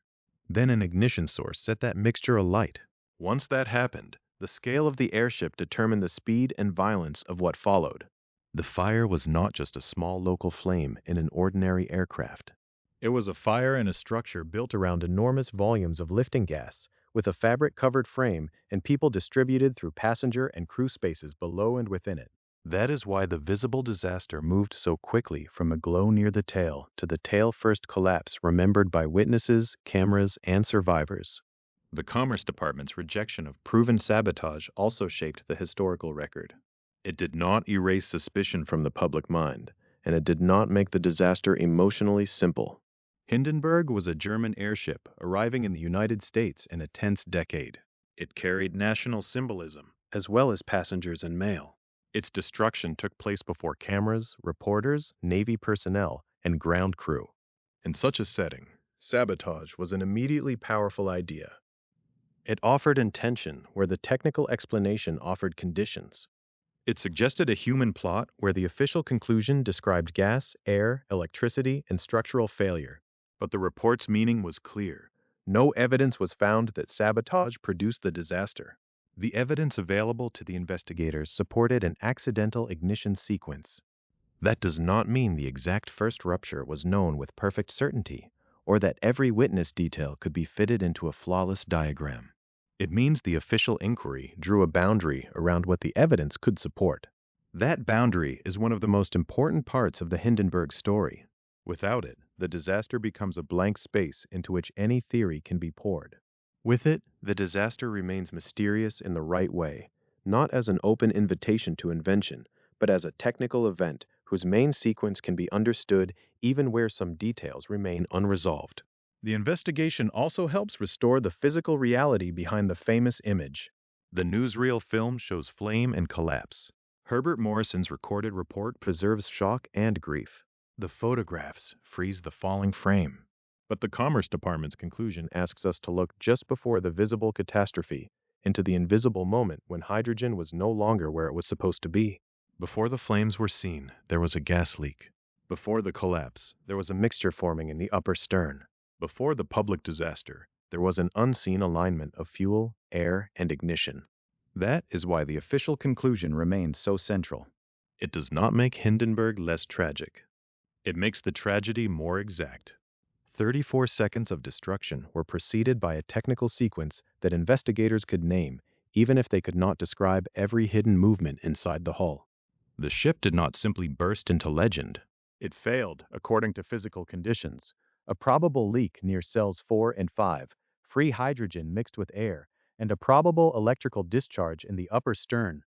Then an ignition source set that mixture alight. Once that happened, the scale of the airship determined the speed and violence of what followed. The fire was not just a small local flame in an ordinary aircraft. It was a fire in a structure built around enormous volumes of lifting gas, with a fabric-covered frame and people distributed through passenger and crew spaces below and within it. That is why the visible disaster moved so quickly from a glow near the tail to the tail-first collapse remembered by witnesses, cameras, and survivors. The Commerce Department's rejection of proven sabotage also shaped the historical record. It did not erase suspicion from the public mind, and it did not make the disaster emotionally simple. Hindenburg was a German airship arriving in the United States in a tense decade. It carried national symbolism, as well as passengers and mail. Its destruction took place before cameras, reporters, Navy personnel, and ground crew. In such a setting, sabotage was an immediately powerful idea. It offered intention where the technical explanation offered conditions. It suggested a human plot where the official conclusion described gas, air, electricity, and structural failure. But the report's meaning was clear. No evidence was found that sabotage produced the disaster. The evidence available to the investigators supported an accidental ignition sequence. That does not mean the exact first rupture was known with perfect certainty, or that every witness detail could be fitted into a flawless diagram. It means the official inquiry drew a boundary around what the evidence could support. That boundary is one of the most important parts of the Hindenburg story. Without it, the disaster becomes a blank space into which any theory can be poured. With it, the disaster remains mysterious in the right way, not as an open invitation to invention, but as a technical event whose main sequence can be understood even where some details remain unresolved. The investigation also helps restore the physical reality behind the famous image. The newsreel film shows flame and collapse. Herbert Morrison's recorded report preserves shock and grief. The photographs freeze the falling frame. But the Commerce Department's conclusion asks us to look just before the visible catastrophe, into the invisible moment when hydrogen was no longer where it was supposed to be. Before the flames were seen, there was a gas leak. Before the collapse, there was a mixture forming in the upper stern. Before the public disaster, there was an unseen alignment of fuel, air, and ignition. That is why the official conclusion remains so central. It does not make Hindenburg less tragic. It makes the tragedy more exact. 34 seconds of destruction were preceded by a technical sequence that investigators could name, even if they could not describe every hidden movement inside the hull. The ship did not simply burst into legend. It failed according to physical conditions. A probable leak near cells 4 and 5, free hydrogen mixed with air, and a probable electrical discharge in the upper stern.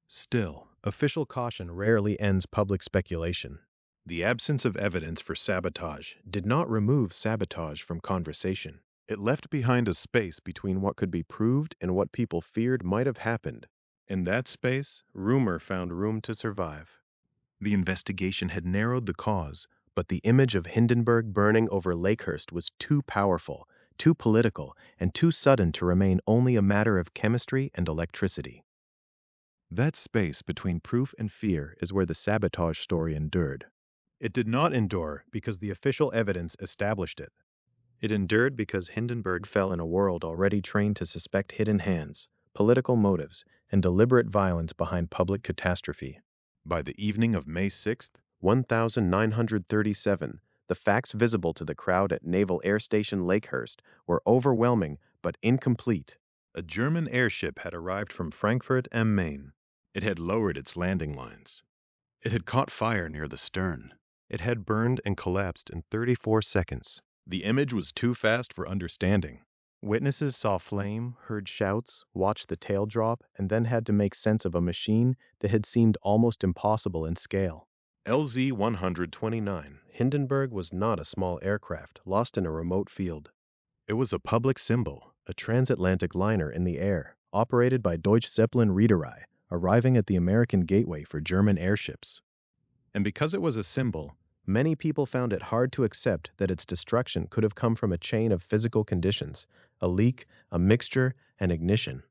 Still, official caution rarely ends public speculation. The absence of evidence for sabotage did not remove sabotage from conversation. It left behind a space between what could be proved and what people feared might have happened. In that space, rumor found room to survive. The investigation had narrowed the cause, but the image of Hindenburg burning over Lakehurst was too powerful, too political, and too sudden to remain only a matter of chemistry and electricity. That space between proof and fear is where the sabotage story endured. It did not endure because the official evidence established it. It endured because Hindenburg fell in a world already trained to suspect hidden hands, political motives, and deliberate violence behind public catastrophe. By the evening of May 6, 1937, the facts visible to the crowd at Naval Air Station Lakehurst were overwhelming but incomplete. A German airship had arrived from Frankfurt am Main. It had lowered its landing lines. It had caught fire near the stern. It had burned and collapsed in 34 seconds. The image was too fast for understanding. Witnesses saw flame, heard shouts, watched the tail drop, and then had to make sense of a machine that had seemed almost impossible in scale. LZ-129, Hindenburg was not a small aircraft lost in a remote field. It was a public symbol, a transatlantic liner in the air, operated by Deutsche Zeppelin Reederei, arriving at the American gateway for German airships. And because it was a symbol, many people found it hard to accept that its destruction could have come from a chain of physical conditions, a leak, a mixture, an ignition.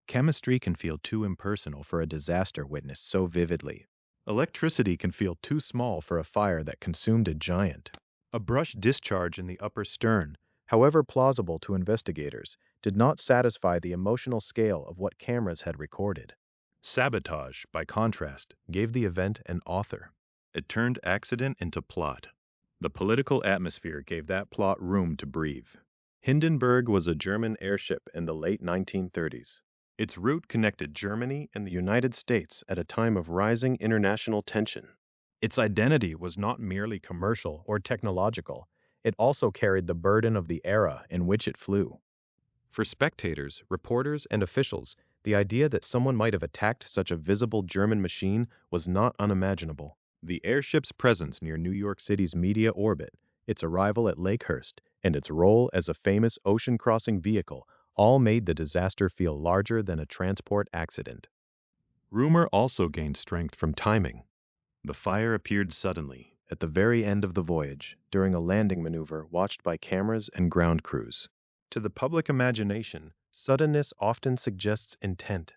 Chemistry can feel too impersonal for a disaster witnessed so vividly. Electricity can feel too small for a fire that consumed a giant. A brush discharge in the upper stern, however plausible to investigators, did not satisfy the emotional scale of what cameras had recorded. Sabotage, by contrast, gave the event an author. It turned accident into plot. The political atmosphere gave that plot room to breathe. Hindenburg was a German airship in the late 1930s. Its route connected Germany and the United States at a time of rising international tension. Its identity was not merely commercial or technological. It also carried the burden of the era in which it flew. For spectators, reporters, and officials, the idea that someone might have attacked such a visible German machine was not unimaginable. The airship's presence near New York City's media orbit, its arrival at Lakehurst, and its role as a famous ocean-crossing vehicle all made the disaster feel larger than a transport accident. Rumor also gained strength from timing. The fire appeared suddenly, at the very end of the voyage, during a landing maneuver watched by cameras and ground crews. To the public imagination, suddenness often suggests intent.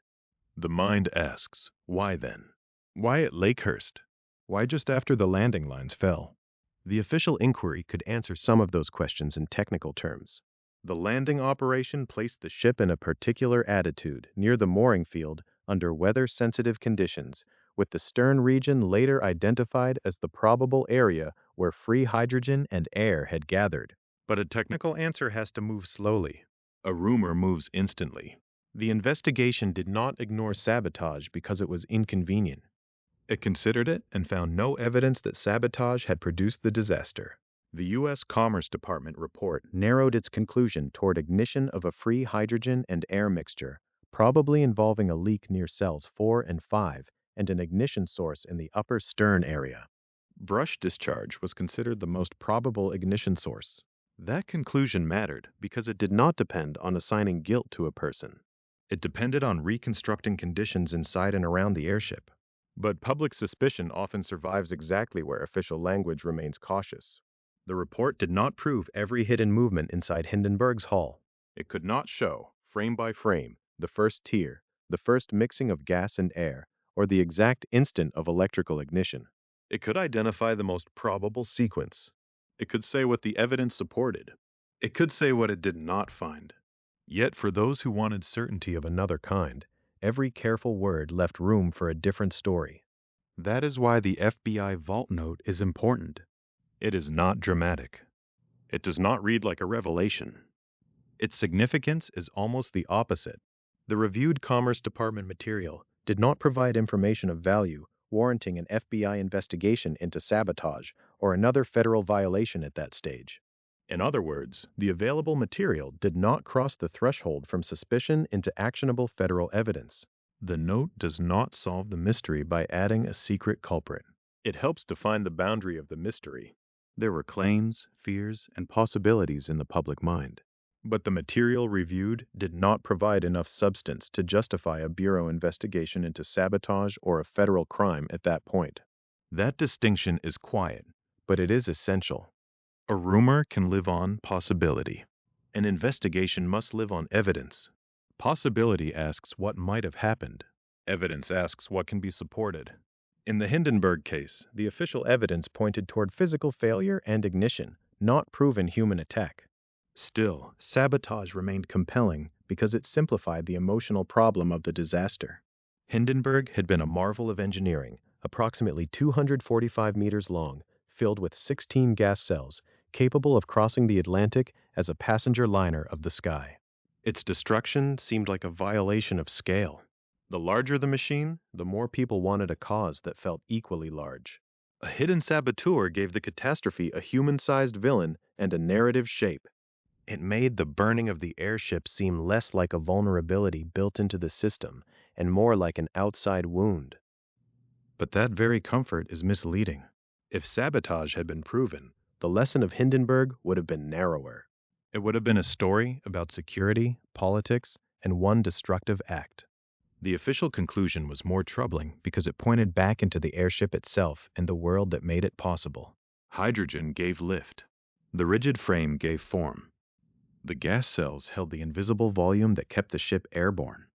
The mind asks, why then? Why at Lakehurst? Why just after the landing lines fell? The official inquiry could answer some of those questions in technical terms. The landing operation placed the ship in a particular attitude near the mooring field under weather-sensitive conditions, with the stern region later identified as the probable area where free hydrogen and air had gathered. But a technical answer has to move slowly. A rumor moves instantly. The investigation did not ignore sabotage because it was inconvenient. It considered it and found no evidence that sabotage had produced the disaster. The U.S. Commerce Department report narrowed its conclusion toward ignition of a free hydrogen and air mixture, probably involving a leak near cells 4 and 5 and an ignition source in the upper stern area. Brush discharge was considered the most probable ignition source. That conclusion mattered because it did not depend on assigning guilt to a person. It depended on reconstructing conditions inside and around the airship. But public suspicion often survives exactly where official language remains cautious. The report did not prove every hidden movement inside Hindenburg's hull. It could not show, frame by frame, the first tier, the first mixing of gas and air, or the exact instant of electrical ignition. It could identify the most probable sequence. It could say what the evidence supported. It could say what it did not find. Yet for those who wanted certainty of another kind, every careful word left room for a different story. That is why the FBI vault note is important. It is not dramatic. It does not read like a revelation. Its significance is almost the opposite. The reviewed Commerce Department material did not provide information of value warranting an FBI investigation into sabotage or another federal violation at that stage. In other words, the available material did not cross the threshold from suspicion into actionable federal evidence. The note does not solve the mystery by adding a secret culprit. It helps define the boundary of the mystery. There were claims, fears, and possibilities in the public mind. But the material reviewed did not provide enough substance to justify a Bureau investigation into sabotage or a federal crime at that point. That distinction is quiet, but it is essential. A rumor can live on possibility. An investigation must live on evidence. Possibility asks what might have happened. Evidence asks what can be supported. In the Hindenburg case, the official evidence pointed toward physical failure and ignition, not proven human attack. Still, sabotage remained compelling because it simplified the emotional problem of the disaster. Hindenburg had been a marvel of engineering, approximately 245 meters long, filled with 16 gas cells, capable of crossing the Atlantic as a passenger liner of the sky. Its destruction seemed like a violation of scale. The larger the machine, the more people wanted a cause that felt equally large. A hidden saboteur gave the catastrophe a human-sized villain and a narrative shape. It made the burning of the airship seem less like a vulnerability built into the system and more like an outside wound. But that very comfort is misleading. If sabotage had been proven, the lesson of Hindenburg would have been narrower. It would have been a story about security, politics, and one destructive act. The official conclusion was more troubling because it pointed back into the airship itself and the world that made it possible. Hydrogen gave lift. The rigid frame gave form. The gas cells held the invisible volume that kept the ship airborne.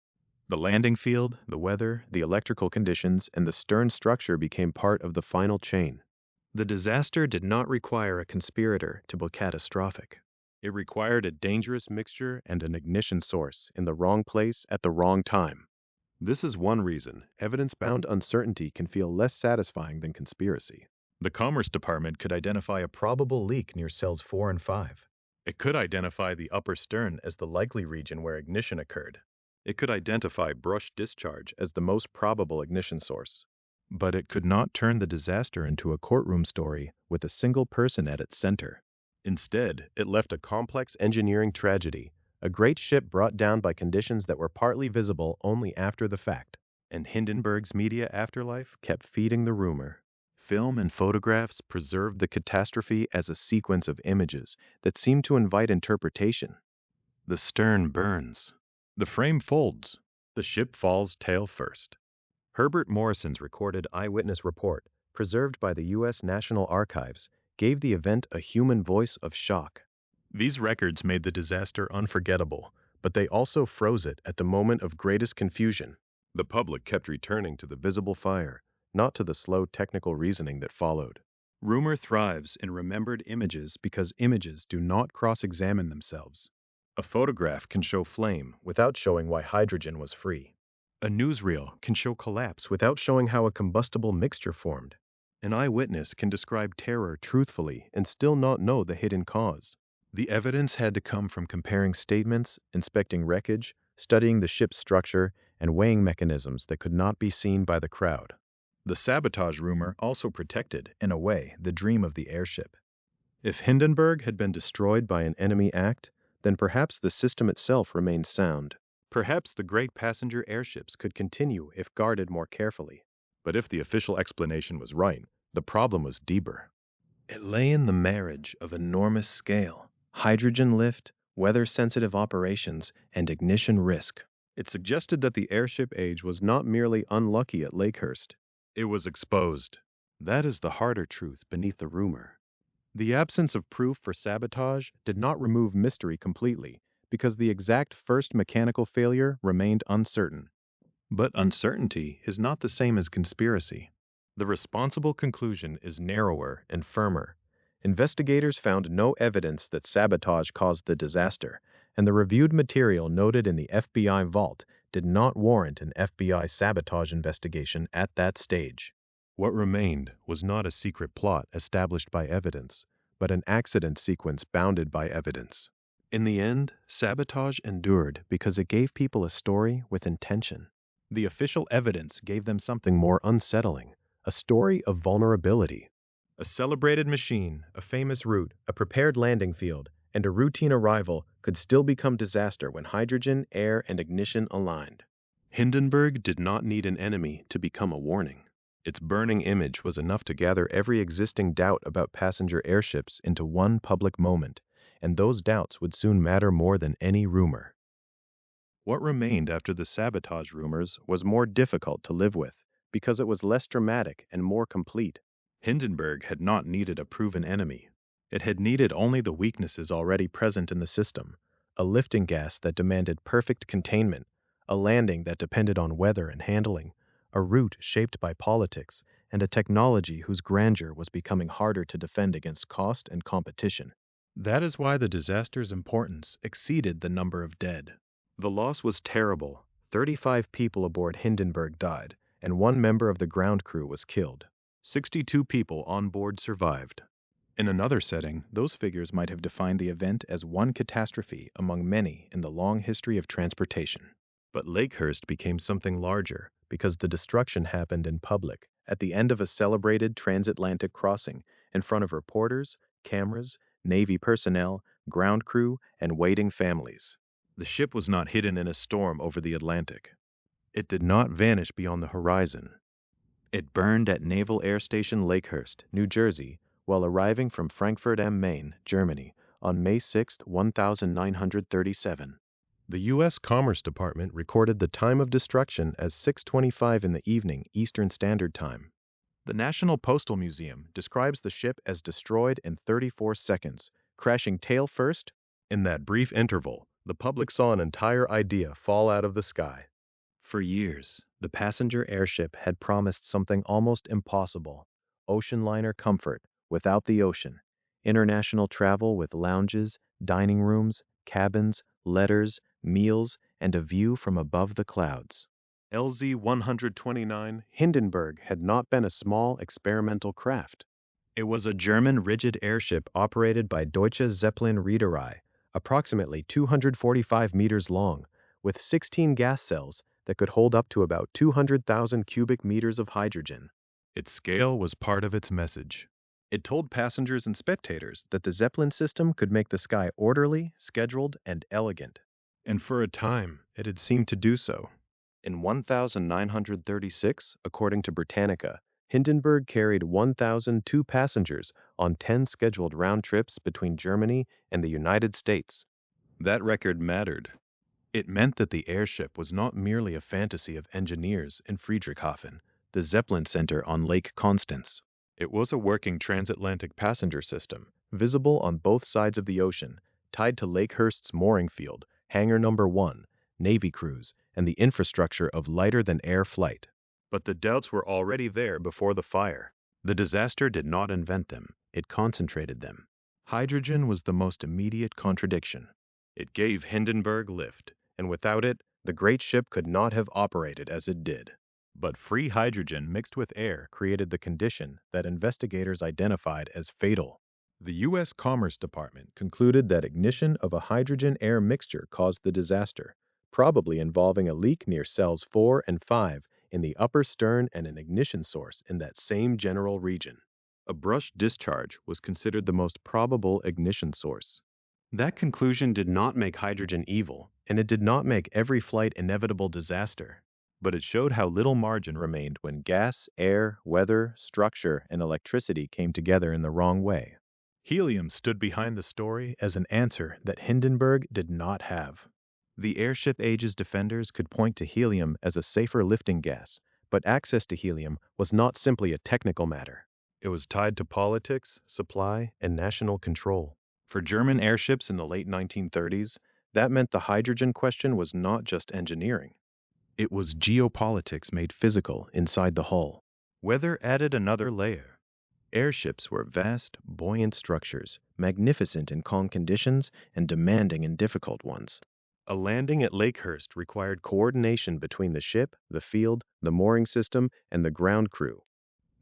The landing field, the weather, the electrical conditions, and the stern structure became part of the final chain. The disaster did not require a conspirator to be catastrophic. It required a dangerous mixture and an ignition source in the wrong place at the wrong time. This is one reason evidence-bound uncertainty can feel less satisfying than conspiracy. The Commerce Department could identify a probable leak near cells 4 and 5. It could identify the upper stern as the likely region where ignition occurred. It could identify brush discharge as the most probable ignition source. But it could not turn the disaster into a courtroom story with a single person at its center. Instead, it left a complex engineering tragedy, a great ship brought down by conditions that were partly visible only after the fact. And Hindenburg's media afterlife kept feeding the rumor. Film and photographs preserved the catastrophe as a sequence of images that seemed to invite interpretation. The stern burns. The frame folds. The ship falls tail first. Herbert Morrison's recorded eyewitness report, preserved by the U.S. National Archives, gave the event a human voice of shock. These records made the disaster unforgettable, but they also froze it at the moment of greatest confusion. The public kept returning to the visible fire, not to the slow technical reasoning that followed. Rumor thrives in remembered images because images do not cross-examine themselves. A photograph can show flame without showing why hydrogen was free. A newsreel can show collapse without showing how a combustible mixture formed. An eyewitness can describe terror truthfully and still not know the hidden cause. The evidence had to come from comparing statements, inspecting wreckage, studying the ship's structure, and weighing mechanisms that could not be seen by the crowd. The sabotage rumor also protected, in a way, the dream of the airship. If Hindenburg had been destroyed by an enemy act, then perhaps the system itself remained sound. Perhaps the great passenger airships could continue if guarded more carefully. But if the official explanation was right, the problem was deeper. It lay in the marriage of enormous scale, hydrogen lift, weather-sensitive operations, and ignition risk. It suggested that the airship age was not merely unlucky at Lakehurst. It was exposed. That is the harder truth beneath the rumor. The absence of proof for sabotage did not remove mystery completely, because the exact first mechanical failure remained uncertain. But uncertainty is not the same as conspiracy. The responsible conclusion is narrower and firmer. Investigators found no evidence that sabotage caused the disaster, and the reviewed material noted in the FBI vault did not warrant an FBI sabotage investigation at that stage. What remained was not a secret plot established by evidence, but an accident sequence bounded by evidence. In the end, sabotage endured because it gave people a story with intention. The official evidence gave them something more unsettling, a story of vulnerability. A celebrated machine, a famous route, a prepared landing field, and a routine arrival could still become disaster when hydrogen, air, and ignition aligned. Hindenburg did not need an enemy to become a warning. Its burning image was enough to gather every existing doubt about passenger airships into one public moment, and those doubts would soon matter more than any rumor. What remained after the sabotage rumors was more difficult to live with, because it was less dramatic and more complete. Hindenburg had not needed a proven enemy. It had needed only the weaknesses already present in the system: a lifting gas that demanded perfect containment, a landing that depended on weather and handling, a route shaped by politics, and a technology whose grandeur was becoming harder to defend against cost and competition. That is why the disaster's importance exceeded the number of dead. The loss was terrible. 35 people aboard Hindenburg died, and one member of the ground crew was killed. 62 people on board survived. In another setting, those figures might have defined the event as one catastrophe among many in the long history of transportation. But Lakehurst became something larger because the destruction happened in public, at the end of a celebrated transatlantic crossing, in front of reporters, cameras, Navy personnel, ground crew, and waiting families. The ship was not hidden in a storm over the Atlantic. It did not vanish beyond the horizon. It burned at Naval Air Station Lakehurst, New Jersey, while arriving from Frankfurt am Main, Germany, on May 6, 1937. The U.S. Commerce Department recorded the time of destruction as 6:25 in the evening Eastern Standard Time. The National Postal Museum describes the ship as destroyed in 34 seconds, crashing tail first. In that brief interval, the public saw an entire idea fall out of the sky. For years, the passenger airship had promised something almost impossible: ocean liner comfort without the ocean, international travel with lounges, dining rooms, cabins, letters, meals, and a view from above the clouds. LZ-129 Hindenburg had not been a small experimental craft. It was a German rigid airship operated by Deutsche Zeppelin Reederei, approximately 245 meters long, with 16 gas cells that could hold up to about 200,000 cubic meters of hydrogen. Its scale was part of its message. It told passengers and spectators that the Zeppelin system could make the sky orderly, scheduled, and elegant. And for a time, it had seemed to do so. In 1936, according to Britannica, Hindenburg carried 1,002 passengers on 10 scheduled round trips between Germany and the United States. That record mattered. It meant that the airship was not merely a fantasy of engineers in Friedrichshafen, the Zeppelin Center on Lake Constance. It was a working transatlantic passenger system, visible on both sides of the ocean, tied to Lakehurst's mooring field, hangar number 1, Navy crews, and the infrastructure of lighter-than-air flight. But the doubts were already there before the fire. The disaster did not invent them, it concentrated them. Hydrogen was the most immediate contradiction. It gave Hindenburg lift, and without it, the great ship could not have operated as it did. But free hydrogen mixed with air created the condition that investigators identified as fatal. The U.S. Commerce Department concluded that ignition of a hydrogen-air mixture caused the disaster, probably involving a leak near cells 4 and 5 in the upper stern and an ignition source in that same general region. A brush discharge was considered the most probable ignition source. That conclusion did not make hydrogen evil, and it did not make every flight inevitable disaster. But it showed how little margin remained when gas, air, weather, structure, and electricity came together in the wrong way. Helium stood behind the story as an answer that Hindenburg did not have. The Airship Age's defenders could point to helium as a safer lifting gas, but access to helium was not simply a technical matter. It was tied to politics, supply, and national control. For German airships in the late 1930s, that meant the hydrogen question was not just engineering. It was geopolitics made physical inside the hull. Weather added another layer. Airships were vast, buoyant structures, magnificent in calm conditions and demanding in difficult ones. A landing at Lakehurst required coordination between the ship, the field, the mooring system, and the ground crew.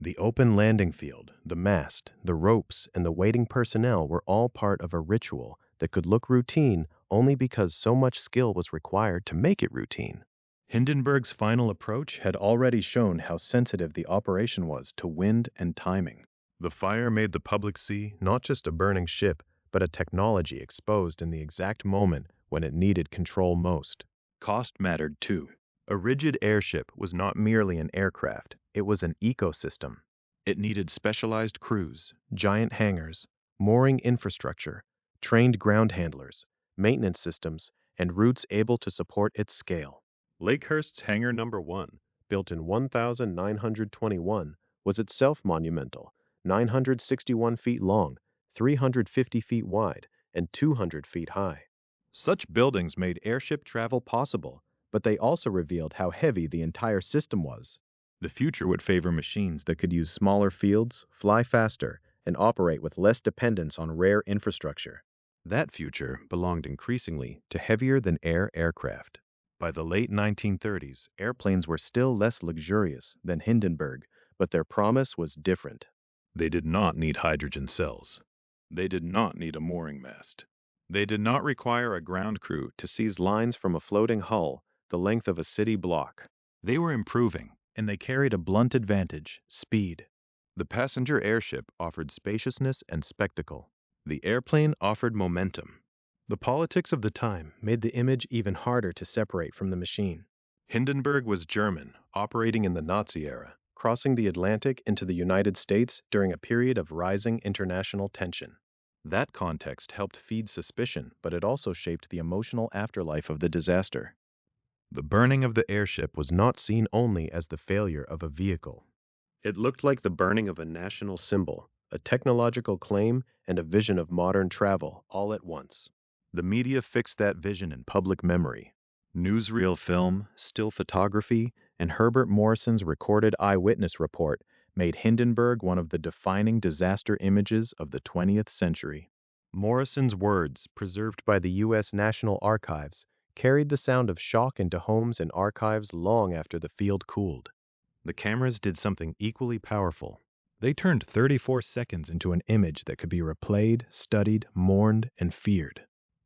The open landing field, the mast, the ropes, and the waiting personnel were all part of a ritual that could look routine only because so much skill was required to make it routine. Hindenburg's final approach had already shown how sensitive the operation was to wind and timing. The fire made the public see not just a burning ship, but a technology exposed in the exact moment when it needed control most. Cost mattered too. A rigid airship was not merely an aircraft, it was an ecosystem. It needed specialized crews, giant hangars, mooring infrastructure, trained ground handlers, maintenance systems, and routes able to support its scale. Lakehurst's Hangar Number 1, built in 1921, was itself monumental, 961 feet long, 350 feet wide, and 200 feet high. Such buildings made airship travel possible, but they also revealed how heavy the entire system was. The future would favor machines that could use smaller fields, fly faster, and operate with less dependence on rare infrastructure. That future belonged increasingly to heavier-than-air aircraft. By the late 1930s, airplanes were still less luxurious than Hindenburg, but their promise was different. They did not need hydrogen cells. They did not need a mooring mast. They did not require a ground crew to seize lines from a floating hull the length of a city block. They were improving, and they carried a blunt advantage: speed. The passenger airship offered spaciousness and spectacle. The airplane offered momentum. The politics of the time made the image even harder to separate from the machine. Hindenburg was German, operating in the Nazi era, crossing the Atlantic into the United States during a period of rising international tension. That context helped feed suspicion, but it also shaped the emotional afterlife of the disaster. The burning of the airship was not seen only as the failure of a vehicle. It looked like the burning of a national symbol, a technological claim, and a vision of modern travel all at once. The media fixed that vision in public memory. Newsreel film, still photography, and Herbert Morrison's recorded eyewitness report made Hindenburg one of the defining disaster images of the 20th century. Morrison's words, preserved by the U.S. National Archives, carried the sound of shock into homes and archives long after the field cooled. The cameras did something equally powerful. They turned 34 seconds into an image that could be replayed, studied, mourned, and feared.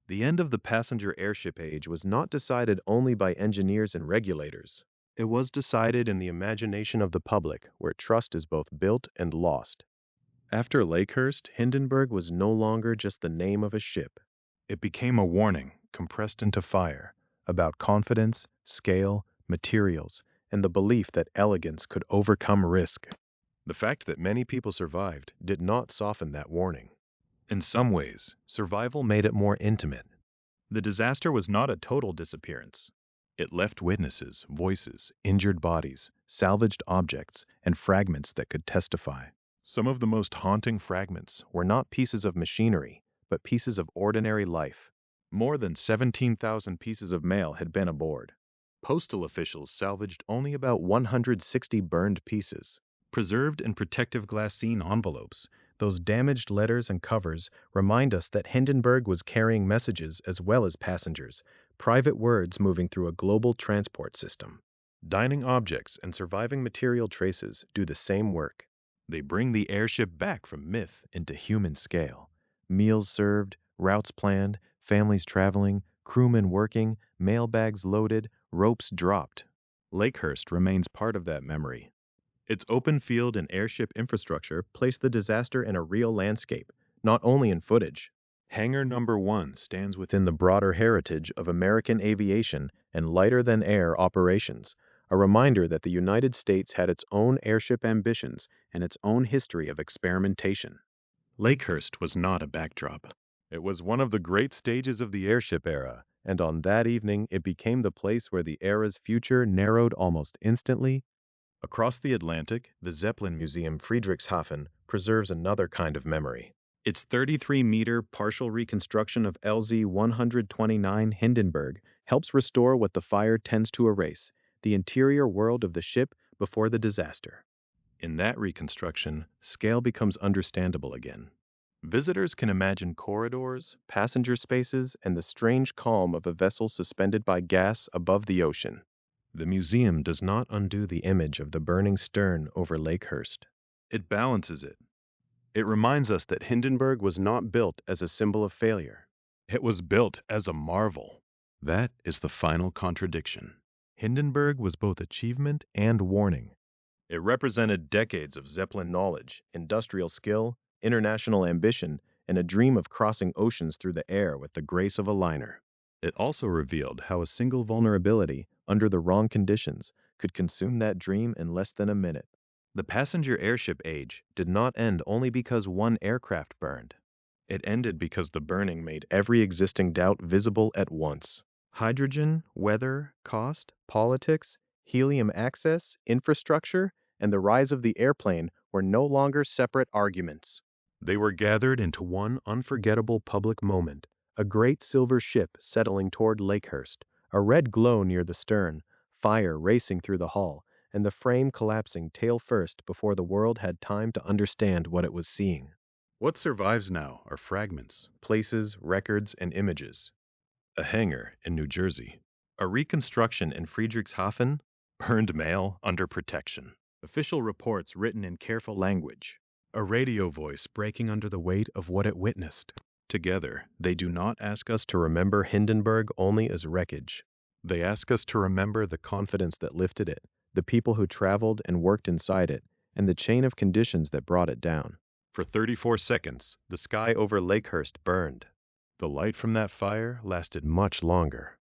The end of the passenger airship age was not decided only by engineers and regulators. It was decided in the imagination of the public, where trust is both built and lost. After Lakehurst, Hindenburg was no longer just the name of a ship. It became a warning, compressed into fire, about confidence, scale, materials, and the belief that elegance could overcome risk. The fact that many people survived did not soften that warning. In some ways, survival made it more intimate. The disaster was not a total disappearance. It left witnesses, voices, injured bodies, salvaged objects, and fragments that could testify. Some of the most haunting fragments were not pieces of machinery, but pieces of ordinary life. More than 17,000 pieces of mail had been aboard. Postal officials salvaged only about 160 burned pieces. Preserved in protective glassine envelopes, those damaged letters and covers remind us that Hindenburg was carrying messages as well as passengers, private words moving through a global transport system. Dining objects and surviving material traces do the same work. They bring the airship back from myth into human scale. Meals served, routes planned, families traveling, crewmen working, mailbags loaded, ropes dropped. Lakehurst remains part of that memory. Its open field and airship infrastructure placed the disaster in a real landscape, not only in footage. Hangar Number 1 stands within the broader heritage of American aviation and lighter-than-air operations, a reminder that the United States had its own airship ambitions and its own history of experimentation. Lakehurst was not a backdrop. It was one of the great stages of the airship era, and on that evening it became the place where the era's future narrowed almost instantly. Across the Atlantic, the Zeppelin Museum Friedrichshafen preserves another kind of memory. Its 33-meter partial reconstruction of LZ-129 Hindenburg helps restore what the fire tends to erase, the interior world of the ship before the disaster. In that reconstruction, scale becomes understandable again. Visitors can imagine corridors, passenger spaces, and the strange calm of a vessel suspended by gas above the ocean. The museum does not undo the image of the burning stern over Lakehurst. It balances it. It reminds us that Hindenburg was not built as a symbol of failure. It was built as a marvel. That is the final contradiction. Hindenburg was both achievement and warning. It represented decades of Zeppelin knowledge, industrial skill, international ambition, and a dream of crossing oceans through the air with the grace of a liner. It also revealed how a single vulnerability, under the wrong conditions, could consume that dream in less than a minute. The passenger airship age did not end only because one aircraft burned. It ended because the burning made every existing doubt visible at once. Hydrogen, weather, cost, politics, helium access, infrastructure, and the rise of the airplane were no longer separate arguments. They were gathered into one unforgettable public moment, a great silver ship settling toward Lakehurst, a red glow near the stern, fire racing through the hull, and the frame collapsing tail first before the world had time to understand what it was seeing. What survives now are fragments, places, records, and images. A hangar in New Jersey. A reconstruction in Friedrichshafen. Burned mail under protection. Official reports written in careful language. A radio voice breaking under the weight of what it witnessed. Together, they do not ask us to remember Hindenburg only as wreckage. They ask us to remember the confidence that lifted it, the people who traveled and worked inside it, and the chain of conditions that brought it down. For 34 seconds, the sky over Lakehurst burned. The light from that fire lasted much longer.